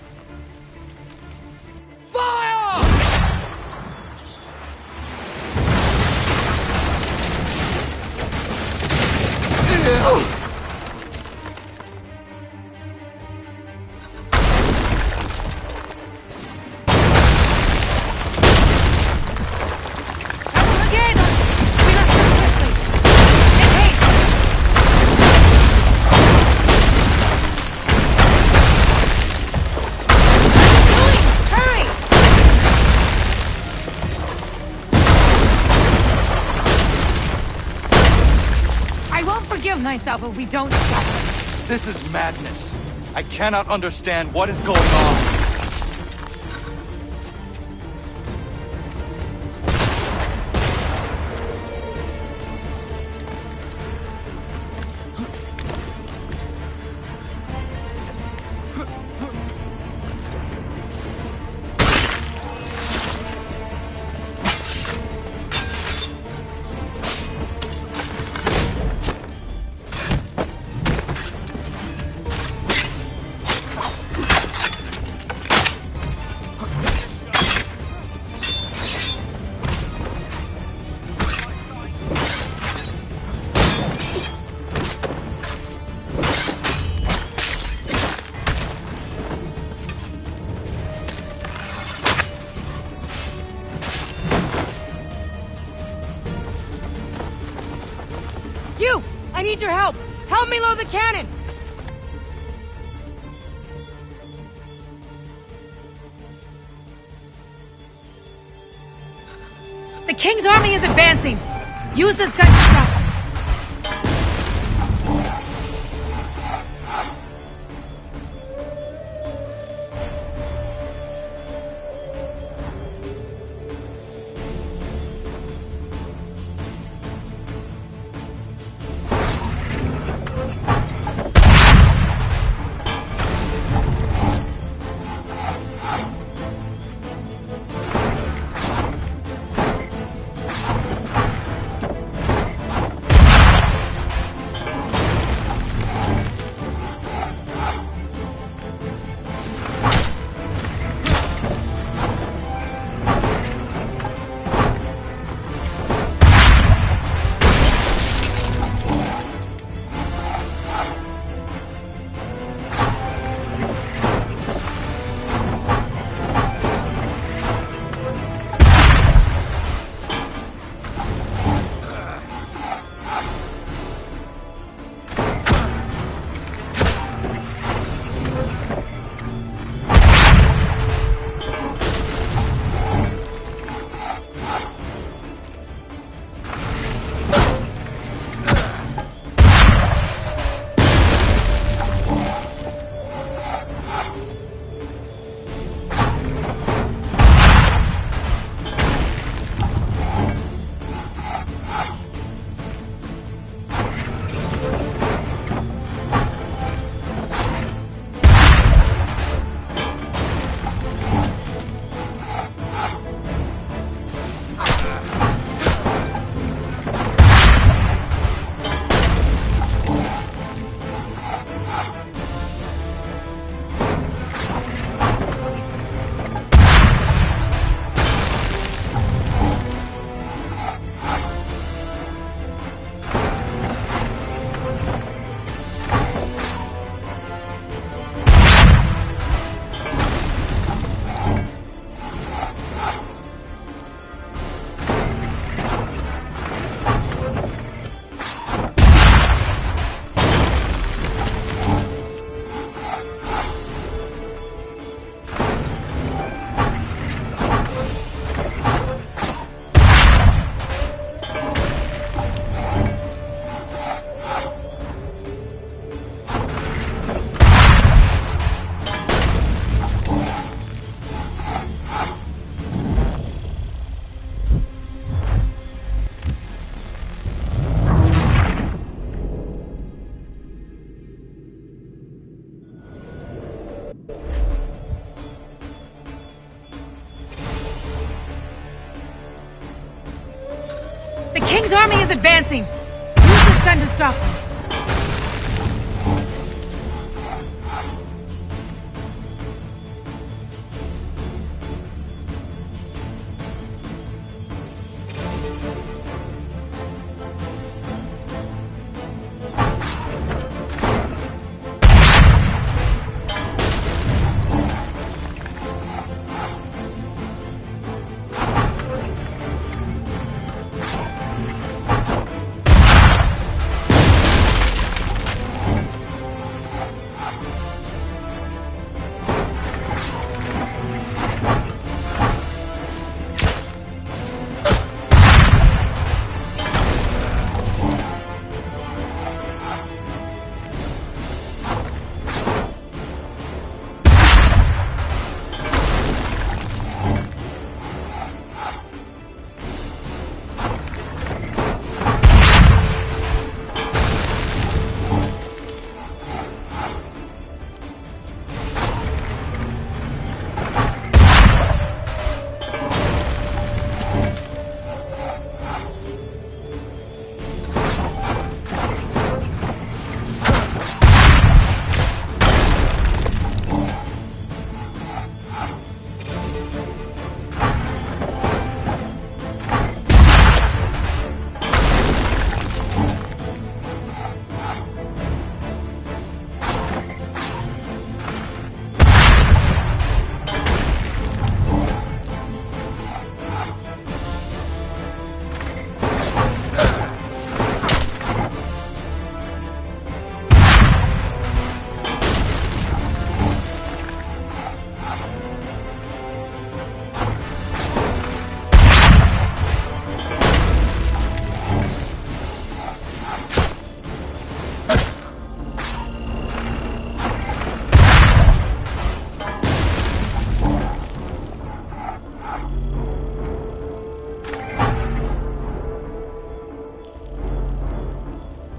Myself if we don't stop them. This is madness. I cannot understand what is going on. I need your help! Help me load the cannon! The King's army is advancing! Use this gun to stop them! army is advancing. Use this gun to stop them.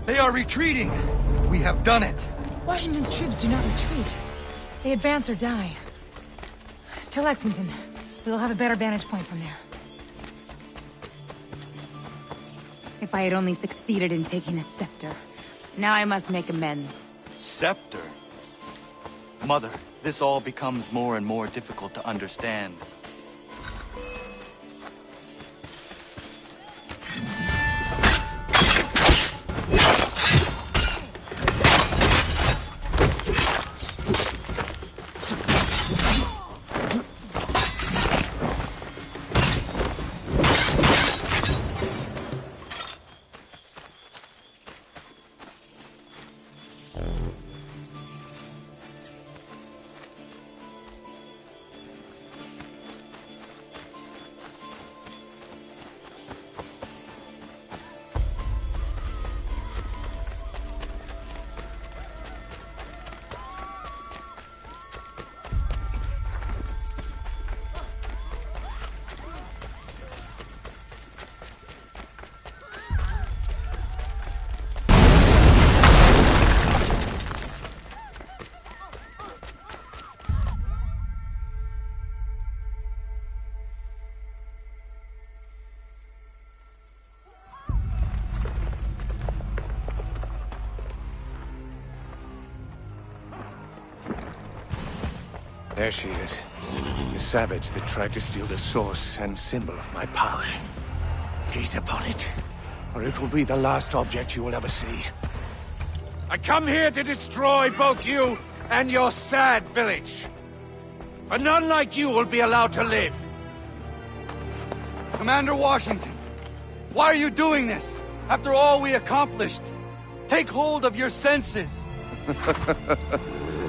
They are retreating! We have done it! Washington's troops do not retreat. They advance or die. To Lexington. We'll have a better vantage point from there. If I had only succeeded in taking a scepter. Now I must make amends. Scepter? Mother, this all becomes more and more difficult to understand. There she is. The savage that tried to steal the source and symbol of my power. Gaze upon it, or it will be the last object you will ever see. I come here to destroy both you and your sad village. For none like you will be allowed to live. Commander Washington, why are you doing this? After all we accomplished, take hold of your senses.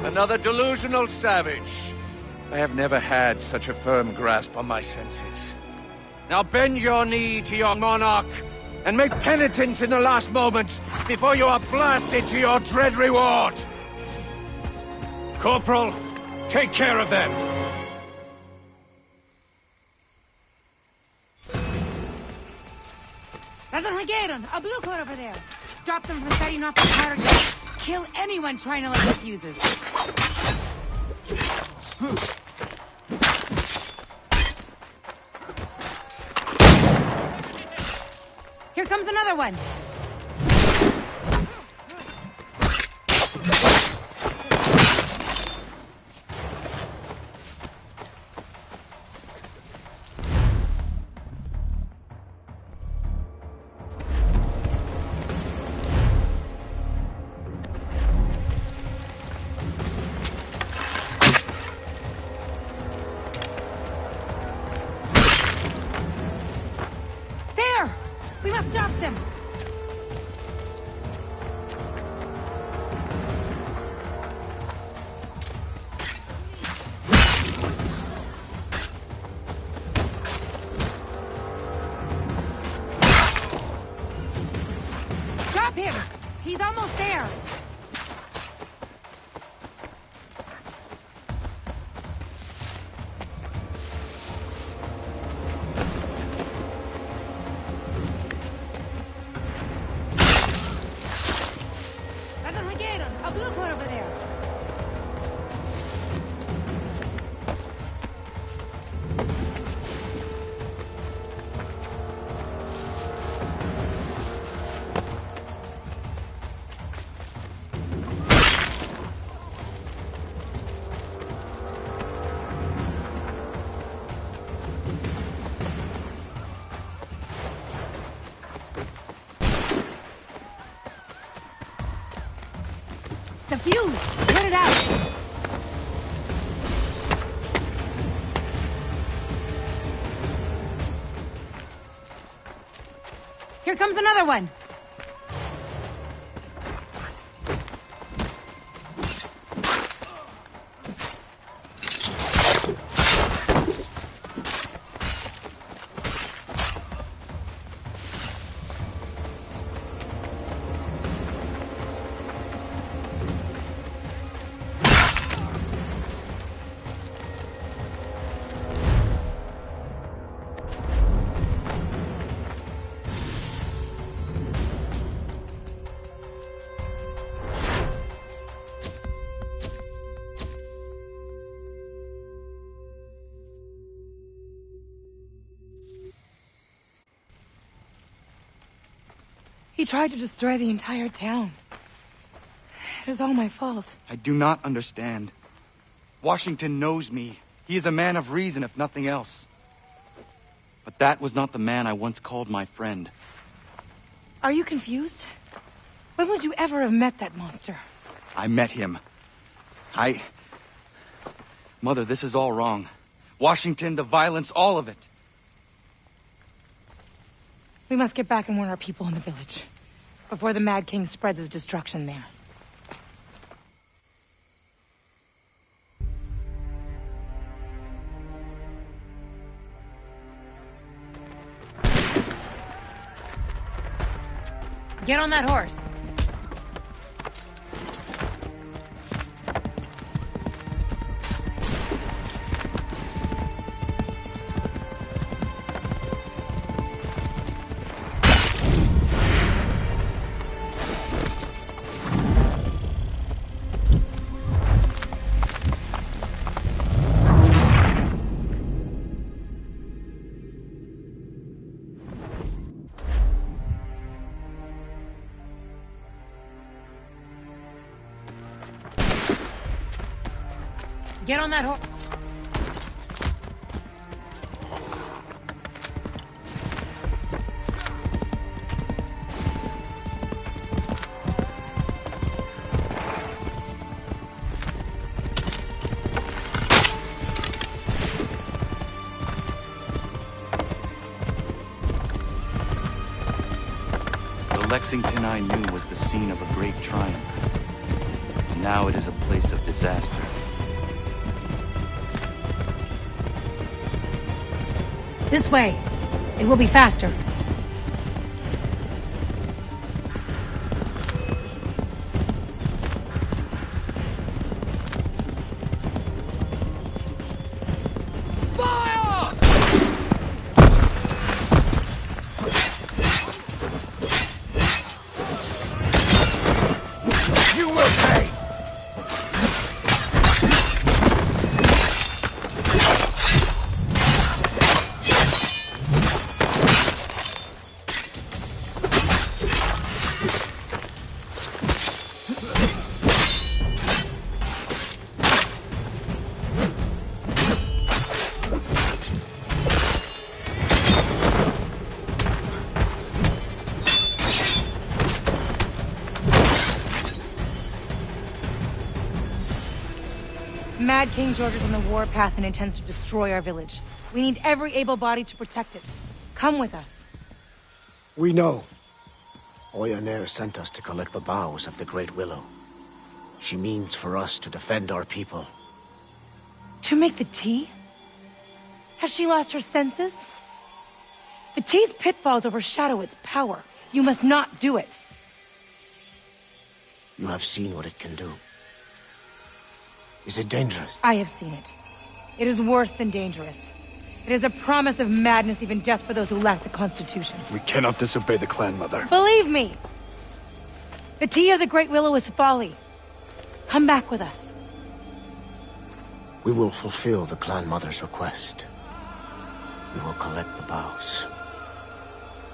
Another delusional savage. I have never had such a firm grasp on my senses. Now bend your knee to your monarch, and make penitence in the last moments before you are blasted to your dread reward. Corporal, take care of them. Radon Abulkor over there. Stop them from setting off the powder gas. Kill anyone trying to light the fuses. Here comes comes another one! We must stop them! Stop him! He's almost there! A blue coat over there. The fuse! Put it out! Here comes another one! He tried to destroy the entire town. It is all my fault. I do not understand. Washington knows me. He is a man of reason, if nothing else. But that was not the man I once called my friend. Are you confused? When would you ever have met that monster? I met him. Mother, this is all wrong. Washington, the violence, all of it. We must get back and warn our people in the village, before the Mad King spreads his destruction there. Get on that horse. Get on that horse. The Lexington I knew was the scene of a great triumph. Now it is a place of disaster. This way. It will be faster. Mad King George is on the warpath and intends to destroy our village. We need every able body to protect it. Come with us. We know. Oya Nair sent us to collect the boughs of the Great Willow. She means for us to defend our people. To make the tea? Has she lost her senses? The tea's pitfalls overshadow its power. You must not do it. You have seen what it can do. Is it dangerous? I have seen it. It is worse than dangerous. It is a promise of madness, even death for those who lack the Constitution. We cannot disobey the Clan Mother. Believe me! The tea of the Great Willow is folly. Come back with us. We will fulfill the Clan Mother's request. We will collect the boughs.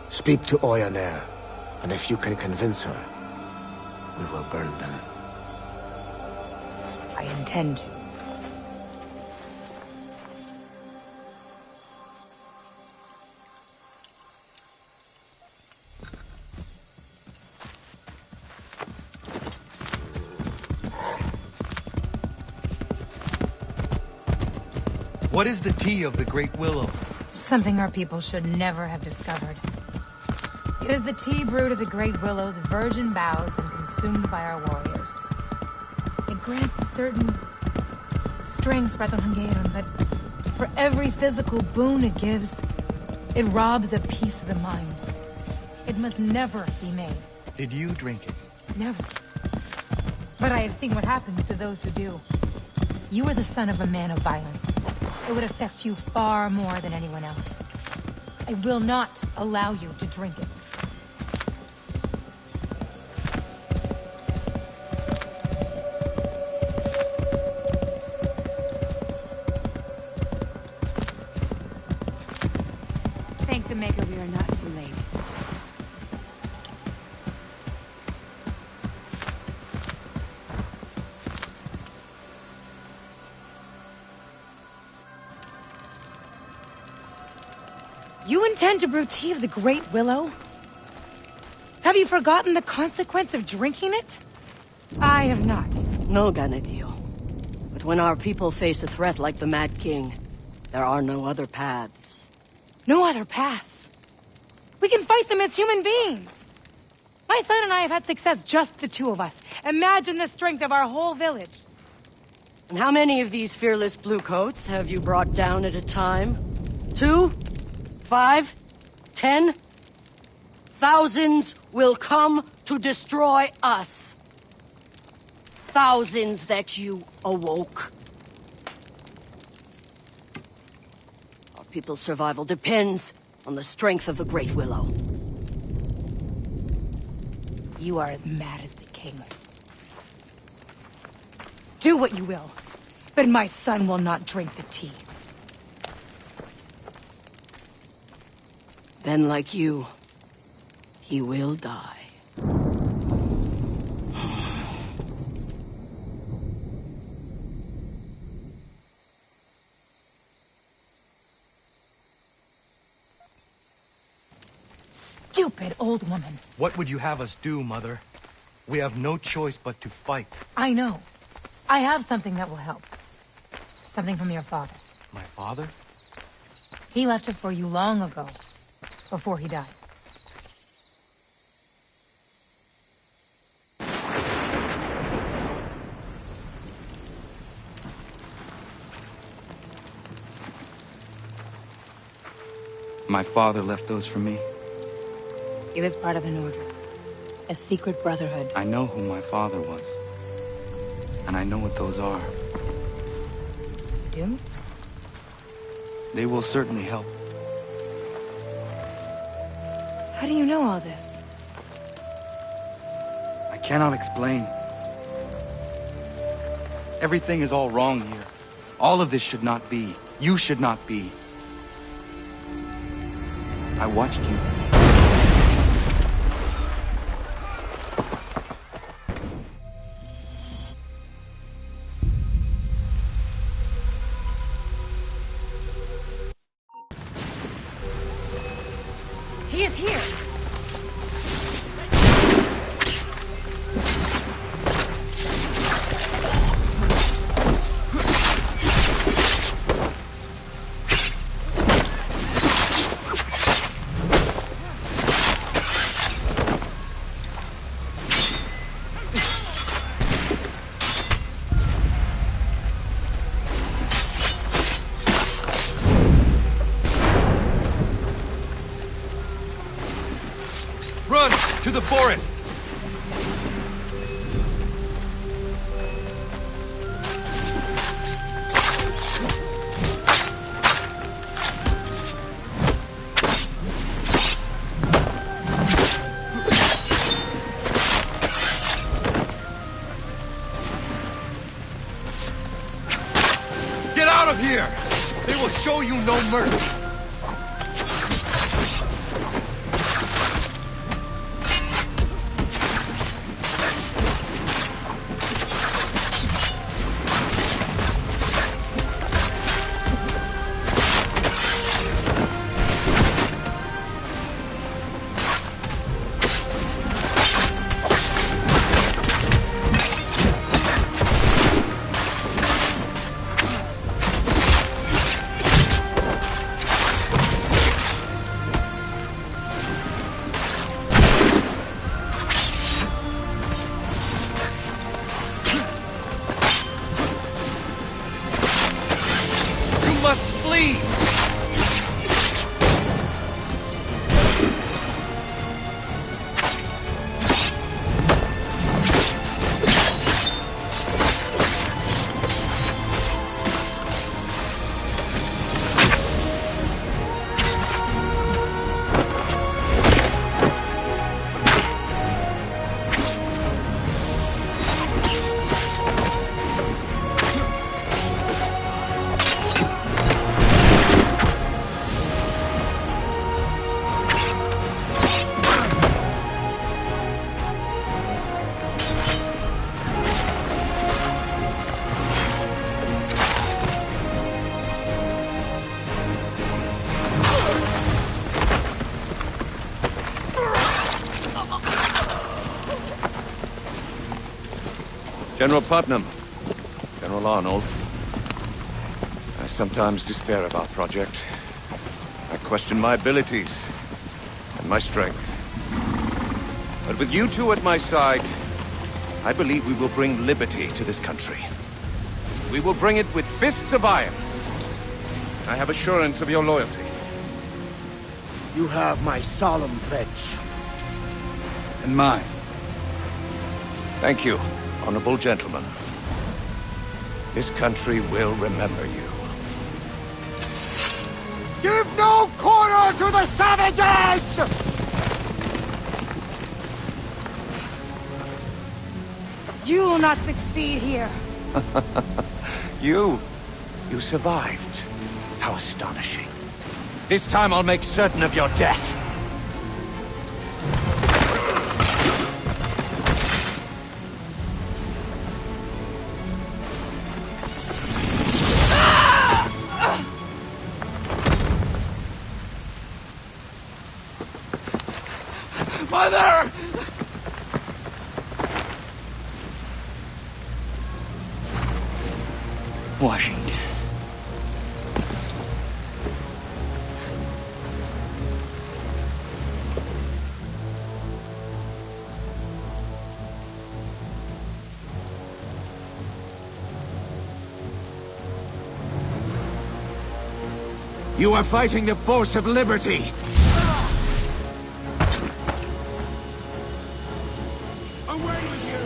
Speak to Oya Nair, and if you can convince her, we will burn them. I intend to. What is the tea of the Great Willow? Something our people should never have discovered. It is the tea brewed of the Great Willow's virgin boughs and consumed by our warriors. It grants certain strengths, Radhangaeron, but for every physical boon it gives, it robs a piece of the mind. It must never be made. Did you drink it? Never. But I have seen what happens to those who do. You are the son of a man of violence. It would affect you far more than anyone else. I will not allow you to drink it. Thank the Maker we are not too late. You intend to brew tea of the Great Willow? Have you forgotten the consequence of drinking it? I have not. No, Ganadil. But when our people face a threat like the Mad King, there are no other paths. No other paths? We can fight them as human beings! My son and I have had success, just the two of us. Imagine the strength of our whole village. And how many of these fearless bluecoats have you brought down at a time? 2? 5? 10? Thousands will come to destroy us. Thousands that you awoke. Our people's survival depends on the strength of the Great Willow. You are as mad as the king. Do what you will, but my son will not drink the tea. Then, like you, he will die. Stupid old woman. What would you have us do, Mother? We have no choice but to fight. I know. I have something that will help. Something from your father. My father? He left it for you long ago, before he died. My father left those for me. It was part of an order. A secret brotherhood. I know who my father was. And I know what those are. You do? They will certainly help. How do you know all this? I cannot explain. Everything is all wrong here. All of this should not be. You should not be. I watched you. He is here! here! They will show you no mercy! General Putnam, General Arnold, I sometimes despair of our project. I question my abilities and my strength. But with you two at my side, I believe we will bring liberty to this country. We will bring it with fists of iron. I have assurance of your loyalty. You have my solemn pledge. And mine. Thank you, honorable gentlemen. This country will remember you. Give no quarter to the savages! You will not succeed here. You survived. How astonishing. This time I'll make certain of your death. Mother! Washington. You are fighting the force of liberty. Away with you!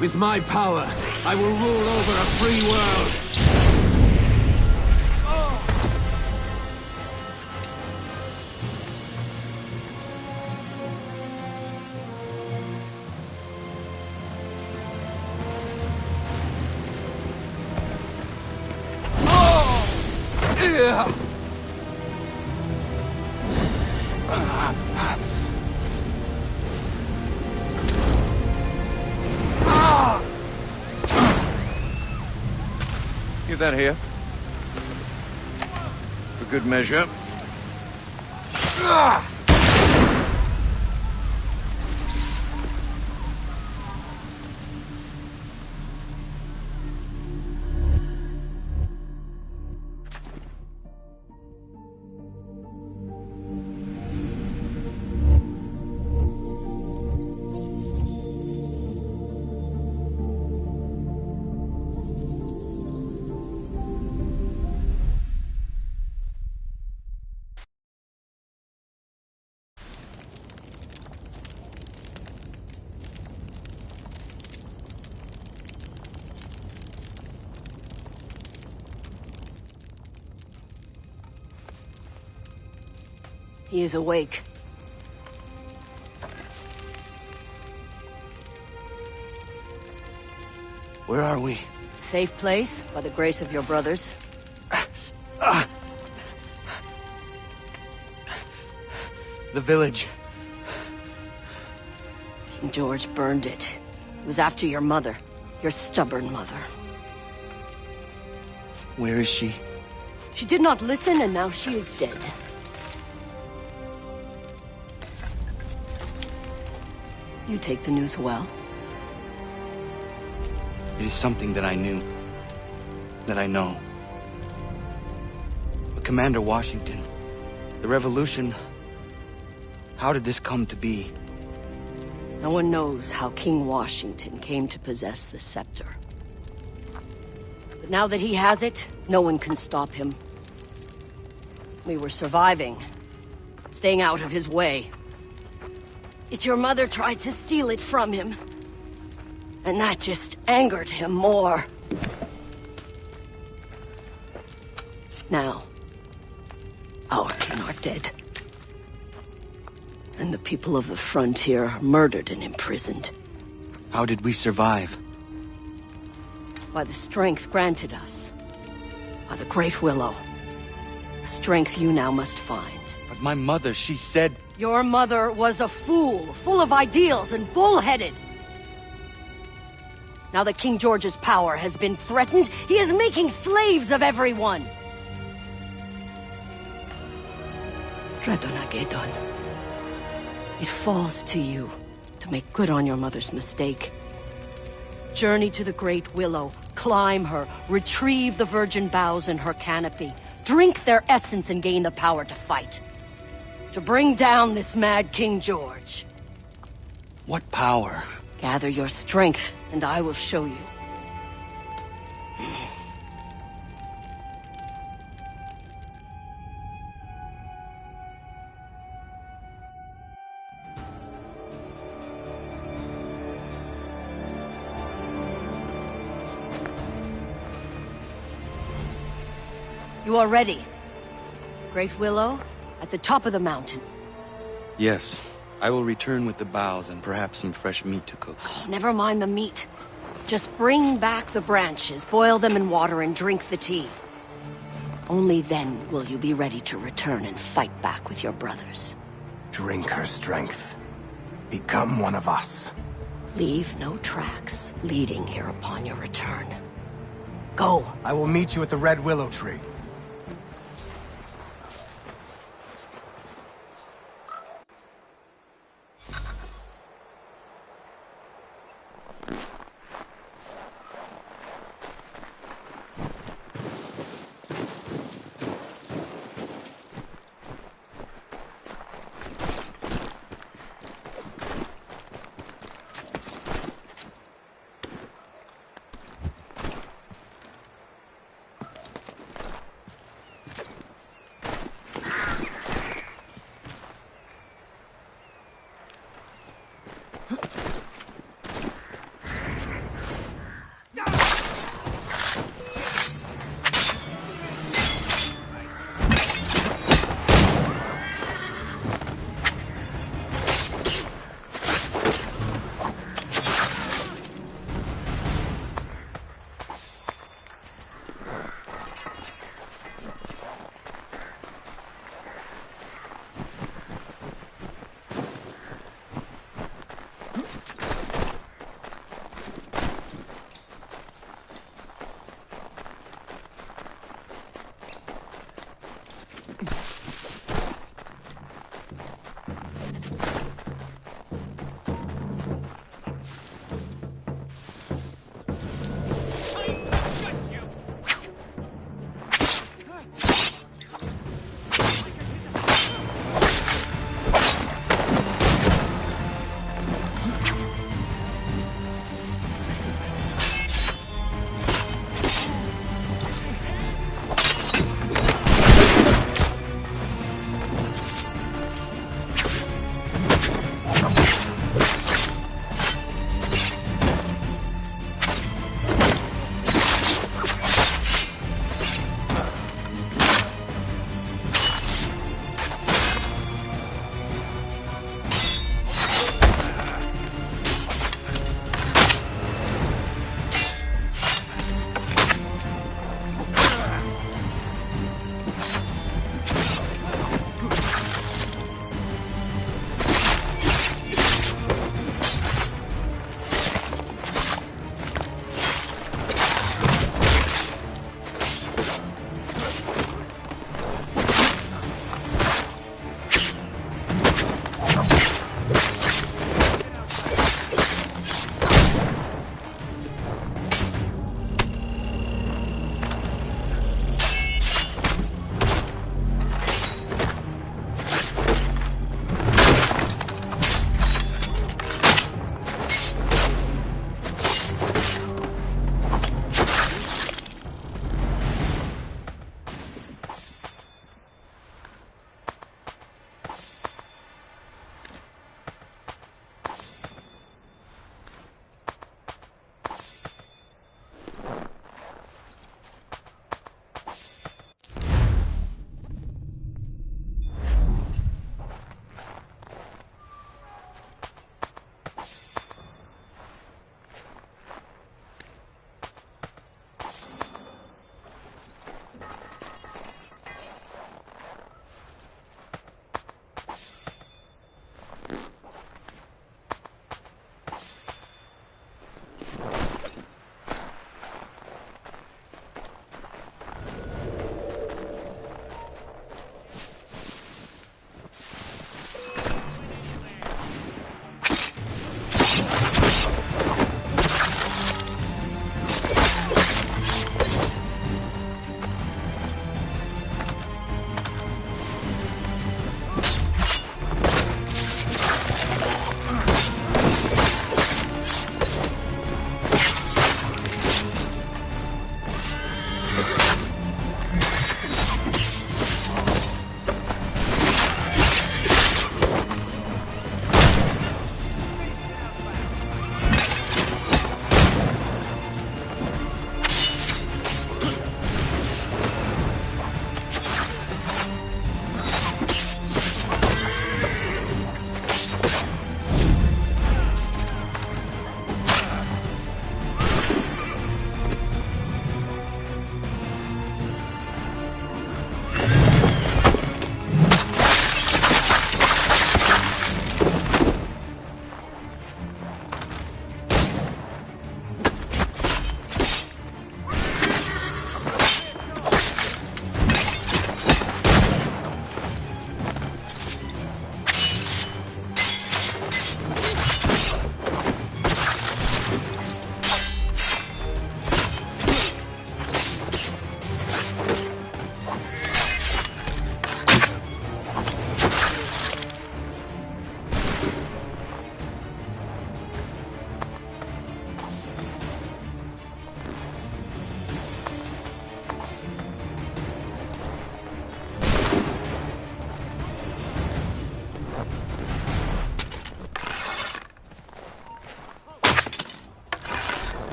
With my power, I will rule over a free world. Give that here. For good measure. He is awake. Where are we? Safe place, by the grace of your brothers. The village. King George burned it. It was after your mother. Your stubborn mother. Where is she? She did not listen, and now she is dead. You take the news well. It is something that I knew. That I know. But Commander Washington, the revolution... How did this come to be? No one knows how King Washington came to possess the scepter. But now that he has it, no one can stop him. We were surviving, staying out of his way. Yet your mother tried to steal it from him. And that just angered him more. Now, our king are dead. And the people of the frontier are murdered and imprisoned. How did we survive? By the strength granted us. By the Great Willow. A strength you now must find. But my mother, she said... Your mother was a fool, full of ideals and bullheaded. Now that King George's power has been threatened, he is making slaves of everyone. Radonagedon. It falls to you to make good on your mother's mistake. Journey to the Great Willow, climb her, retrieve the virgin boughs in her canopy, drink their essence and gain the power to fight. To bring down this mad King George. What power? Gather your strength, and I will show you. You are ready. Great Willow, at the top of the mountain. Yes. I will return with the boughs and perhaps some fresh meat to cook. Oh, never mind the meat. Just bring back the branches, boil them in water, and drink the tea. Only then will you be ready to return and fight back with your brothers. Drink her strength. Become one of us. Leave no tracks leading here upon your return. Go. I will meet you at the Red Willow Tree.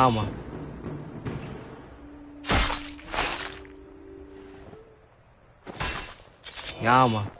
Yama. Yama.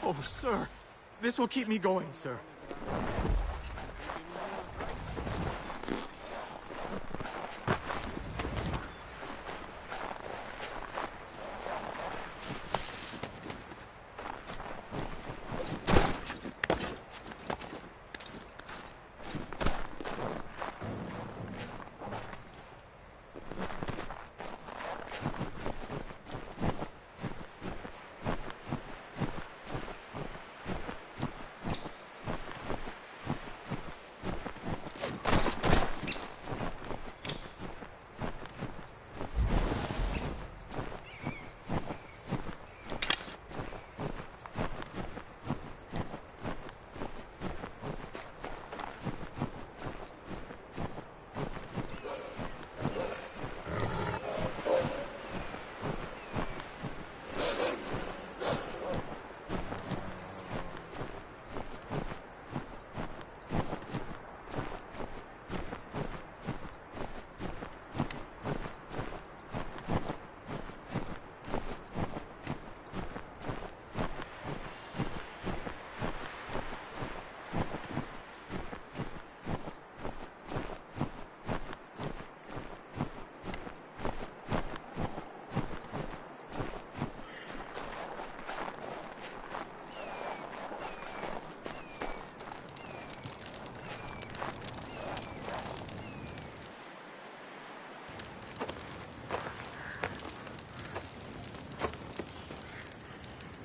Oh, sir. This will keep me going, sir.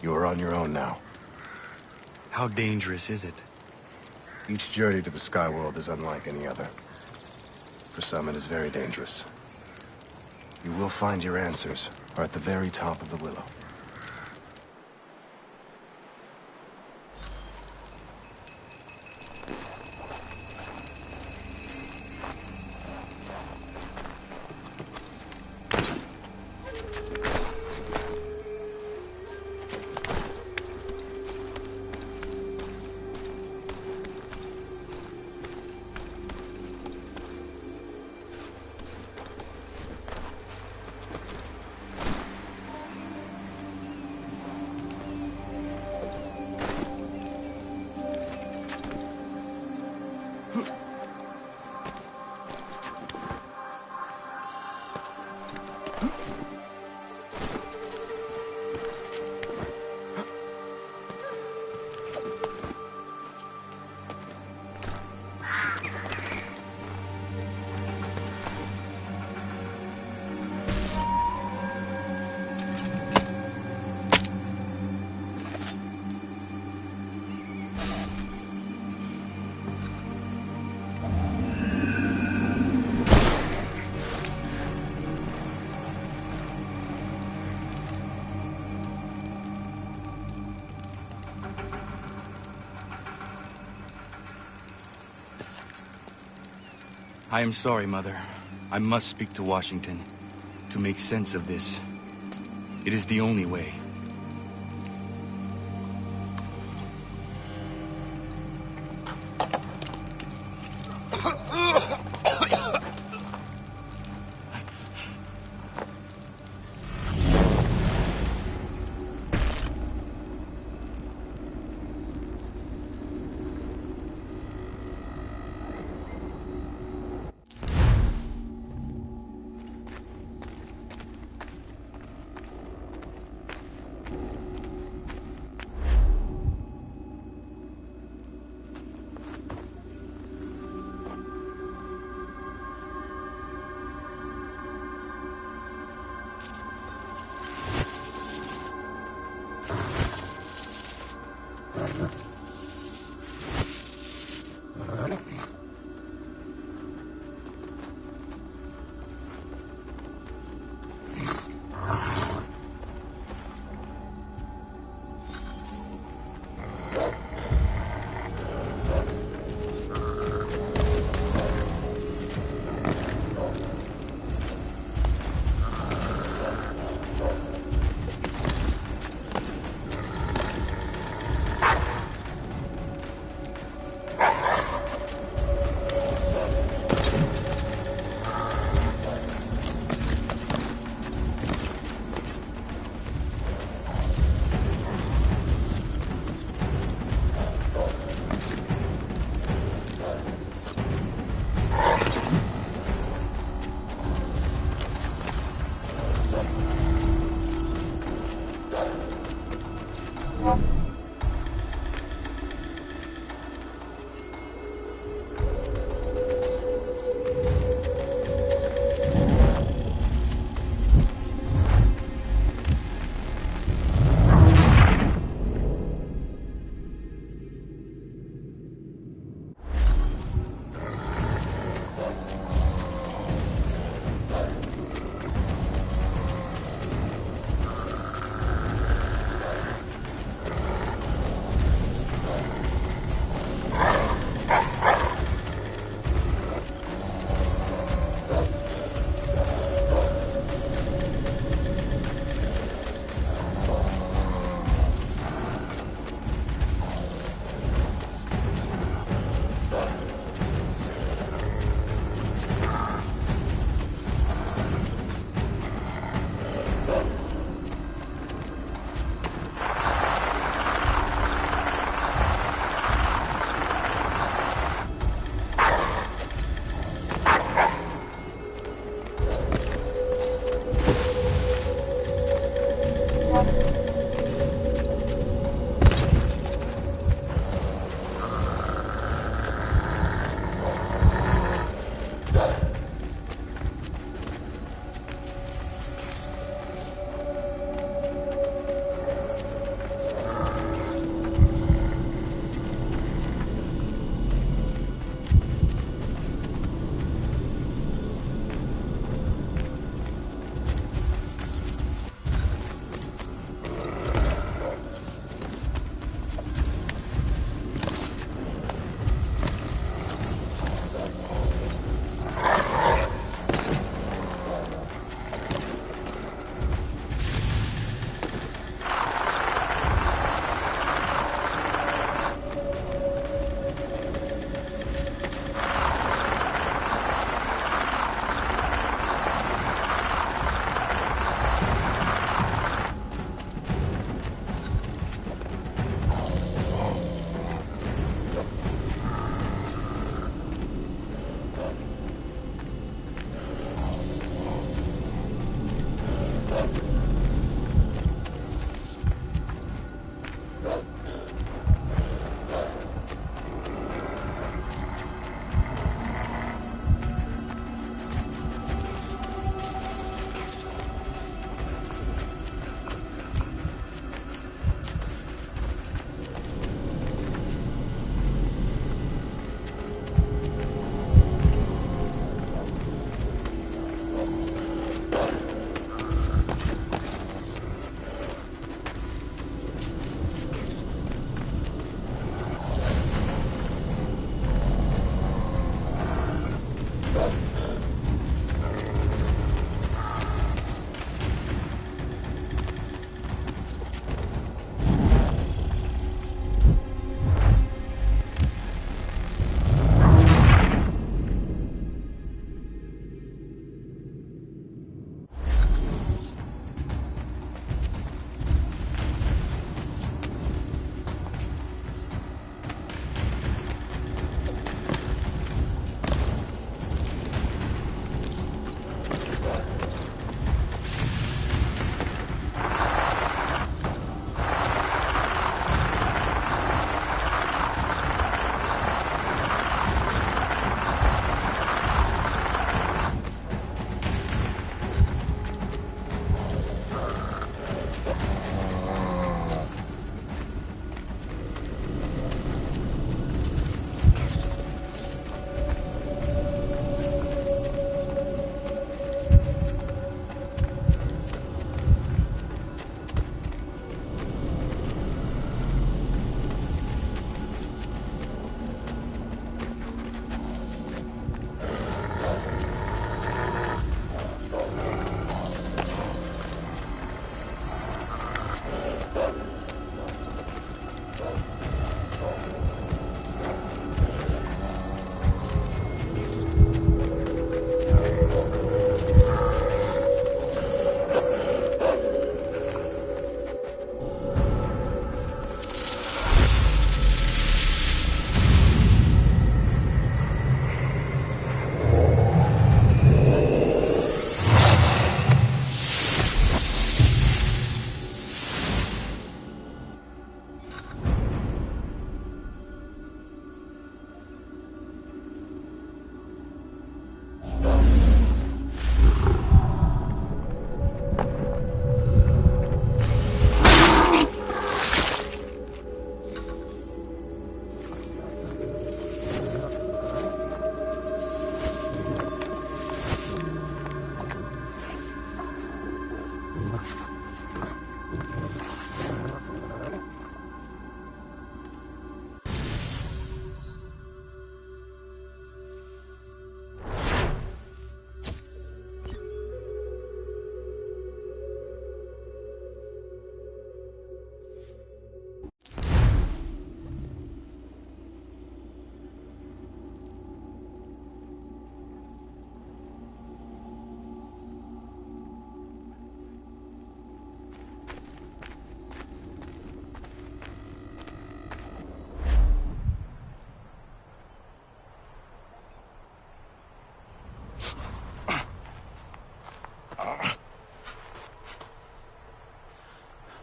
You are on your own now. How dangerous is it? Each journey to the Skyworld is unlike any other. For some, it is very dangerous. You will find your answers are at the very top of the Willow. I am sorry, Mother. I must speak to Washington to make sense of this. It is the only way.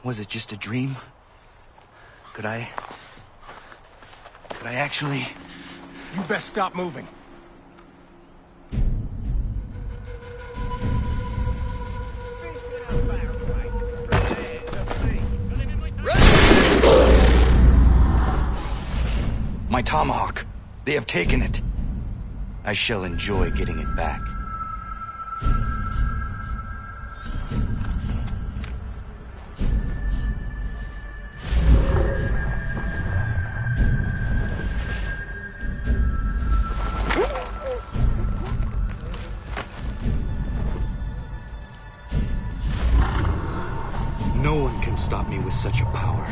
Was it just a dream? Could I actually... You best stop moving. My tomahawk. They have taken it. I shall enjoy getting it back. No one can stop me with such a power.